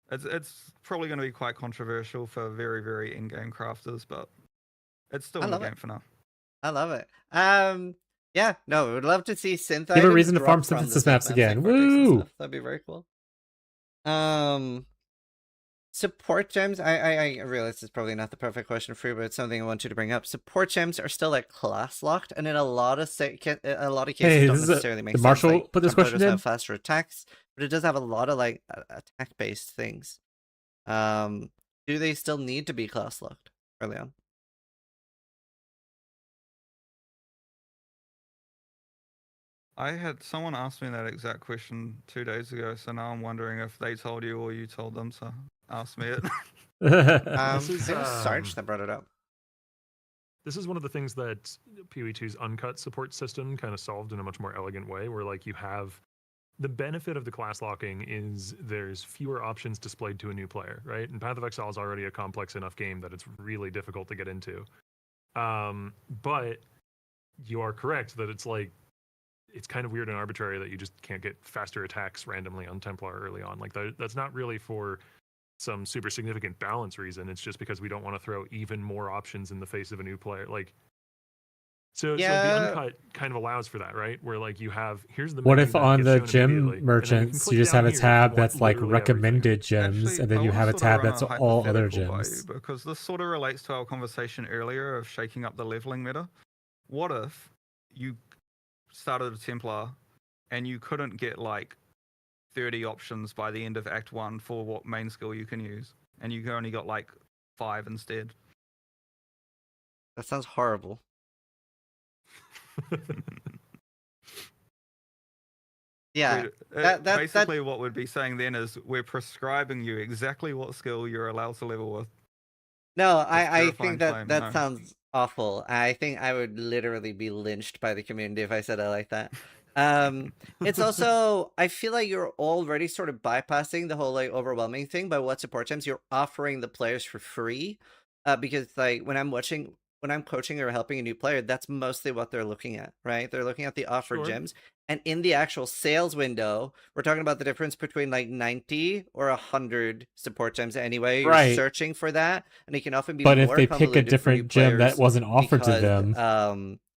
It's probably going to be quite controversial for very, very in-game crafters, but it's still in the game for now. I love it. Yeah, no, we would love to see synth Give a reason to farm synthesis maps again. Woo! That'd be very cool. Support gems. I realize it's probably not the perfect question for you, but it's something I want you to bring up. Support gems are still like class locked, and in a lot of cases, don't necessarily make sense. Marshall like, put this question in. Have faster attacks, but it does have a lot of like attack based things. Do they still need to be class locked early on? I had someone ask me that exact question 2 days ago, so now I'm wondering if they told you or you told them to ask me it. This is, it was Sarge that brought it up. This is one of the things that POE2's uncut support system kind of solved in a much more elegant way, where like you have the benefit of the class locking is there's fewer options displayed to a new player, right? And Path of Exile is already a complex enough game that it's really difficult to get into. But you are correct that it's like it's kind of weird and arbitrary that you just can't get faster attacks randomly on Templar early on. Like that's not really for some super significant balance reason. It's just because we don't want to throw even more options in the face of a new player. Like, so the uncut kind of allows for that, right? Where like you have here's the what if on the gem merchants you just have a tab that's like recommended gems, Actually, and then you have a tab that's all other hypothetical gems? because this sort of relates to our conversation earlier of shaking up the leveling meta. What if you started a Templar and you couldn't get like 30 options by the end of Act 1 for what main skill you can use, and you only got like 5 instead? That sounds horrible. Yeah, basically what we'd be saying then is we're prescribing you exactly what skill you're allowed to level with. No, I think that sounds awful. I think I would literally be lynched by the community if I said I like that. It's also, I feel like you're already sort of bypassing the whole like overwhelming thing by what support gems you're offering the players for free. Because like when I'm coaching or helping a new player, that's mostly what they're looking at, right? They're looking at the offered gems. And in the actual sales window, we're talking about the difference between like 90 or 100 support gems anyway. You're searching for that, and it can often be but if they pick a different gem that wasn't offered to them,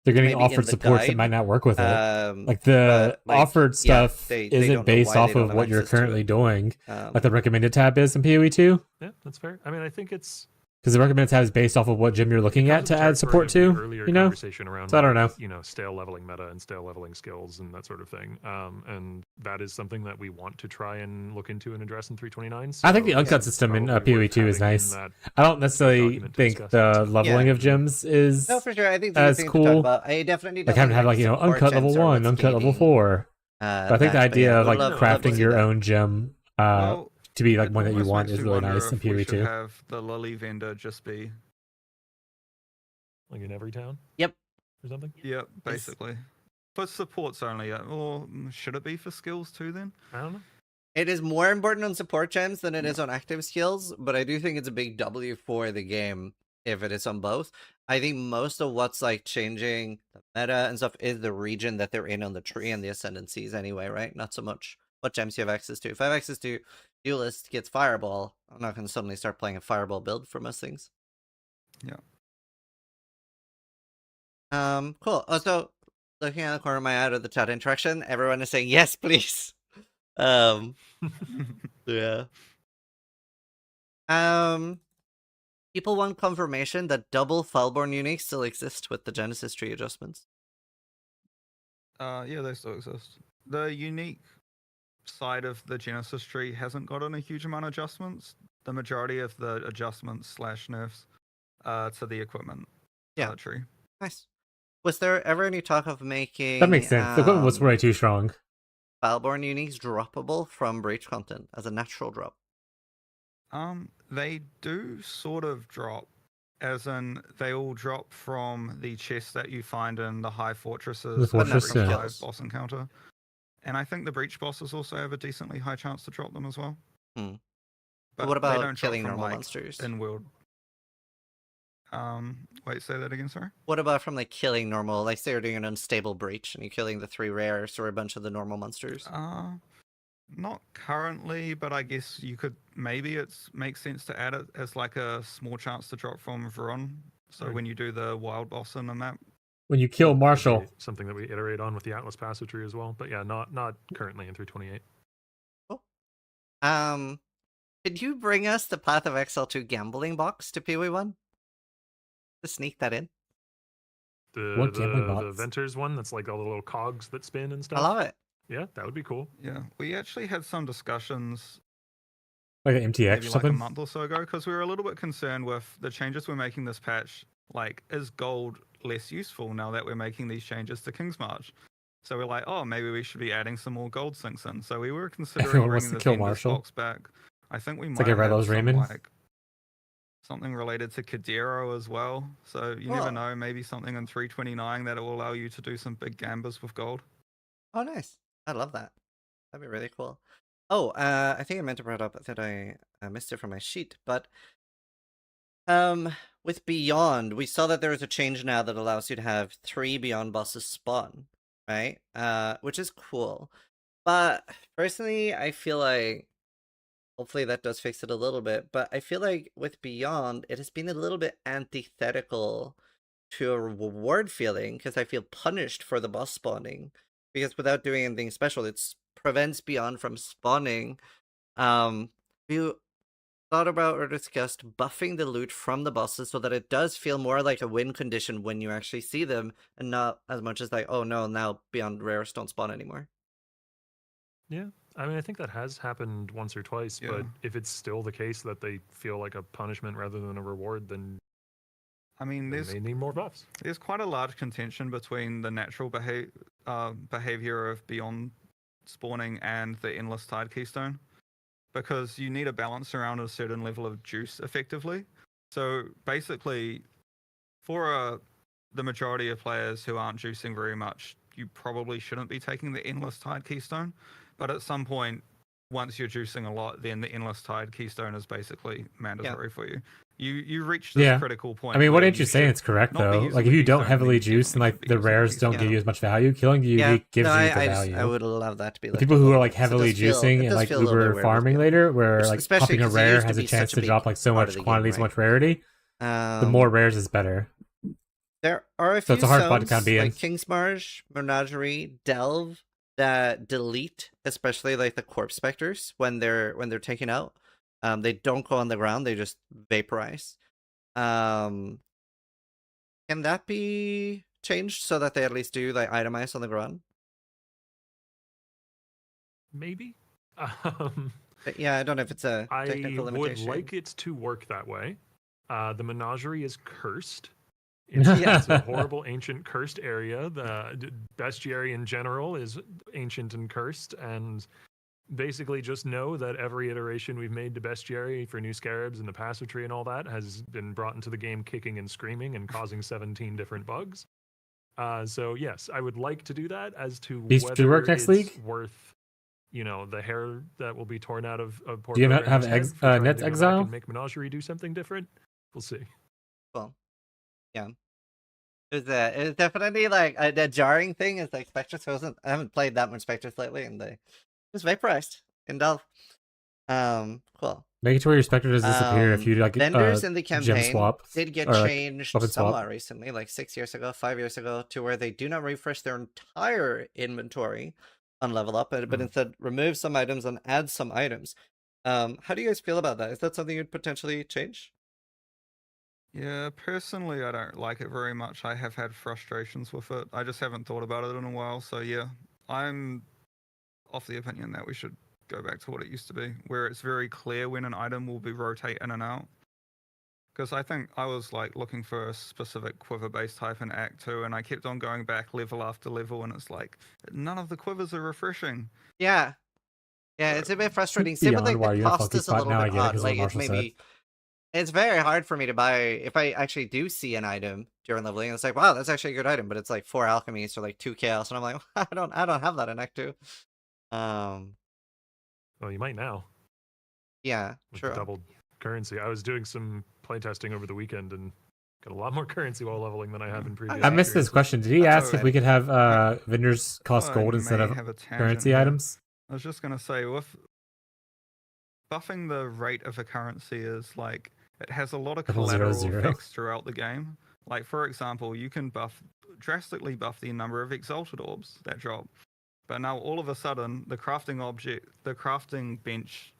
they're getting offered supports that might not work with it. Like the offered stuff isn't based off of what you're currently doing, like the recommended tab is in POE2. Yeah, that's fair. I mean, I think it's because the recommended tab is based off of what gem you're looking at to add support to. You know, around, so I don't know. You know, stale leveling meta and stale leveling skills and that sort of thing. And that is something that we want to try and look into and address in 329. So I think the uncut system in POE2 is nice. I don't necessarily think the leveling of gems is for sure. I think as cool. I definitely like having to have like uncut level 1, uncut level 4. But I think the idea of like crafting your own gem to be like one that you want is really nice in POE2. We should have the Lily vendor just be like in every town. Yep. Or something. Yep, basically. But supports only, or should it be for skills too? Then I don't know. It is more important on support gems than it is on active skills, but I do think it's a big W for the game if it is on both. I think most of what's like changing the meta and stuff is the region that they're in on the tree and the ascendancies anyway, right? Not so much what gems you have access to. If I have access to Duelist gets Fireball, I'm not going to suddenly start playing a Fireball build for most things. Yeah. Cool. Also, looking at the corner of my eye out of the chat interaction, everyone is saying yes, please. Yeah. People want confirmation that double Falborn uniques still exist with the Genesis tree adjustments. Yeah, they still exist. The unique side of the Genesis tree hasn't gotten a huge amount of adjustments. The majority of the adjustments / nerfs to the equipment tree. Nice. Was there ever any talk of making That makes sense. The equipment was way too strong. Falborn uniques droppable from breach content as a natural drop? They do sort of drop, as in they all drop from the chest that you find in the high fortresses. The fortress, and the yeah. live boss encounter. And I think the breach bosses also have a decently high chance to drop them as well. But But what they about don't drop killing from, normal like, monsters? in world. Wait, say that again, sorry? What about from like killing normal, like say you're doing an unstable breach and you're killing the 3 rares or a bunch of the normal monsters? Not currently, but I guess you could, maybe it makes sense to add it as like a small chance to drop from Veron. So Right. when you do the wild boss in the map. When you kill That'd Marshall, be something that we iterate on with the Atlas Passive Tree as well. But yeah, not currently in 328. Cool. Could you bring us the Path of XL2 gambling box to POE1? To sneak that in? What gambling The box? Venters one that's like all the little cogs that spin and I stuff. love it. Yeah, that would be cool. Yeah, we actually had some discussions like an MTX or maybe like a something. month or so ago because we were a little bit concerned with the changes we're making this patch. Like, is gold less useful now that we're making these changes to King's March? So we're like, oh, maybe we should be adding some more gold sinks in. So we were considering Everyone wants bringing to the kill vendors Marshall. box back. I think we It's might like a have Relos some, Raymond. like, something related to Kadero as well. So you never Cool. know, maybe something in 329 that will allow you to do some big gambas with gold. Oh, nice. I love that. That'd be really cool. Oh, I think I meant to bring it up that I missed it from my sheet, but with Beyond, we saw that there is a change now that allows you to have 3 Beyond bosses spawn, right? Which is cool. But personally, I feel like hopefully that does fix it a little bit, but I feel like with Beyond, it has been a little bit antithetical to a reward feeling because I feel punished for the boss spawning because without doing anything special, it prevents Beyond from spawning. You thought about or discussed buffing the loot from the bosses so that it does feel more like a win condition when you actually see them and not as much as like, oh no, now Beyond rares don't spawn anymore. Yeah, I mean, I think that has happened once or twice, but if it's still the case that they feel like a punishment rather than a reward, then I mean, they may need more buffs. There's quite a large contention between the natural behavior of Beyond spawning and the Endless Tide Keystone, because you need a balance around a certain level of juice effectively. So basically, for the majority of players who aren't juicing very much, you probably shouldn't be taking the Endless Tide Keystone. But at some point, once you're juicing a lot, then the Endless Tide Keystone is basically mandatory for you. You reach this critical point. I mean, what where Andrew's saying is correct, not be though. using Like, if the you don't Keystone, heavily then you juice and, definitely like, should be the using rares Keystone. don't give you as much value, killing the unique gives you the I value. would love that to be The like people who are, like, because it heavily does feel- juicing it and, does like, feel a little bit uber weird farming with later, where, Which- like, especially popping a 'cause it rare used to has a be chance such a to big drop, like, so part much of the game, quantity, so right? much rarity. The more rares is better. There are a So few it's a hard spot to zones, kinda be in. like Kingsmarsh, Menagerie, Delve, that delete, especially like the corpse specters when they're taken out. They don't go on the ground; they just vaporize. Can that be changed so that they at least do like itemize on the ground? Maybe. Yeah, I don't know if it's a I technical would limitation. like it to work that way. The menagerie is cursed. Yeah. It's a horrible, ancient, cursed area. The bestiary in general is ancient and cursed, and basically just know that every iteration we've made to bestiary for new scarabs and the passive tree and all that has been brought into the game kicking and screaming and causing 17 different bugs. So yes, I would like to do that. As to Beast whether work next it's league? worth the hair that will be torn out of poor Do you not have Programmer's head for trying Net's to go back exile? and make Menagerie do something different? We'll see. Well, yeah. It was definitely like a jarring thing. Is like Spectres I haven't played that much Spectres lately, and they just vaporized in Delve. Cool. Make it to where your Spectre does disappear if you like vendors in the gem campaign swap did get or, like, changed weapon swap. somewhat recently, like 6 years ago, 5 years ago, to where they do not refresh their entire inventory on level up, but instead remove some items and add some items. How do you guys feel about that? Is that something you'd potentially change? Yeah, personally, I don't like it very much. I have had frustrations with it. I just haven't thought about it in a while. So yeah, I'm of the opinion that we should go back to what it used to be, where it's very clear when an item will be rotate in and out. Because I think I was like looking for a specific quiver-based type in Act 2, and I kept on going back level after level, and it's like none of the quivers are refreshing. Yeah. Yeah, it's a bit frustrating. Same with Beyond like why the you're in a cost funky is a spot little now, I bit get it, odd. 'cause what Like Marshall said. it's very hard for me to buy if I actually do see an item during leveling. It's like, wow, that's actually a good item, but it's like 4 alchemies or like 2 chaos, and I'm like, I don't have that in Act 2. Well, you might now. Yeah, With true. the doubled currency. I was doing some playtesting over the weekend and got a lot more currency while leveling than I have in previous. I missed this experiences. question. Did he That's ask if we alright. could have vendors cost I gold instead may of have a tangent currency here. items? I was just gonna say, with buffing the rate of a currency is like it has a lot of 0.00. collateral effects throughout the game. Like for example, you can drastically buff the number of exalted orbs that drop. But now all of a sudden the crafting bench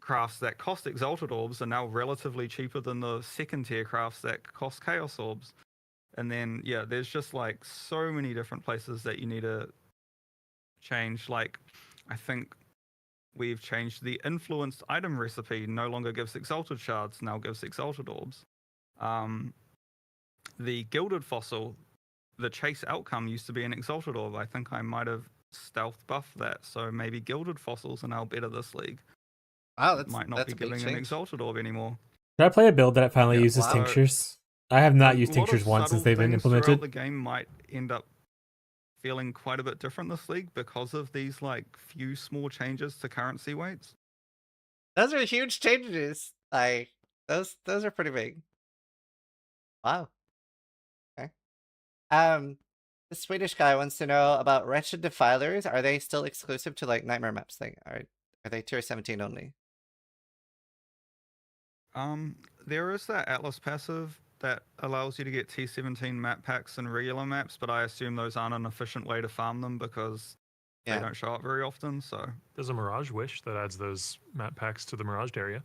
crafts that cost exalted orbs are now relatively cheaper than the second tier crafts that cost chaos orbs. And then yeah, there's just like so many different places that you need to change. Like I think we've changed the influenced item recipe, no longer gives exalted shards, now gives exalted orbs. The gilded fossil, the chase outcome used to be an exalted orb. I think I might have stealth buffed that, so maybe gilded fossils are now better this league. Wow, It might not that's be a big giving an change. exalted orb anymore. Should I play a build that finally Yeah, uses wow. tinctures? I have not A used lot tinctures of once since subtle they've been things throughout implemented. the game might end up feeling quite a bit different this league because of these like few small changes to currency weights. Those are huge changes. Like those are pretty big. Wow. Okay. The Swedish guy wants to know about Wretched Defilers. Are they still exclusive to like Nightmare maps? Are they tier 17 only? There is that Atlas passive that allows you to get T17 map packs in regular maps, but I assume those aren't an efficient way to farm them because they don't show up very often. So There's a Mirage Wish that adds those map packs to the Miraged area.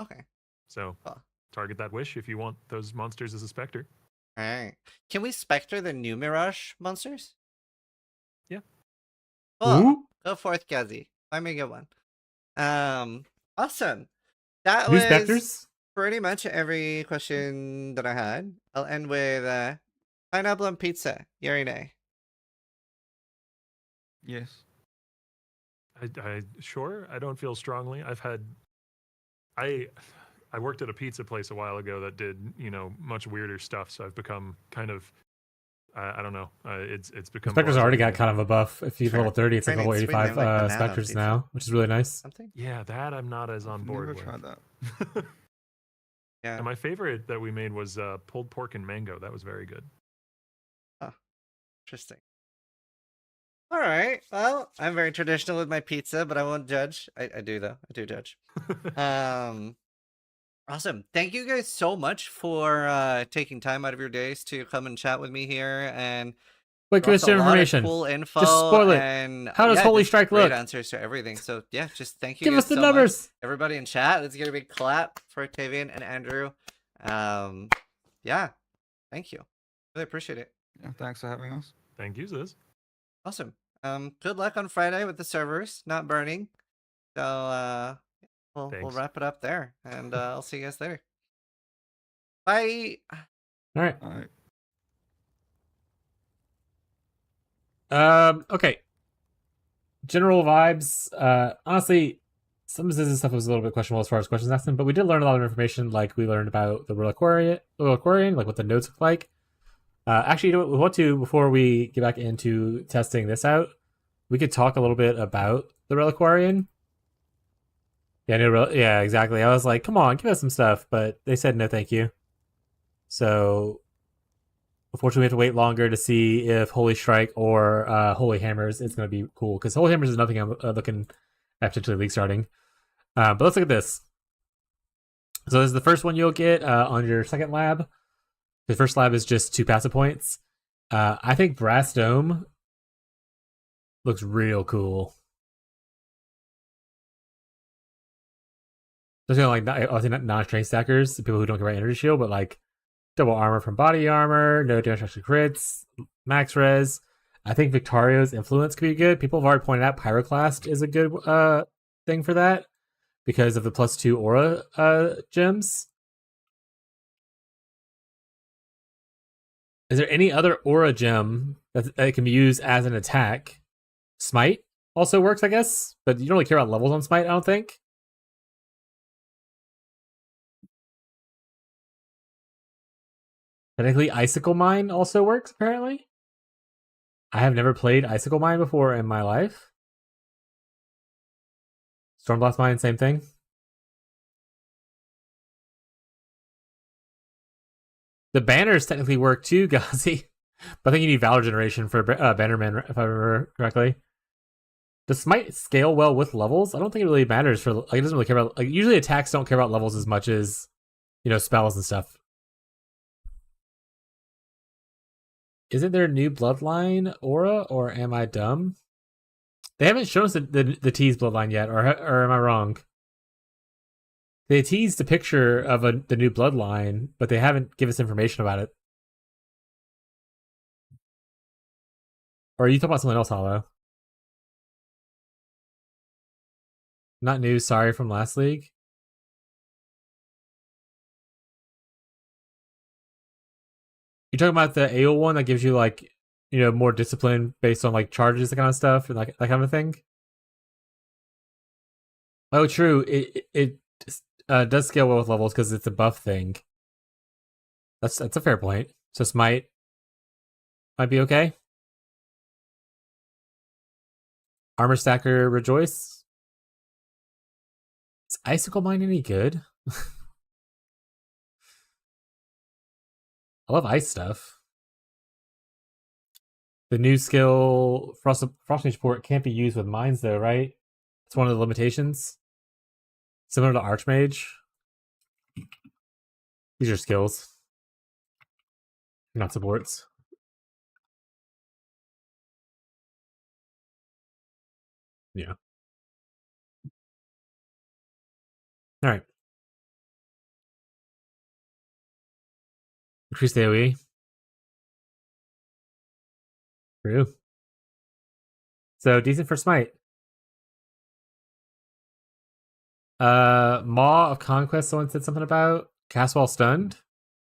Okay. So Cool. target that wish if you want those monsters as a Spectre. All right. Can we Spectre the new Mirage monsters? Yeah. Cool. Ooh, Go forth, Kazi. Find me a good one. Awesome. That new was specters? pretty much every question that I had. I'll end with pineapple and pizza. Yay or nay? yes. I sure I don't feel strongly. I worked at a pizza place a while ago that did much weirder stuff. So I've become kind of I don't know. It's become Spectres blasé already to got me. kind of a buff. If you Sure. level 30, it's like Apparently level in Sweden, 85 they have, like, banana specters pizza. now, which is really nice. Something? Yeah, that I'm not as on I've board never with. tried that. Yeah. And my favorite that we made was pulled pork and mango. That was very good. Interesting. All right. Well, I'm very traditional with my pizza, but I won't judge. I do though. I do judge. Awesome. Thank you guys so much for taking time out of your days to come and chat with me here and Wait, lots question a lot of information. cool info. Just spoil it. And How does Holy just Strike great look? answers to everything. So yeah, just thank you Give guys us the so numbers. much. Everybody in chat, let's get a big clap for Octavian and Andrew. Yeah, thank you. Really appreciate it. Yeah, thanks for having us. Thank you, Ziz. Awesome. Good luck on Friday with the servers not burning. So we'll Thanks. wrap it up there, and I'll see you guys later. Bye. All right. All right. Okay. General vibes. Honestly, some of this stuff was a little bit questionable as far as questions asked them, but we did learn a lot of information. Like we learned about the Reliqurian, like what the nodes look like. Actually, you know what we want to before we get back into testing this out. we could talk a little bit about the Reliquarian. Yeah, no, yeah, exactly. I was like, come on, give us some stuff, but they said no, thank you. So unfortunately, we have to wait longer to see if Holy Strike or Holy Hammers is going to be cool, because Holy Hammers is nothing I'm looking at potentially league starting. But let's look at this. So this is the first one you'll get on your second lab. The first lab is just 2 passive points. I think Brass Dome looks real cool. Especially like obviously not non-strength stackers, people who don't care about energy shield, but like double armor from body armor, no damage reduction crits, max res. I think Victorio's influence could be good. People have already pointed out Pyroclast is a good thing for that because of the +2 aura gems. Is there any other aura gem that can be used as an attack? Smite also works, I guess, but you don't really care about levels on Smite, I don't think. Technically, Icicle Mine also works, apparently. I have never played Icicle Mine before in my life. Stormblast Mine, same thing. The banners technically work too, Gazi. But I think you need Valor Generation for Bannerman, if I remember correctly. Does Smite scale well with levels? I don't think it really matters for like it doesn't really care about like usually attacks don't care about levels as much as spells and stuff. Isn't there a new Bloodline aura, or am I dumb? They haven't shown us the teased Bloodline yet, or am I wrong? They teased a picture of the new Bloodline, but they haven't given us information about it. Or are you talking about something else, Hollow? Not new, sorry, from last league. You're talking about the AO one that gives you like, more discipline based on like charges, that kind of stuff, and like that kind of thing. Oh, true. It does scale well with levels because it's a buff thing. That's a fair point. So Smite might be okay. Armor Stacker Rejoice. Is Icicle Mine any good? I love ice stuff. The new skill Frosting Support can't be used with mines though, right? It's one of the limitations. Similar to Archmage. These are skills, not supports. Yeah. All right. Increase the AoE. True. So decent for Smite. Maw of Conquest, someone said something about. Cast while stunned.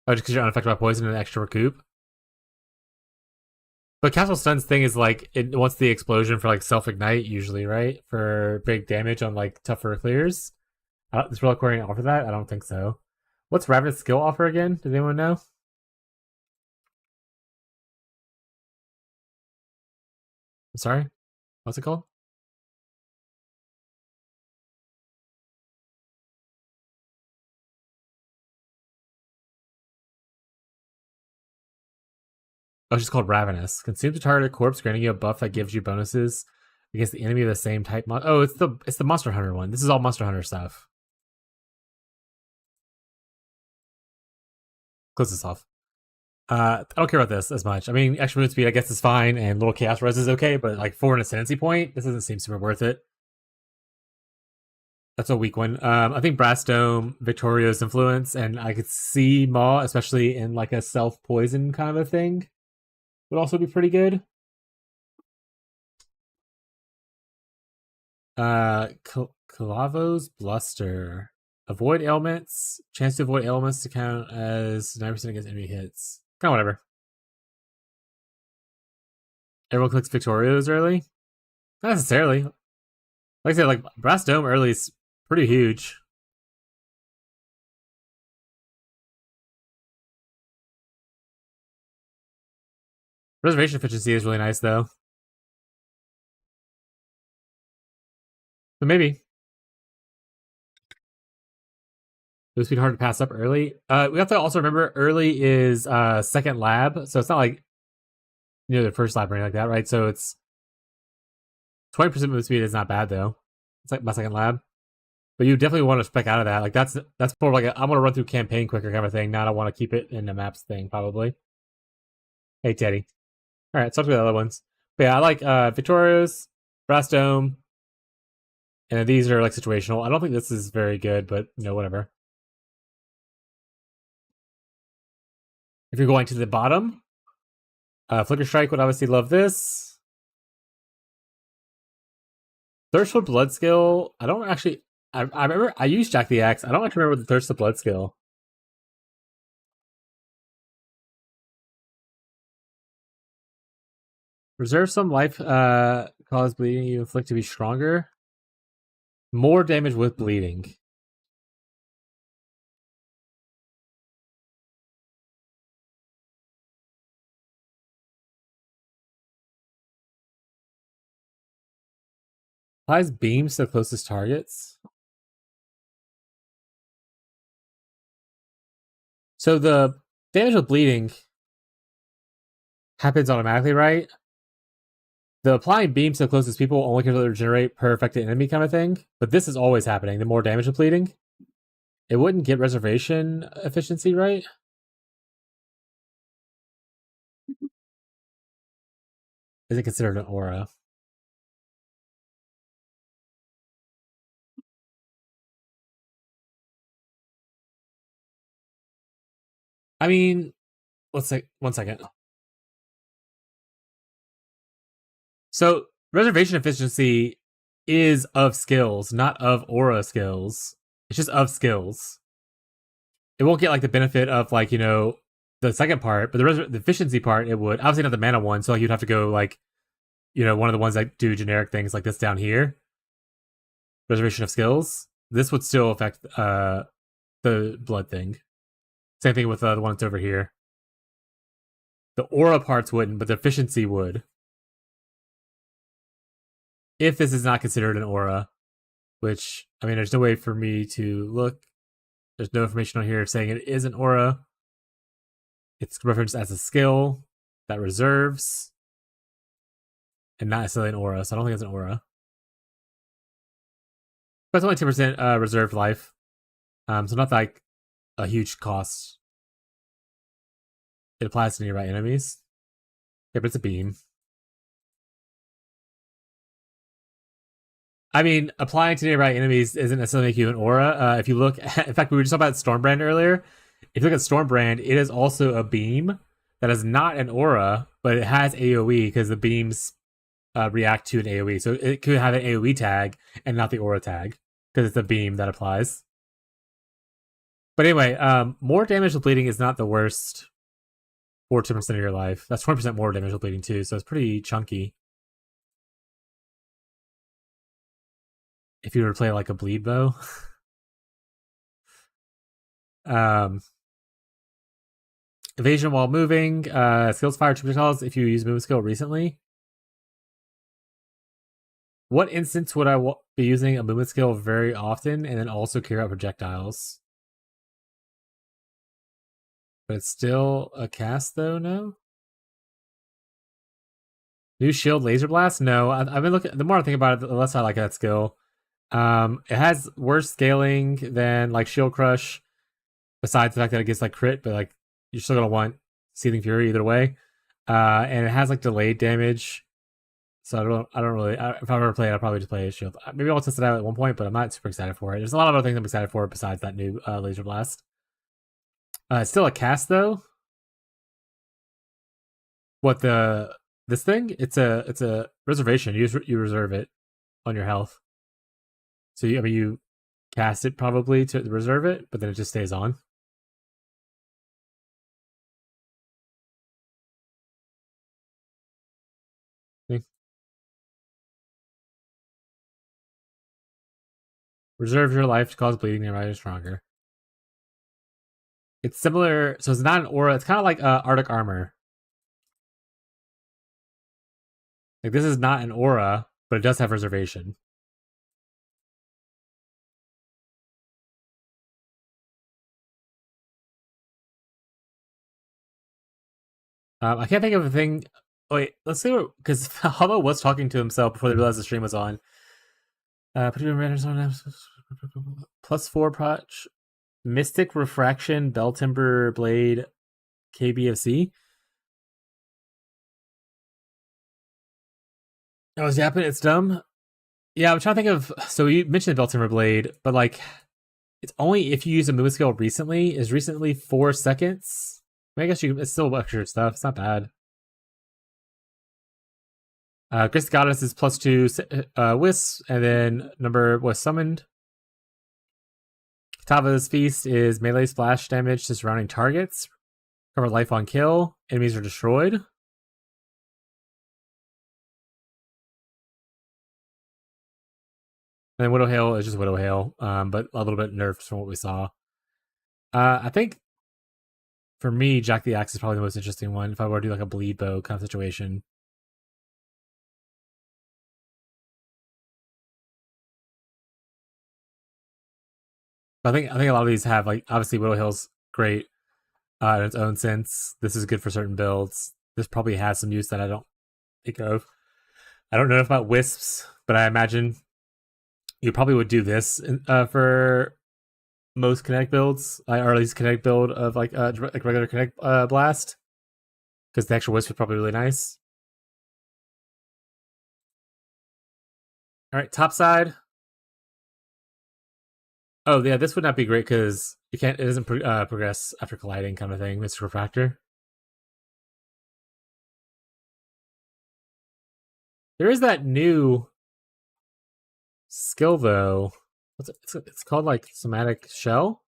Oh, just because you're unaffected by poison and extra recoup. But Cast while stunned's thing is like it wants the explosion for like self-ignite usually, right? For big damage on like tougher clears. Does Reliquarian offer that? I don't think so. What's Ravenous skill offer again? Does anyone know? I'm sorry? What's it called? Oh, she's called Ravenous. Consumes a target corpse, granting you a buff that gives you bonuses against the enemy of the same type. Oh, it's the Monster Hunter one. This is all Monster Hunter stuff. Close this off. I don't care about this as much. I mean, extra movement speed, I guess, is fine, and little chaos res is okay, but like for an ascendancy point, this doesn't seem super worth it. That's a weak one. I think Brass Dome, Victorio's influence, and I could see Maw, especially in like a self poison kind of a thing, would also be pretty good. Calavo's Bluster. Avoid ailments. Chance to avoid ailments to count as 9% against enemy hits. Kind of whatever. Everyone clicks Victorios early? Not necessarily. Like I said, like Brass Dome early is pretty huge. Reservation efficiency is really nice though. So maybe. It would be hard to pass up early. We have to also remember early is second lab, so it's not like the first lab or anything like that, right? So it's 20% move speed is not bad though. It's like my second lab. But you definitely want to spec out of that. Like that's more like I want to run through campaign quicker kind of thing. Not I want to keep it in the maps thing probably. Hey Teddy. All right, let's talk about the other ones. But yeah, I like Victorious, Brass Dome, and then these are like situational. I don't think this is very good, but whatever. If you're going to the bottom, Flicker Strike would obviously love this. Thirst for Blood skill. I don't actually. I remember I used Jack the Axe. I don't actually remember the Thirst for Blood skill. Reserve some life. Cause bleeding you inflict to be stronger. More damage with bleeding. Applies beams to the closest targets. So the damage with bleeding happens automatically, right? The applying beams to the closest people only can regenerate per affected enemy kind of thing. But this is always happening. The more damage with bleeding. It wouldn't get reservation efficiency, right? Is it considered an aura? I mean, let's say 1 second. So reservation efficiency is of skills, not of aura skills. It's just of skills. It won't get like the benefit of like the second part, but the efficiency part it would. Obviously not the mana one, so like you'd have to go like one of the ones that do generic things like this down here. Reservation of skills. This would still affect the blood thing. Same thing with the one that's over here. The aura parts wouldn't, but the efficiency would. If this is not considered an aura, which, I mean, there's no way for me to look. There's no information on here saying it is an aura. It's referenced as a skill that reserves and not necessarily an aura, so I don't think it's an aura. But it's only 10% reserved life, so not like a huge cost. It applies to nearby enemies. Yeah, but it's a beam. I mean, applying to nearby enemies isn't necessarily make you an aura. If you look, in fact, we were just talking about Stormbrand earlier. If you look at Stormbrand, it is also a beam that is not an aura, but it has AoE because the beams react to an AoE. So it could have an AoE tag and not the aura tag because it's a beam that applies. But anyway, more damage with bleeding is not the worst for 10% of your life. That's 20% more damage with bleeding too, so it's pretty chunky. If you were to play like a bleed bow. Evasion while moving, skills fire projectiles if you use movement skill recently. What instance would I be using a movement skill very often and then also carry out projectiles? But it's still a cast though, no? New shield laser blast? No, I've been looking. The more I think about it, the less I like that skill. It has worse scaling than like Shield Crush, besides the fact that it gets like crit, but like you're still gonna want Seething Fury either way. And it has like delayed damage, so I don't really. If I ever play it, I'll probably just play a Shield. Maybe I'll test it out at one point, but I'm not super excited for it. There's a lot of other things I'm excited for besides that new Laser Blast. It's still a cast though. What this thing? It's a reservation. You reserve it on your health. So you cast it probably to reserve it, but then it just stays on. See? Reserve your life to cause bleeding nearby or stronger. It's similar, so it's not an aura. It's kind of like Arctic Armor. Like this is not an aura, but it does have reservation. I can't think of a thing. Wait, let's see what, because Hollow was talking to himself before they realized the stream was on. +4 proc, Mystic Refraction, Bell Timber Blade, KBFC. I was yapping. It's dumb. Yeah, I'm trying to think of. So you mentioned the Bell Timber Blade, but like, it's only if you use a movement skill recently. Is recently 4 seconds? I guess it's still extra stuff. It's not bad. Grace Goddess is +2 Wisp, and then number was summoned. Katava's Feast is melee splash damage to surrounding targets. Cover life on kill. Enemies are destroyed. And then Widow Hail is just Widow Hail, but a little bit nerfed from what we saw. I think for me, Jack the Axe is probably the most interesting one if I were to do like a bleed bow kind of situation. I think a lot of these have, like, obviously Widow Hill's great in its own sense. This is good for certain builds. This probably has some use that I don't think of. I don't know enough about Wisps, but I imagine you probably would do this for most kinetic builds, or at least kinetic build of like regular kinetic blast, because the extra Wisp is probably really nice. All right, top side. Oh yeah, this would not be great because you can't. It doesn't progress after colliding, kind of thing. Mr. Refractor. There is that new skill though. What's it? It's called like Somatic Shell.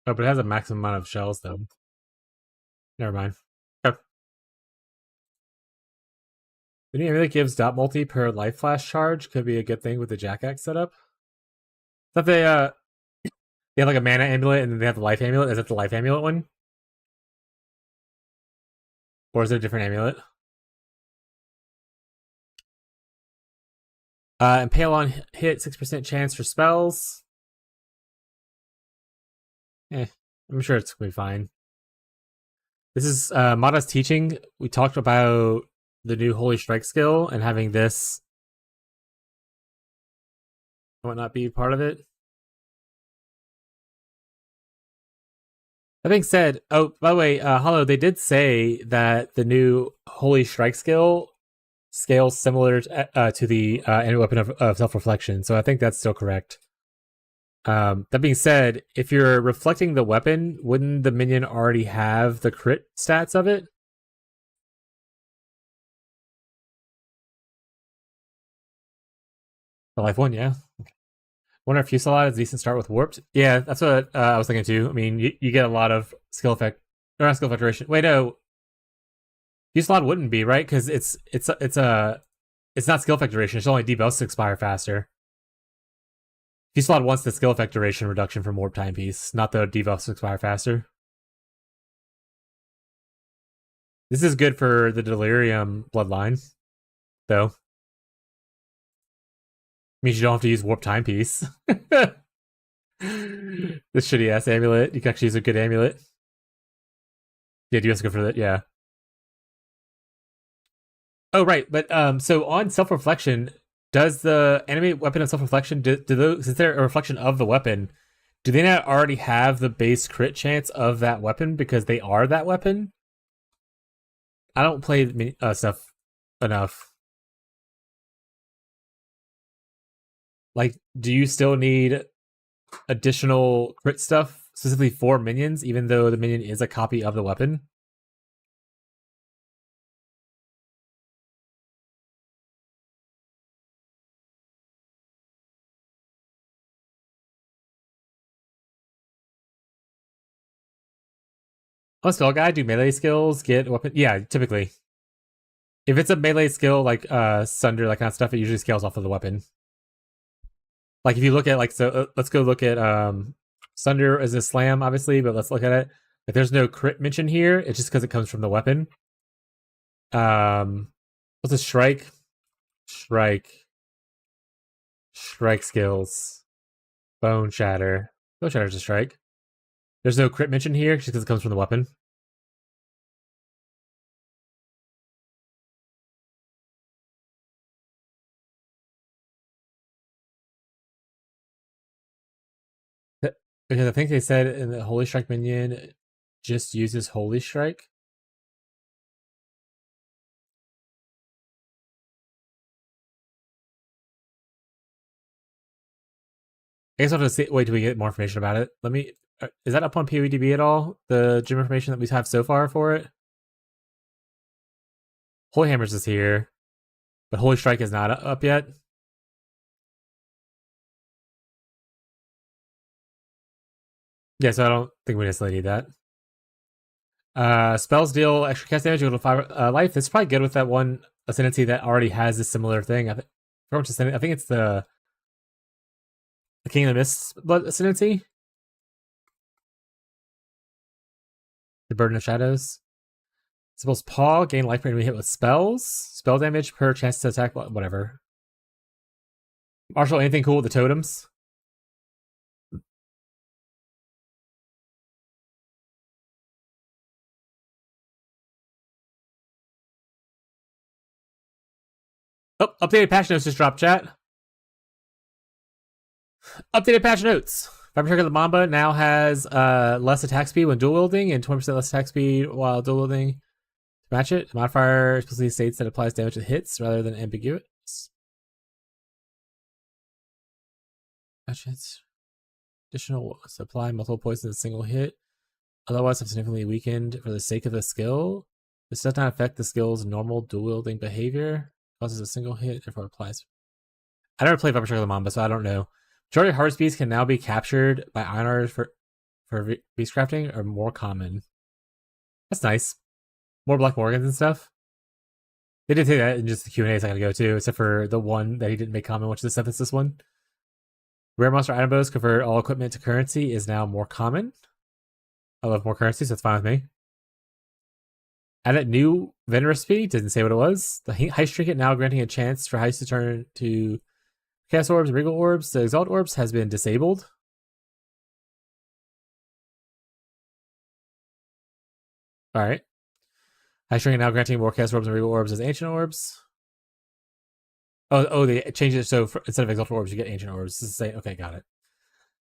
Oh, but it has a maximum amount of shells though. Never mind. Okay. The new amulet gives dot multi per life flash charge. Could be a good thing with the Jackaxe setup. That they have like a mana amulet and then they have the life amulet. Is it the life amulet one? Or is it a different amulet? Impale on hit, 6% chance for spells. I'm sure it's gonna be fine. This is Mada's teaching. We talked about the new Holy Strike skill and having this not be part of it. That being said, oh, by the way, Hollow, they did say that the new Holy Strike skill scales similar to the enemy weapon of self-reflection, so I think that's still correct. That being said, if you're reflecting the weapon, wouldn't the minion already have the crit stats of it? The life one, yeah. Wonder if Fusillade is a decent start with Warped. Yeah, that's what I was thinking too. I mean, you get a lot of skill effect, or not skill effect duration. Wait, no, Fusillade wouldn't be, right? Because it's not skill effect duration. It's only debuffs to expire faster. Fusillade wants the skill effect duration reduction from Warp Timepiece, not the debuffs to expire faster. This is good for the Delirium bloodline, though. Means you don't have to use Warp Timepiece. This shitty ass amulet. You can actually use a good amulet. Yeah, do you have to go for that? Yeah. Oh right, but so on self-reflection, does the enemy weapon of self-reflection do those, since they're a reflection of the weapon, do they not already have the base crit chance of that weapon because they are that weapon? I don't play stuff enough. Like, do you still need additional crit stuff specifically for minions, even though the minion is a copy of the weapon? Oh, spell guy, do melee skills get weapon? Yeah, typically. If it's a melee skill like Sunder, that kind of stuff, it usually scales off of the weapon. Like if you look at like let's go look at Sunder as a slam, obviously, but let's look at it. Like there's no crit mention here. It's just because it comes from the weapon. What's a strike? Strike skills. Bone shatter. Bone shatter's a strike. There's no crit mention here just because it comes from the weapon. Because I think they said in the Holy Strike minion just uses Holy Strike. I guess I'll have to see. Wait till we get more information about it. Let me. Is that up on POEDB at all? The gym information that we have so far for it? Holy Hammers is here, but Holy Strike is not up yet. Yeah, so I don't think we necessarily need that. Spells deal extra cast damage equal to 5 life. That's probably good with that one ascendancy that already has a similar thing. I think it's the King of the Mist ascendancy. The Burden of Shadows. Suppose Paw, gain life per enemy hit with spells. Spell damage per chance to attack, whatever. Marshall, anything cool with the totems? Oh, updated patch notes just dropped, chat. Updated patch notes. Viper of the Mamba now has less attack speed when dual wielding and 20% less attack speed while dual wielding. To match it, the modifier explicitly states that it applies damage to hits rather than ambiguous. Match hits. Additional supply multiple points in a single hit. Otherwise, I'm significantly weakened for the sake of the skill. This does not affect the skill's normal dual wielding behavior. Causes a single hit, therefore applies. I never played Viper of the Mamba, so I don't know. Majority of harvest beasts can now be captured by Einars for beast crafting are more common. That's nice. More Black Morgans and stuff. They did say that in just the Q&A a second ago too, except for the one that he didn't make common, which is the synthesis one. Rare monster item bows convert all equipment to currency is now more common. I love more currency, so that's fine with me. Added new vendor recipe, didn't say what it was. The heist trinket now granting a chance for heist to turn to Chaos Orbs and Regal Orbs. The Exalt Orbs has been disabled. Alright. Heist trinket now granting more Chaos Orbs and Regal Orbs as Ancient Orbs. Oh, they changed it so instead of Exalt Orbs, you get Ancient Orbs. This is saying, okay, got it.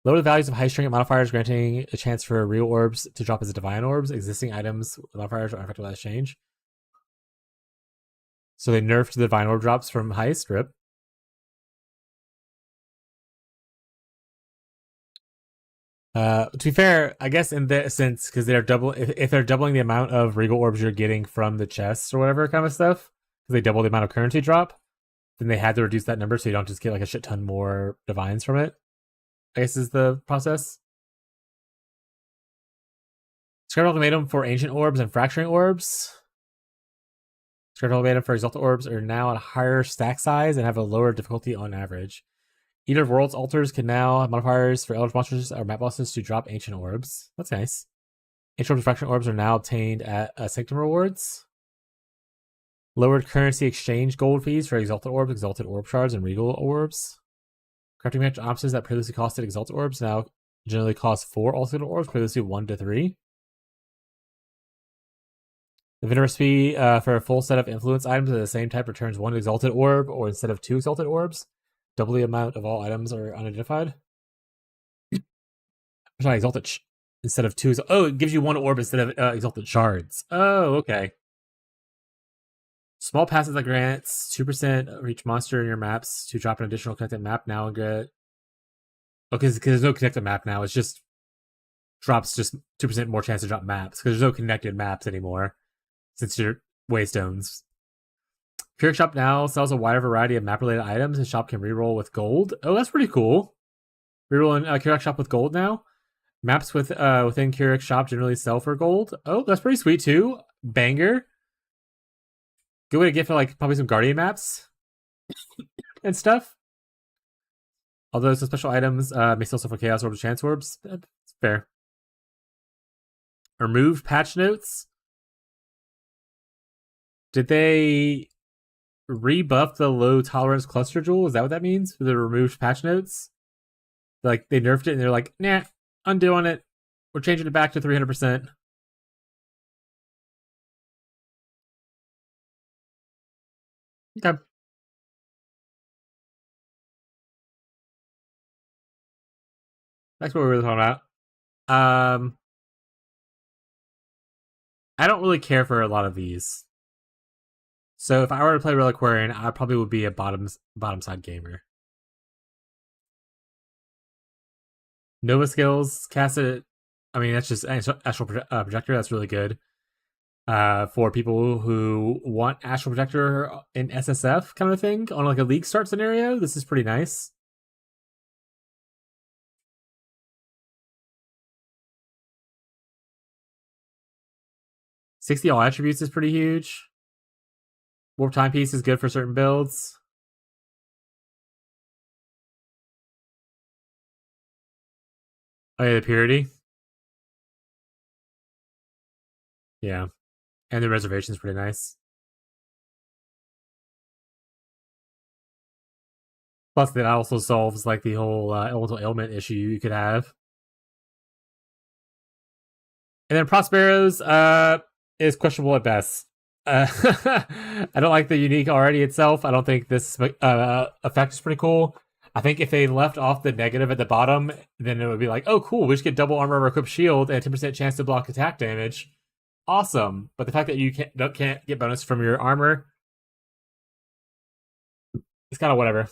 Lower the values of heist trinket modifiers, granting a chance for Regal Orbs to drop as Divine Orbs. Existing items with modifiers are unaffected by this change. So they nerfed the Divine Orb drops from heist. Rip. To be fair, I guess in the sense, because they're if they're doubling the amount of Regal Orbs you're getting from the chests or whatever kind of stuff, because they double the amount of currency drop, then they had to reduce that number so you don't just get like a shit ton more Divines from it. I guess is the process. Script ultimatum for Ancient Orbs and Fracturing Orbs. Script ultimatum for Exalted Orbs are now at a higher stack size and have a lower difficulty on average. Eater of Worlds altars can now have modifiers for Eldritch monsters or map bosses to drop Ancient Orbs. That's nice. Ancient Orbs and Fracturing Orbs are now obtained at Sanctum Rewards. Lowered currency exchange gold fees for Exalted Orbs, Exalted Orb Shards, and Regal Orbs. Crafting match options that previously costed Exalted Orbs now generally cost 4 Ultimate Orbs, previously 1 to 3. The vendor recipe for a full set of influence items of the same type returns 1 Exalted Orb, or instead of 2 Exalted Orbs, double the amount of all items are unidentified. Sorry, Exalted instead of 2. Oh, it gives you 1 orb instead of Exalted Shards. Oh, okay. Small passes that grants 2% of each monster in your maps to drop an additional connected map now and get. Oh, because there's no connected map now. It's just drops just 2% more chance to drop maps because there's no connected maps anymore since you're Waystones. Pure Shop now sells a wider variety of map-related items. The shop can reroll with gold. Oh, that's pretty cool. Reroll in Keurig Shop with gold now. Maps within Keurig Shop generally sell for gold. Oh, that's pretty sweet too. Banger. Good way to get for like probably some Guardian maps and stuff. Although some special items may still suffer chaos orbs or chance orbs. That's fair. Removed patch notes. Did they rebuff the low tolerance cluster jewel? Is that what that means? For the removed patch notes? Like they nerfed it and they're like, nah, undoing it. We're changing it back to 300%. Okay. That's what we were talking about. I don't really care for a lot of these. So if I were to play Reliqurian, I probably would be a bottom side gamer. Nova skills, cast it. I mean, that's just astral projector. That's really good. For people who want astral projector in SSF kind of thing on like a league start scenario, this is pretty nice. $60 all attributes is pretty huge. Warp timepiece is good for certain builds. Oh yeah, the purity. Yeah, and the reservation is pretty nice. Plus, that also solves like the whole elemental ailment issue you could have. And then Prospero's is questionable at best. I don't like the unique already itself. I don't think this effect is pretty cool. I think if they left off the negative at the bottom, then it would be like, oh, cool, we just get double armor equipped shield and 10% chance to block attack damage. Awesome. But the fact that you can't get bonus from your armor, it's kind of whatever.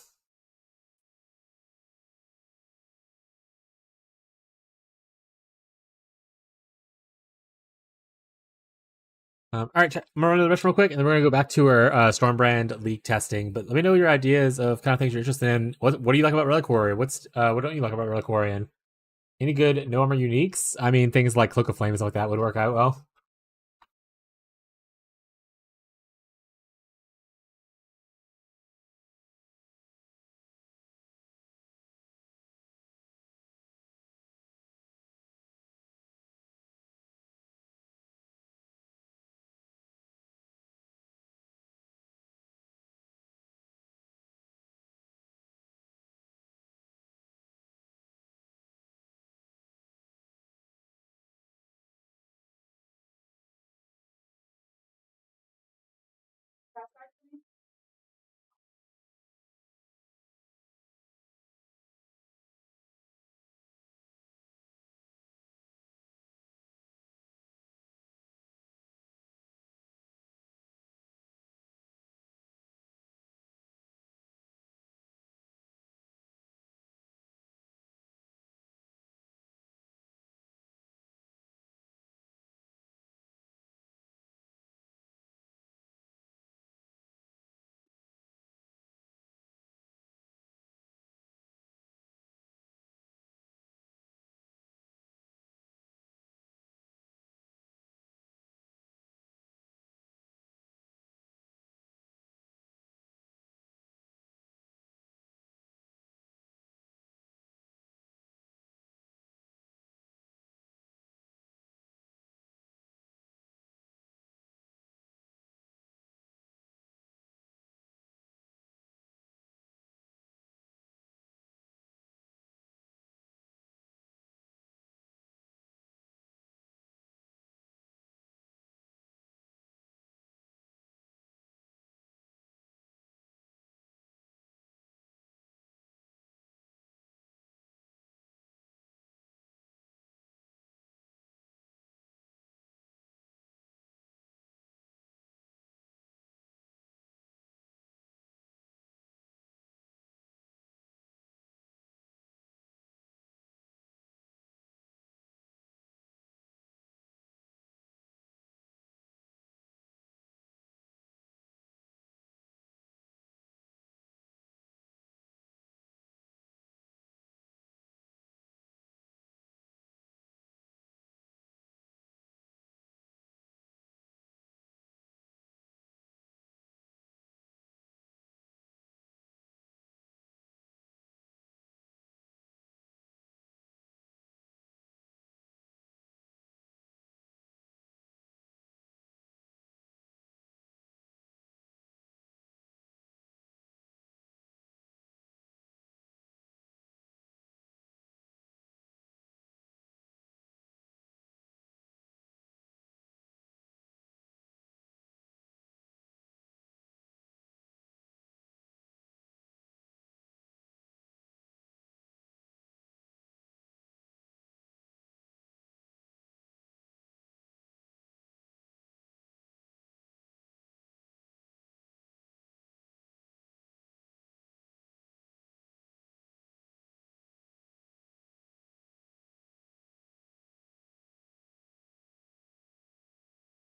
All right, I'm gonna run to the rest real quick, and then we're gonna go back to our Stormbrand leak testing. But let me know your ideas of kind of things you're interested in. What do you like about Reliquary? What don't you like about Reliquarian? Any good no armor uniques? I mean, things like Cloak of Flames like that would work out well.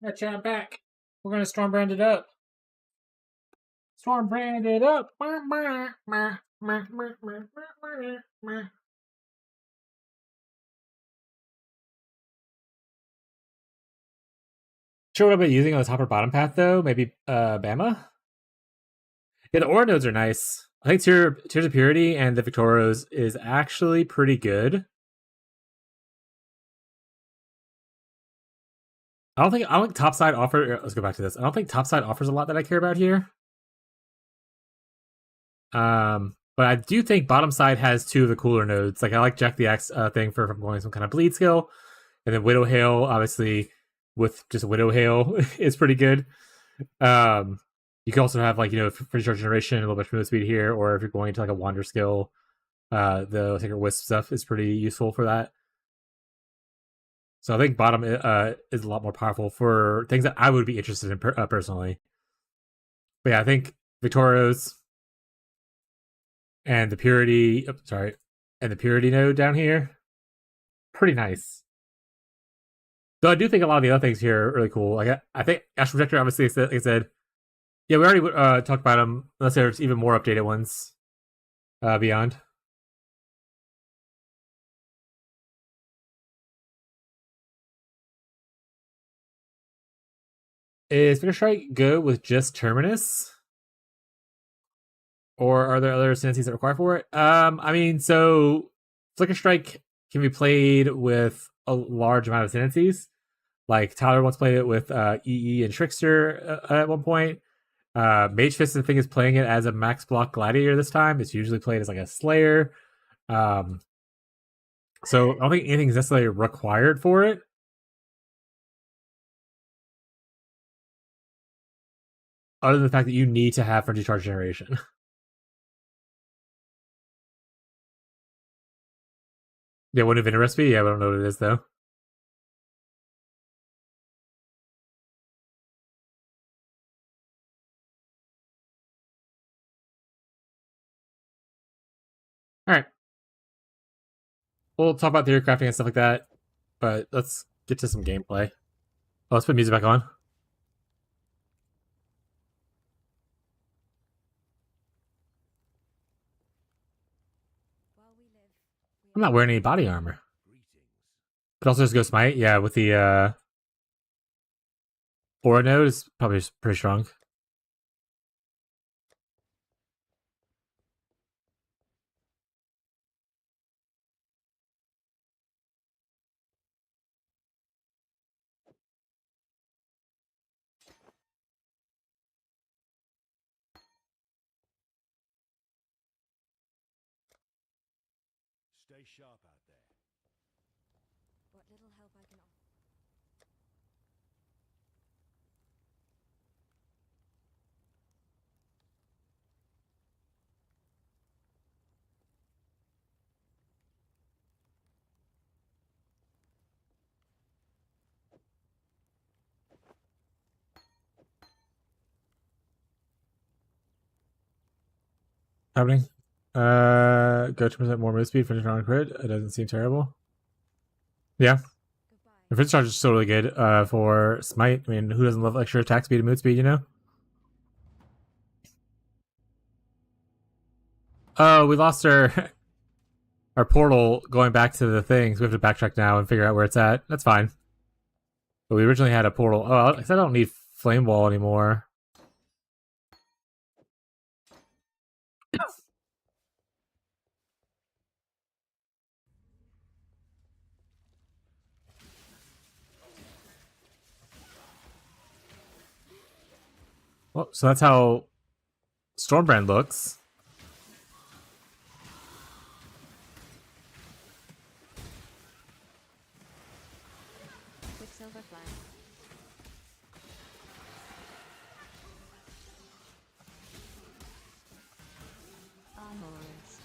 Yeah, chat, I'm back. We're gonna storm brand it up. Storm brand it up. Sure, what I've been using on the top or bottom path though? Maybe Bama. Yeah, the aura nodes are nice. I think Tears of Purity and the Victoros is actually pretty good. I don't think topside offer. Let's go back to this. I don't think topside offers a lot that I care about here. But I do think bottom side has two of the cooler nodes. Like I like Jack the Axe thing for from going some kind of bleed skill, and then Widow Hail obviously with just Widow Hail is pretty good. You can also have like for short generation a little bit of move speed here, or if you're going into like a wander skill, the Sacred Wisp stuff is pretty useful for that. So I think bottom is a lot more powerful for things that I would be interested in personally. But yeah, I think Victorios and the Purity, and the Purity node down here, pretty nice. Though I do think a lot of the other things here are really cool. Like I think Astral Projector, obviously, like I said, yeah, we already talked about them. Unless there's even more updated ones beyond. Is Flicker Strike good with just Terminus? Or are there other synergies that require for it? I mean, so Flicker Strike can be played with a large amount of synergies. Like Tyler once played it with EE and Trickster at one point. Mage Fist, I think, is playing it as a max block gladiator this time. It's usually played as like a Slayer. So I don't think anything's necessarily required for it. Other than the fact that you need to have Frenzy Charge Generation. Yeah, what Inventor recipe? Yeah, I don't know what it is though. Alright. We'll talk about theory crafting and stuff like that, but let's get to some gameplay. Oh, let's put music back on. I'm not wearing any body armor. Could also just go smite. Yeah, with the aura node is probably pretty strong. Stay sharp out there. What little help I can offer. Happening. Go 2% more move speed, finish on crit. It doesn't seem terrible. Yeah. The finish charge is so really good for smite. I mean, who doesn't love extra attack speed and move speed, you know? Oh, we lost our our portal going back to the things. We have to backtrack now and figure out where it's at. That's fine. But we originally had a portal. Oh, I said I don't need flame wall anymore. Well, so that's how Stormbrand looks. Quicksilver flag. Armorist.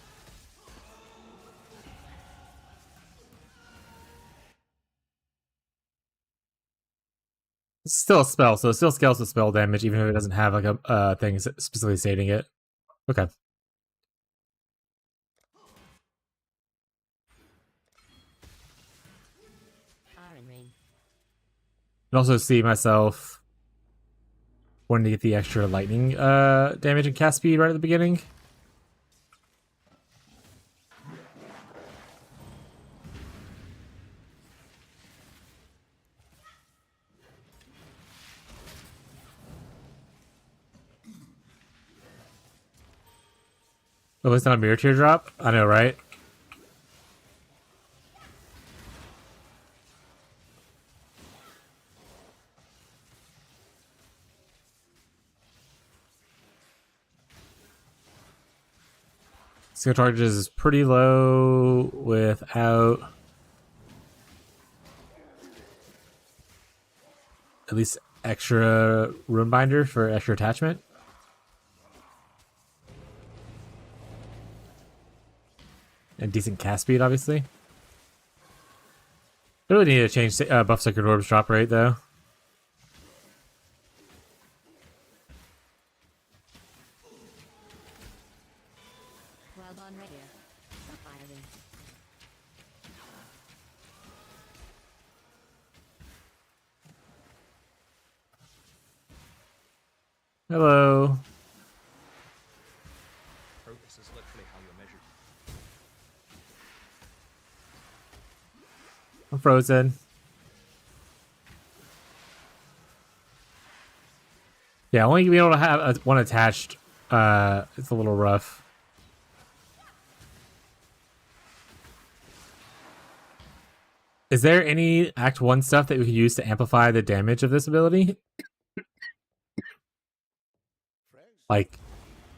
It's still a spell, so it still scales with spell damage, even if it doesn't have like a thing specifically stating it. Okay. Iron Ring. can also see myself wanting to get the extra lightning damage and cast speed right at the beginning. Oh, it's not a mirror teardrop? I know, right? Skill charges is pretty low without at least extra rune binder for extra attachment. And decent cast speed, obviously. I really need to change buff Sacred Orbs drop rate, though. Well done, radio. Firing. Hello. Progress is literally how you're measured. I'm frozen. Yeah, only being able to have one attached, it's a little rough. Is there any Act 1 stuff that we could use to amplify the damage of this ability? Like,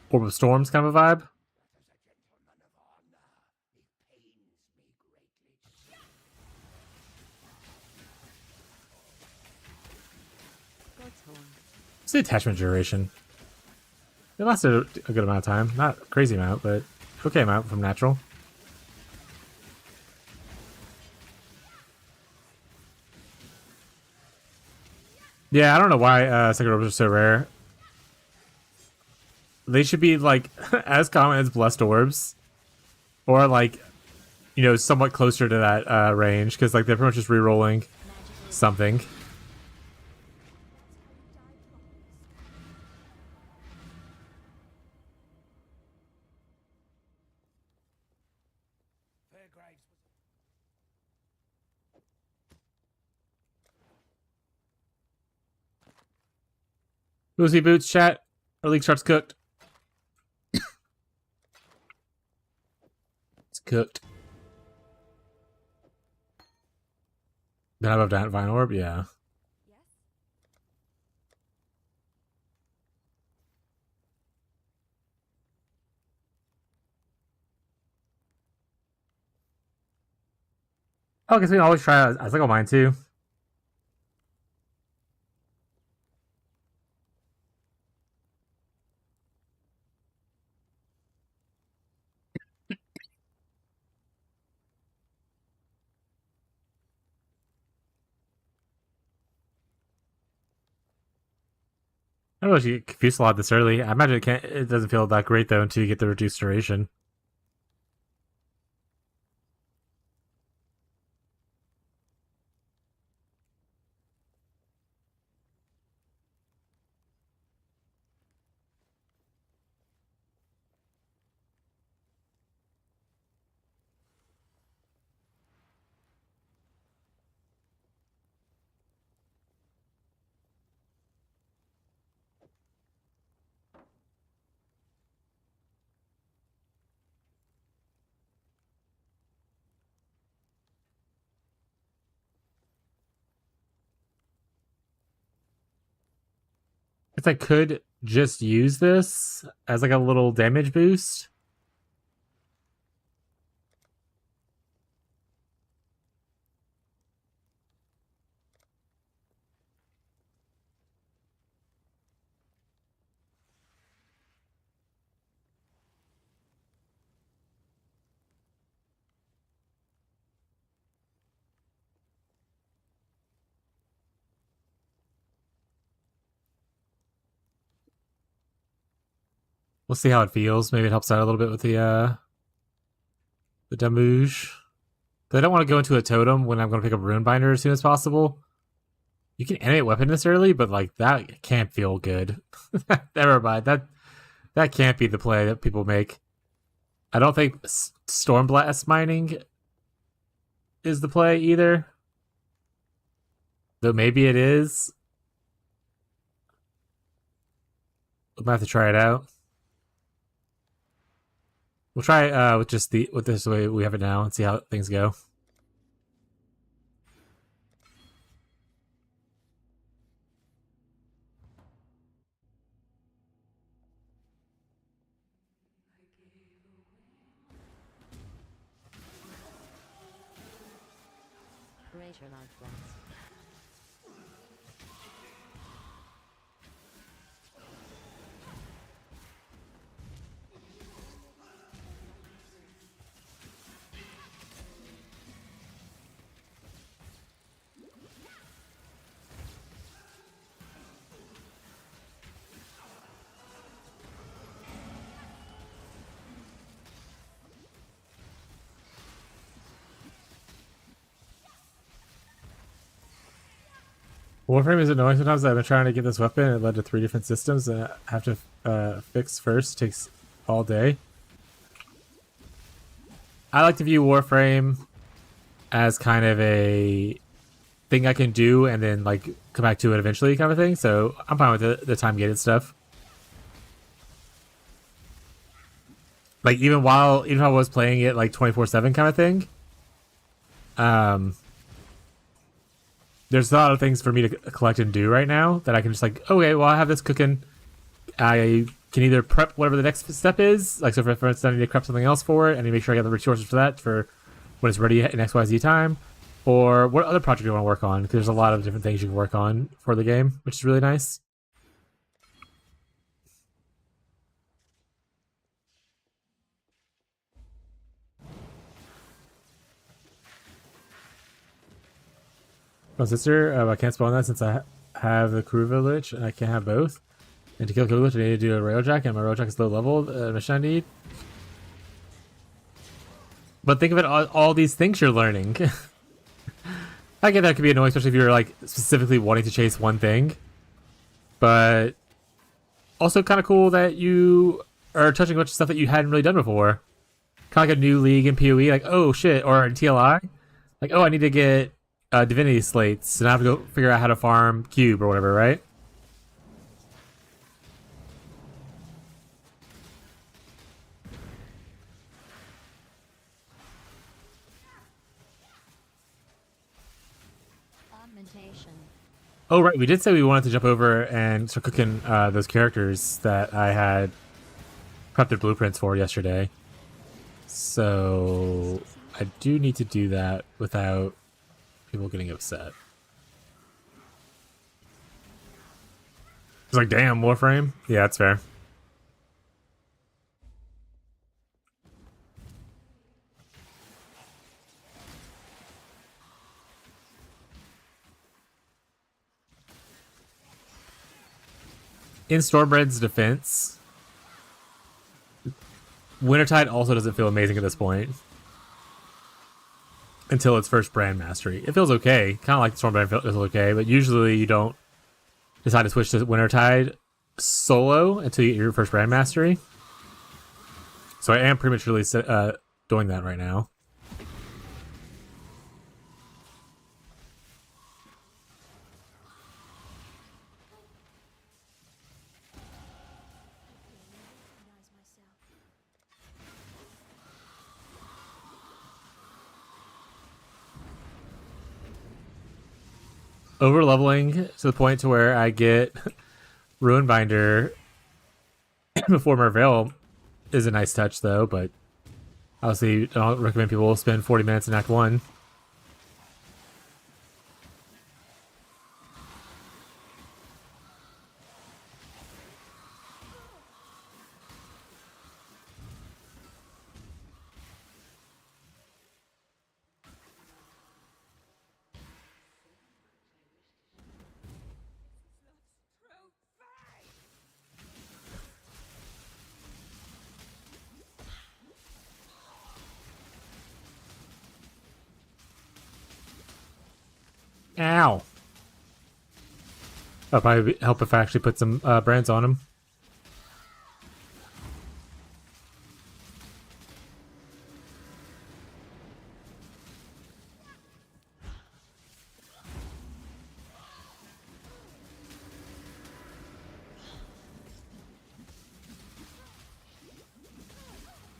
Orb of Storms kind of a vibe? God's horn. What's the attachment duration? It lasted a good amount of time. Not a crazy amount, but okay amount from natural. Yeah, I don't know why Sacred Orbs are so rare. They should be, like, as common as Blessed Orbs. Or, like, you know, somewhat closer to that range. Because, like, they're pretty much just re-rolling something. Boozy Boots, chat. Our league starts cooked. It's cooked. Then above that Vine Orb, yeah. Yes? Oh, I guess we can always try I think I'll mine too. I don't know if you get confused a lot this early. I imagine it doesn't feel that great though until you get the reduced duration. If I could just use this as like a little damage boost. We'll see how it feels. Maybe it helps out a little bit with the damage. But I don't want to go into a totem when I'm going to pick up Rune Binder as soon as possible. You can animate weapon this early, but like that can't feel good. Never mind. That can't be the play that people make. I don't think Stormblast mining is the play either. Though maybe it is. I'm gonna have to try it out. We'll try with this way we have it now and see how things go. Greater life forms. Warframe is annoying sometimes. I've been trying to get this weapon. It led to 3 different systems that I have to fix first. It takes all day. I like to view Warframe as kind of a thing I can do and then like come back to it eventually kind of thing. So I'm fine with the time gated stuff. Like even while I was playing it like 24/7 kind of thing. There's a lot of things for me to collect and do right now that I can just like, okay, well I have this cooking. I can either prep whatever the next step is. Like so for instance, I need to prep something else for it. I need to make sure I got the resources for that for when it's ready in XYZ time. Or what other project do you want to work on? Because there's a lot of different things you can work on for the game, which is really nice. My sister, I can't spawn that since I have the crew village and I can't have both. And to kill village, I need to do a railjack, and my railjack is low level. Mission I need. But think of it, all these things you're learning. I get that could be annoying, especially if you're like specifically wanting to chase one thing. But also kind of cool that you are touching a bunch of stuff that you hadn't really done before. Kind of like a new league in POE, like, oh shit, or in TLI. Like, oh, I need to get divinity slates, and I have to go figure out how to farm cube or whatever, right? Augmentation. Oh, right, we did say we wanted to jump over and start cooking those characters that I had prepped their blueprints for yesterday. So I do need to do that without people getting upset. It's like, damn, Warframe? Yeah, that's fair. In Stormbread's defense, Wintertide also doesn't feel amazing at this point. Until its first brand mastery. It feels okay. Kind of like Stormbrand feels okay, but usually you don't decide to switch to Wintertide solo until you get your first brand mastery. So I am prematurely doing that right now. Over leveling to the point to where I get Ruin Binder before Merveil is a nice touch though, but obviously I don't recommend people spend 40 minutes in Act 1. Ow. That'll probably help if I actually put some brands on them.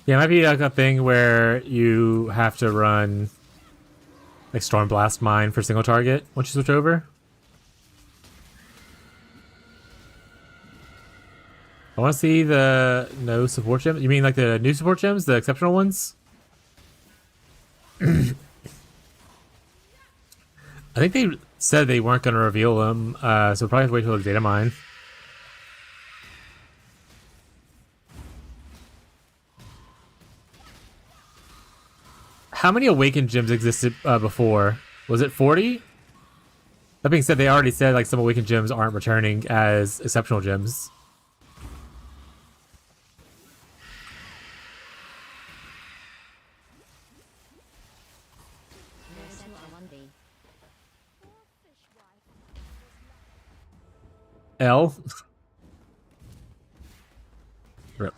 Yeah, it might be like a thing where you have to run like Stormblast Mine for single target once you switch over. I want to see the no support gems. You mean like the new support gems, the exceptional ones? I think they said they weren't going to reveal them, so we'll probably have to wait till the data mine. How many awakened gems existed before? Was it 40? That being said, they already said like some awakened gems aren't returning as exceptional gems. There's sent to 1B. L. Rip.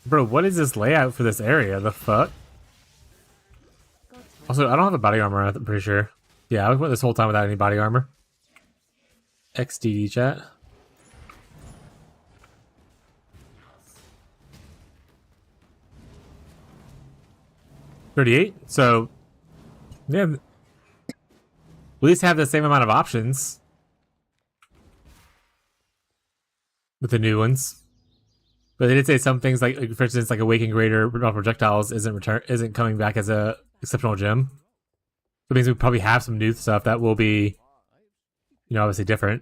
Bro, what is this layout for this area? The fuck? Also, I don't have a body armor, I'm pretty sure. Yeah, I went this whole time without any body armor. XDD chat. $38. So, yeah, at least have the same amount of options with the new ones. But they did say some things like for instance, like Awakened Greater projectiles isn't coming back as a exceptional gem. So it means we probably have some new stuff that will be, obviously different.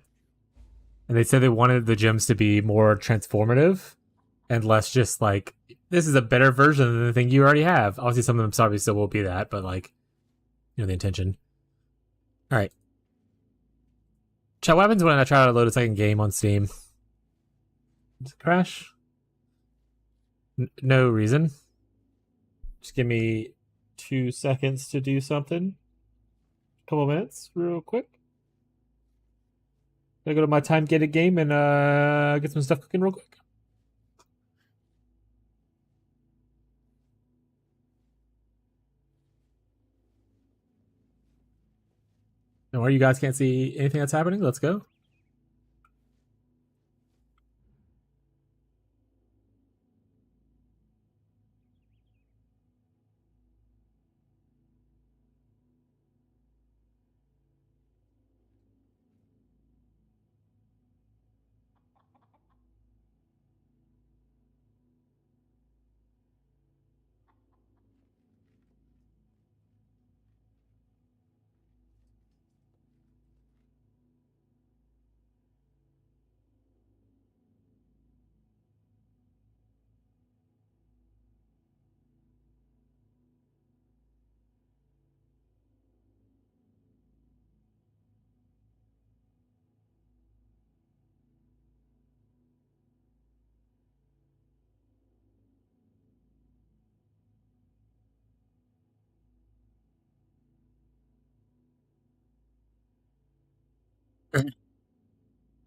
And they said they wanted the gems to be more transformative and less just like, this is a better version of the thing you already have. Obviously, some of them probably still will be that, but like, the intention. All right. Chat, what happens when I try to load a second game on Steam? Does it crash? No reason. Just give me 2 seconds to do something. Couple minutes, real quick. Gotta go to my time gated game and get some stuff cooking real quick. Don't worry, you guys can't see anything that's happening. Let's go.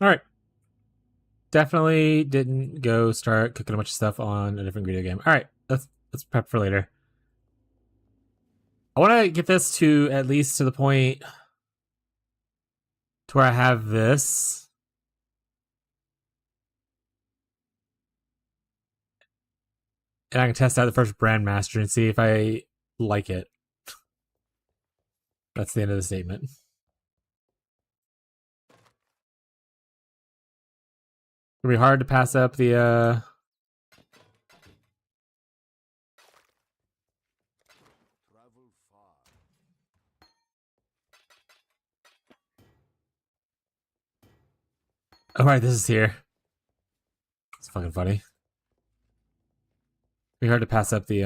All right. Definitely didn't go start cooking a bunch of stuff on a different video game. All right, let's prep for later. I want to get this to at least to the point to where I have this. And I can test out the first brand master and see if I like it. That's the end of the statement. It'll be hard to pass up the All right, this is here. It's fucking funny. Pretty hard to pass up the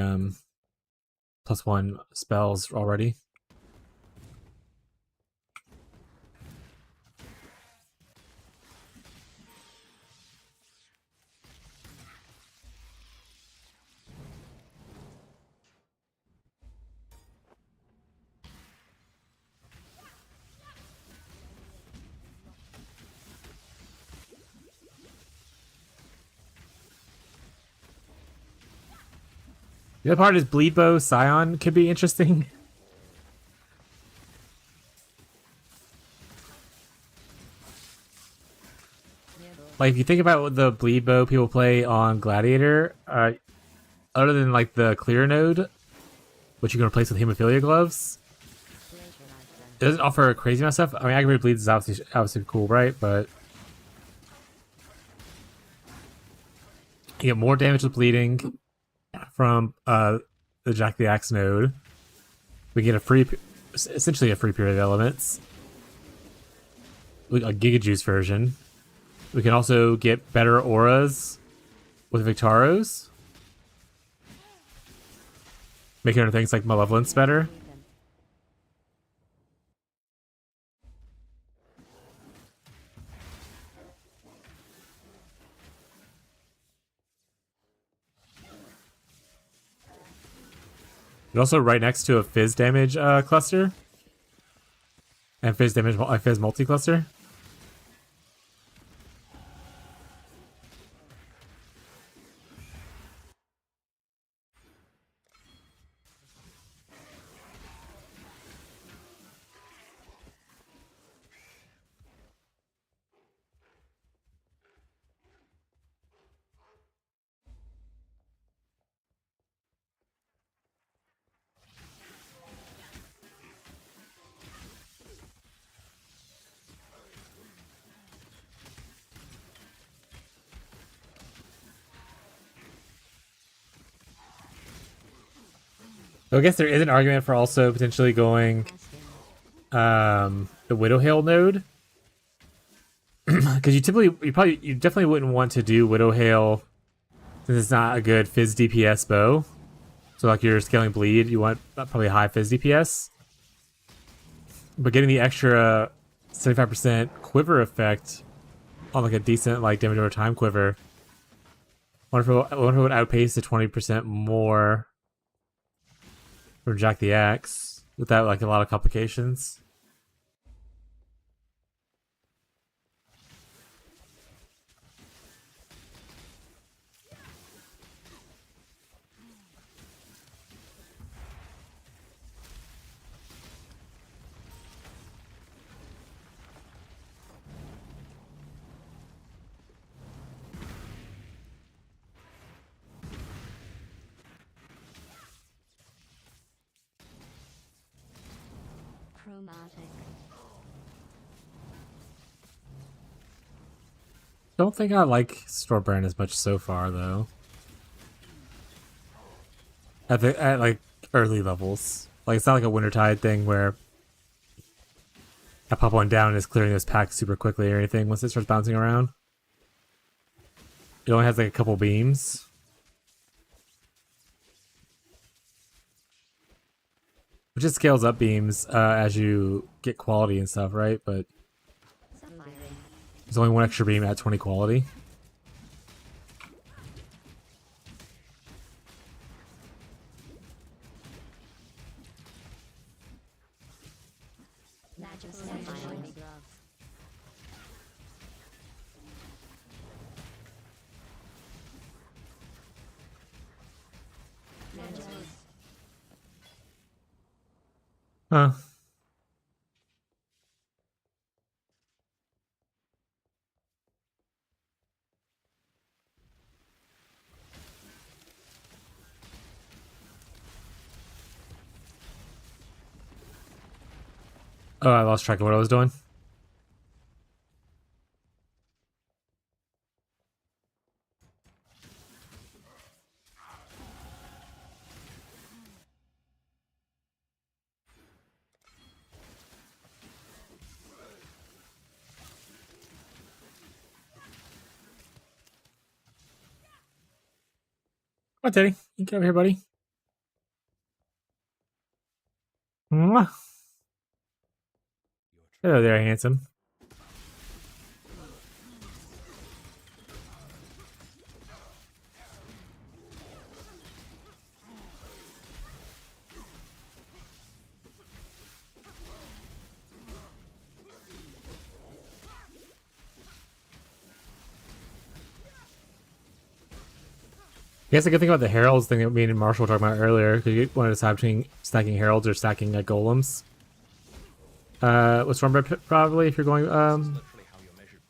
+1 spells already. The other part is Bleed Bow Scion could be interesting. Like if you think about what the Bleed Bow people play on Gladiator, other than like the clear node, which you can replace with Hemophilia Gloves, it doesn't offer a crazy amount of stuff. I mean, Aggravated Bleeds is obviously cool, right? But you get more damage with bleeding from the Jack the Axe node. We get essentially a free period of elements, a Giga Juice version. We can also get better auras with Victaros, making other things like Malevolence better. It's also right next to a Fizz damage cluster. And Fizz multi-cluster. So I guess there is an argument for also potentially going the Widowhail node. Because you definitely wouldn't want to do Widowhail since it's not a good Fizz DPS bow. So like you're scaling bleed, you want probably high Fizz DPS. But getting the extra 75% quiver effect on like a decent like damage over time quiver, I wonder if it would outpace the 20% more from Jack the Axe without like a lot of complications. Chromatic. Don't think I like Stormbrand as much so far though. At like early levels. Like it's not like a Wintertide thing where I pop one down and it's clearing this pack super quickly or anything once it starts bouncing around. It only has like a couple beams. Which just scales up beams as you get quality and stuff, right? But there's only one extra beam at 20 quality. Huh. Oh, I lost track of what I was doing. on, Teddy. You get over here, buddy. Mwah. Hello there, handsome. I guess the good thing about the heralds thing that me and Marshall were talking about earlier, because you wanted to decide between stacking heralds or stacking golems. With Stormbread probably if you're going Literally how you're measured.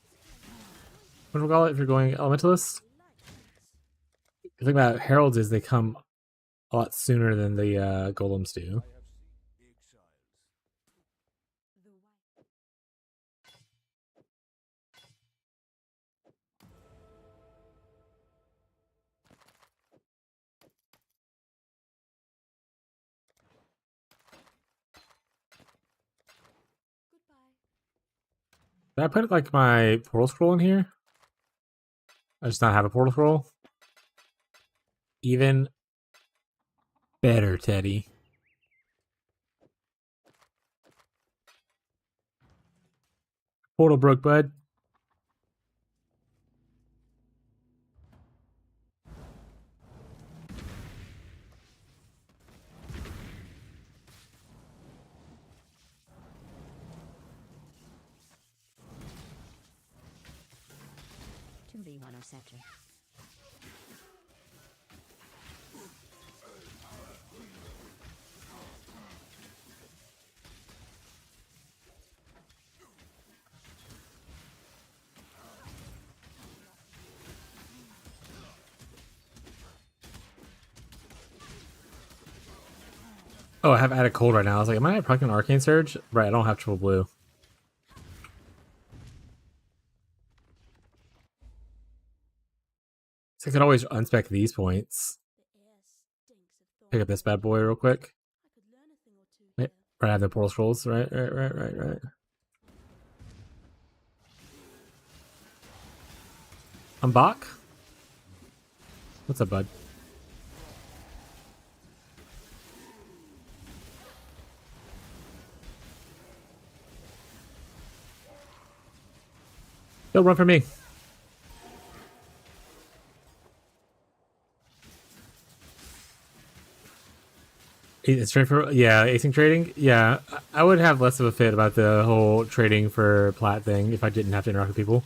what do we call it? If you're going elementalist. The thing about heralds is they come a lot sooner than the golems do. Did I put like my portal scroll in here? I just not have a portal scroll. Even better, Teddy. Portal broke, bud. To be one or scepter. Oh, I have added cold right now. I was like, am I proccing Arcane Surge? Right, I don't have triple blue. So I could always unspec these points. Pick up this bad boy real quick. Wait, right, I have the portal scrolls. Right. I'm Bach. What's up, bud? Don't run for me. It's trade for async trading. Yeah, I would have less of a fit about the whole trading for plat thing if I didn't have to interact with people.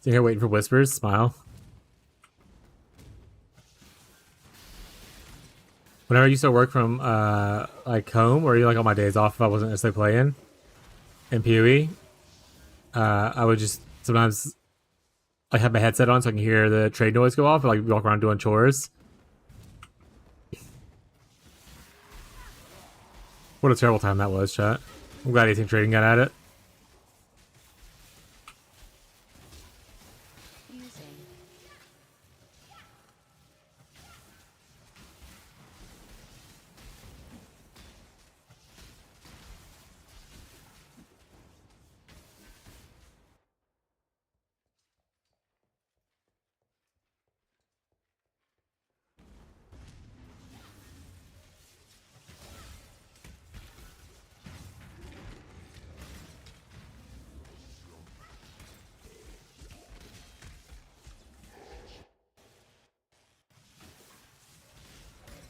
Sitting here waiting for whispers. Smile. Whenever I used to work from like home, or like on my days off, if I wasn't necessarily playing in POE, I would just sometimes like have my headset on so I can hear the trade noise go off, or like walk around doing chores. What a terrible time that was, chat. I'm glad async trading got at it. Using.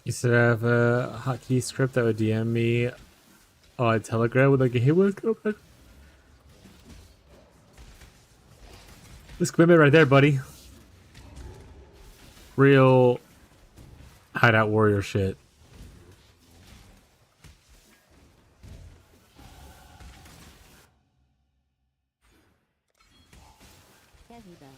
You should have a hotkey script that would DM me on Telegram with like a hey, what's up? This commitment right there, buddy. Real hideout warrior shit. Heavy belt.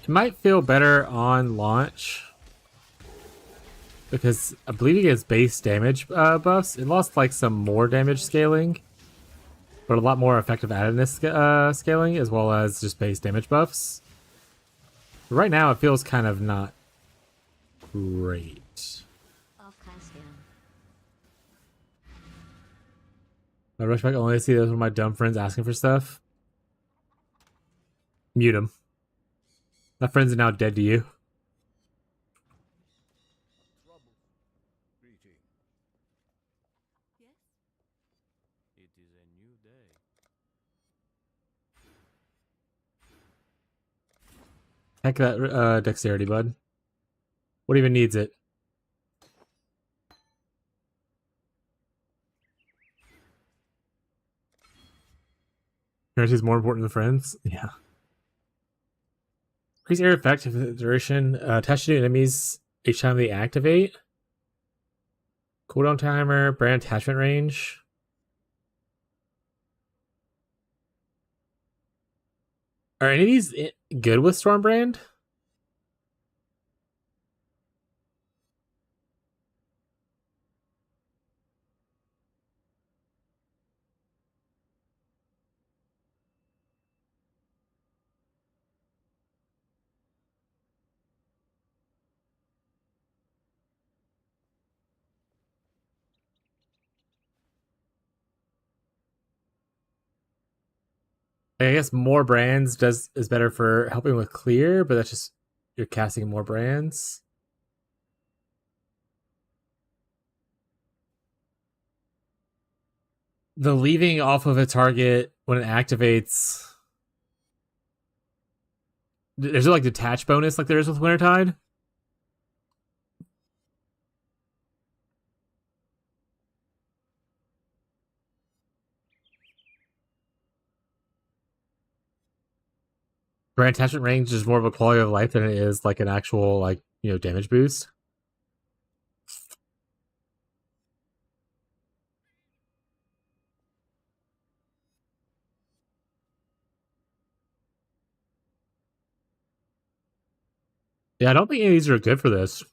It might feel better on launch because I believe he gets base damage buffs. It lost like some more damage scaling, but a lot more effective addedness scaling as well as just base damage buffs. But right now, it feels kind of not great. Off class scan. I rush back only to see those of my dumb friends asking for stuff. Mute him. That friend's now dead to you. Trouble. Greeting. Yes? It is a new day. Heck that dexterity, bud. What even needs it? Parents is more important than friends? Yeah. Increase air effect if the duration attached to enemies each time they activate. Cooldown timer, brand attachment range. Are any of these good with Stormbrand? I guess more brands is better for helping with clear, but that's just you're casting more brands. The leaving off of a target when it activates. There's like detach bonus like there is with Wintertide. Brand attachment range is more of a quality of life than it is like an actual like damage boost. Yeah, I don't think any of these are good for this.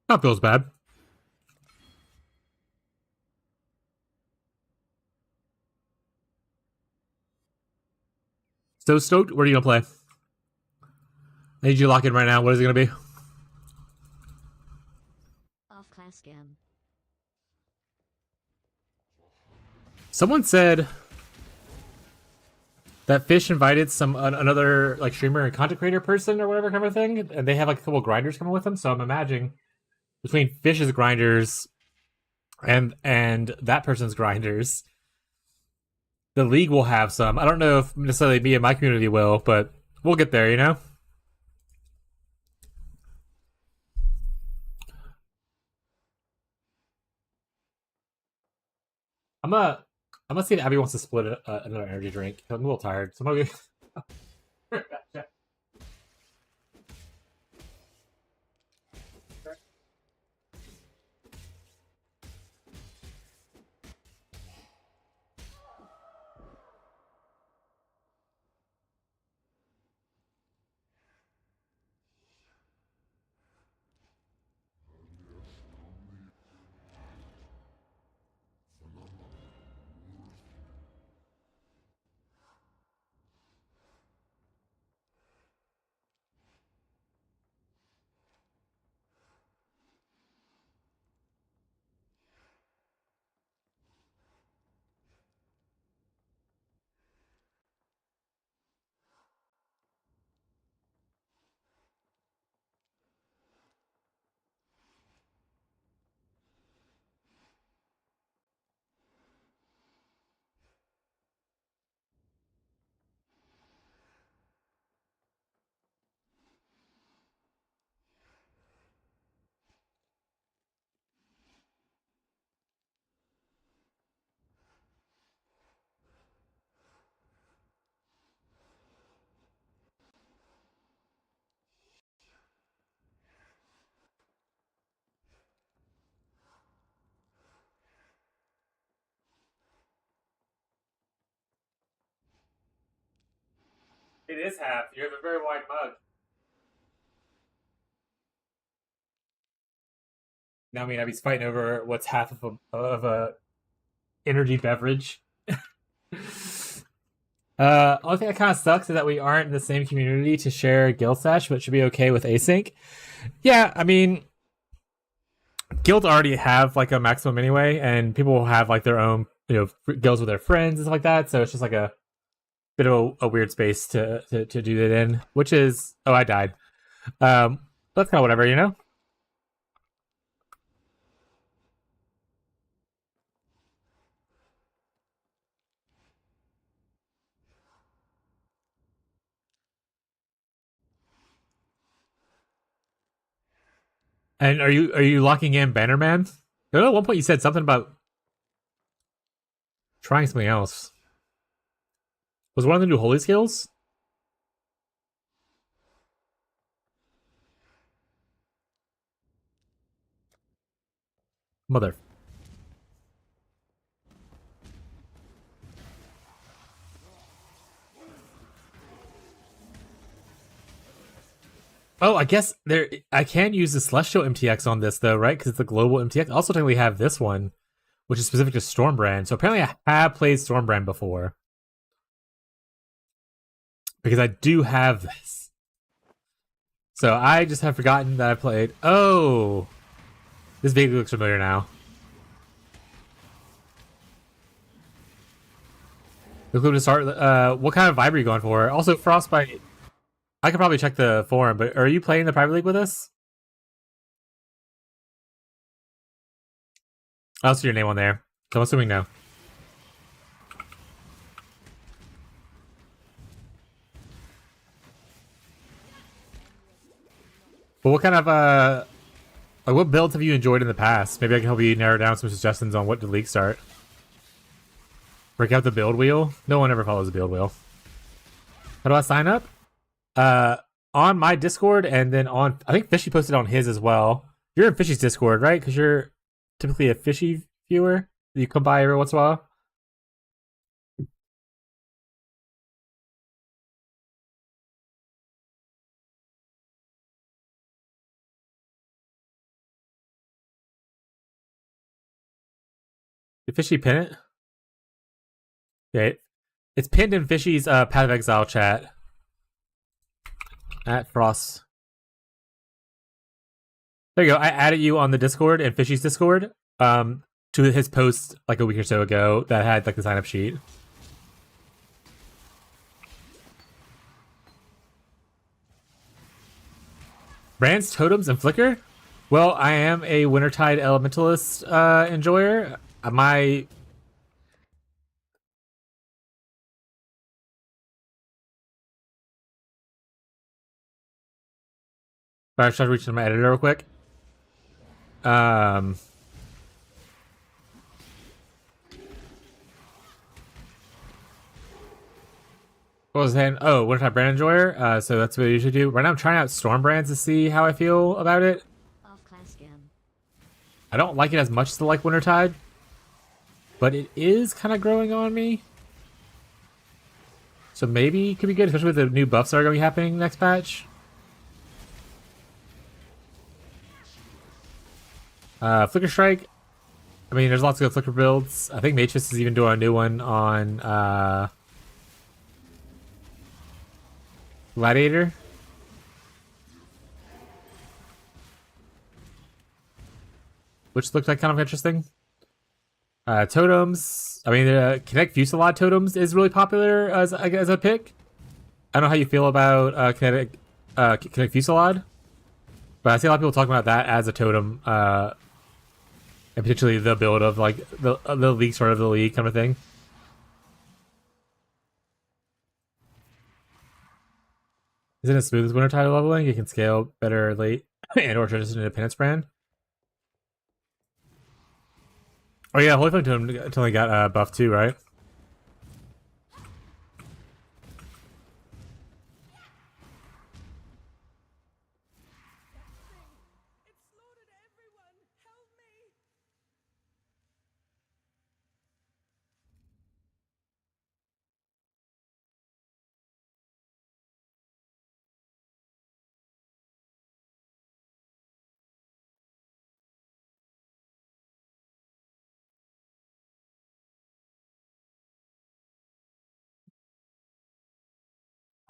That feels bad. So stoked. What are you gonna play? I need you to lock in right now. What is it gonna be? Off class scan. Someone said that Fish invited some another like streamer and content creator person or whatever kind of thing, and they have like a couple grinders coming with them. So I'm imagining between Fish's grinders and that person's grinders, the league will have some. I don't know if necessarily me and my community will, but we'll get there. I'm gonna I'm gonna see if Abby wants to split another energy drink. I'm a little tired. So maybe. It is half. You have a very wide mug. Now, I mean, he's fighting over what's half of a energy beverage. Only thing that kind of sucks is that we aren't in the same community to share guild sash, but should be okay with async. Yeah, I mean, guilds already have like a maximum anyway, and people will have like their own, guilds with their friends and stuff like that. So it's just like a bit of a weird space to do that in, which is I died. That's kind of whatever, you know. And are you locking in Bannerman? I know at one point you said something about trying something else. Was one of the new holy skills? Mother. Oh, I guess I can use the Celestial MTX on this though, right? Because it's the global MTX. I also technically have this one, which is specific to Stormbrand. So apparently I have played Stormbrand before. Because I do have this. So I just have forgotten that I played. Oh! This vaguely looks familiar now. Look to start. What kind of vibe are you going for? Also, Frostbite. I could probably check the forum, but are you playing the private league with us? I'll see your name on there. So I'm assuming no. But what kind of what builds have you enjoyed in the past? Maybe I can help you narrow down some suggestions on what to league start. Break out the build wheel. No one ever follows the build wheel. How do I sign up? On my Discord, and then on I think Fishy posted on his as well. You're in Fishy's Discord, right? Because you're typically a Fishy viewer. You come by every once in a while. Did Fishy pin it? Yeah, it's pinned in Fishy's Path of Exile chat. At Frost. There you go. I added you on the Discord and Fishy's Discord. To his post like a week or so ago that had like the sign up sheet. Brands, totems, and flicker? Well, I am a Wintertide Elementalist enjoyer. My I should reach to my editor real quick. What was I saying? Oh, Wintertide brand enjoyer. So that's what I usually do. Right now I'm trying out Storm brands to see how I feel about it. Off-class scam. I don't like it as much as I like Wintertide, but it is kind of growing on me. So maybe it could be good, especially with the new buffs that are going to be happening next patch. Flicker Strike. I mean, there's lots of good Flicker builds. I think Matrix is even doing a new one on Gladiator. Which looked like kind of interesting. Totems. I mean, Kinetic Fusillade totems is really popular as a pick. I don't know how you feel about Kinetic Fusillade, but I see a lot of people talking about that as a totem, and potentially the build of like the league sort of the league kind of thing. Isn't it smooth as Wintertide leveling? You can scale better late and or transition into Penance brand. Oh yeah, Holy Flame Totem totally got buffed too, right?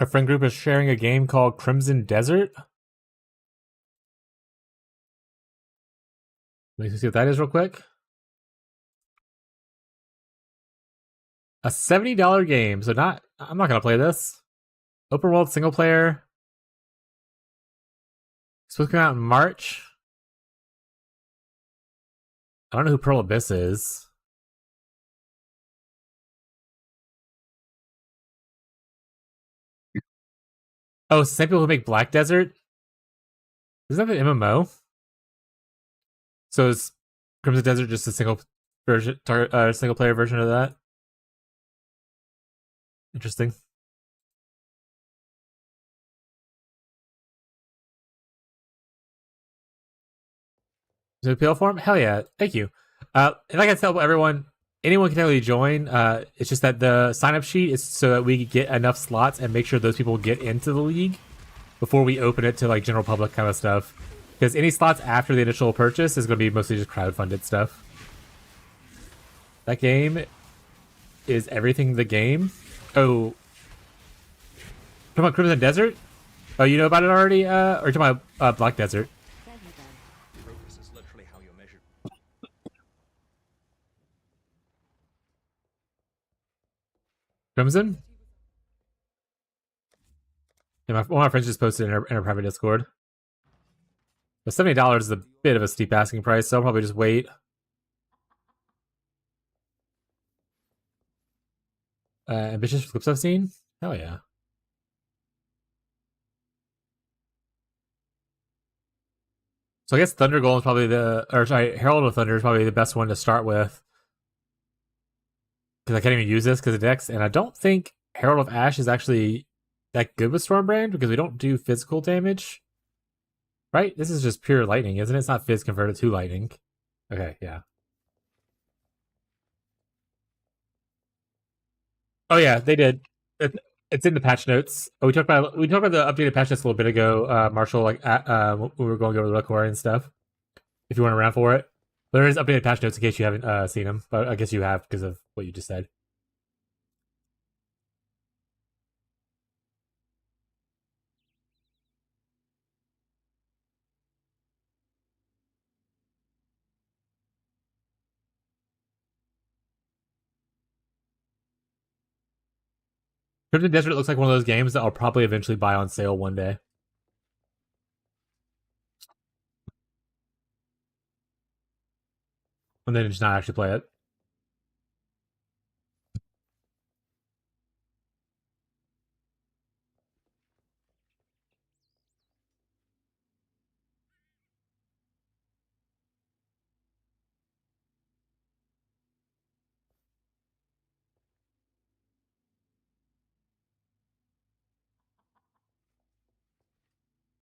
A friend group is sharing a game called Crimson Desert. Let me see what that is real quick. A $70 game, so I'm not gonna play this. Open world single player. It's supposed to come out in March. I don't know who Pearl Abyss is. Oh, same people who make Black Desert. Isn't that the MMO? So is Crimson Desert just a single player version of that? Interesting. Is it appeal form? Hell yeah! Thank you. And like I tell everyone, anyone can technically join. It's just that the sign-up sheet is so that we get enough slots and make sure those people get into the league before we open it to like general public kind of stuff. Because any slots after the initial purchase is going to be mostly just crowdfunded stuff. That game is everything the game. Oh, talking about Crimson Desert? Oh, you know about it already? Or you talking about Black Desert? There you go. Progress is literally how you're measured. Crimson? Yeah, one of my friends just posted in our private Discord. But $70 is a bit of a steep asking price, so I'll probably just wait. Ambitious clips I've seen? Hell yeah. So I guess Thunder Golem is probably Herald of Thunder is probably the best one to start with. Because I can't even use this because of Dex, and I don't think Herald of Ash is actually that good with Stormbrand because we don't do physical damage. Right? This is just pure lightning, isn't it? It's not fizz converted to lightning. Okay, yeah. Oh yeah, they did. It's in the patch notes. We talked about the updated patch notes a little bit ago, Marshall. Like when we were going over the Reliqurian stuff. If you weren't around for it, but there is updated patch notes in case you haven't seen them. But I guess you have because of what you just said. Crimson Desert looks like one of those games that I'll probably eventually buy on sale one day. And then just not actually play it.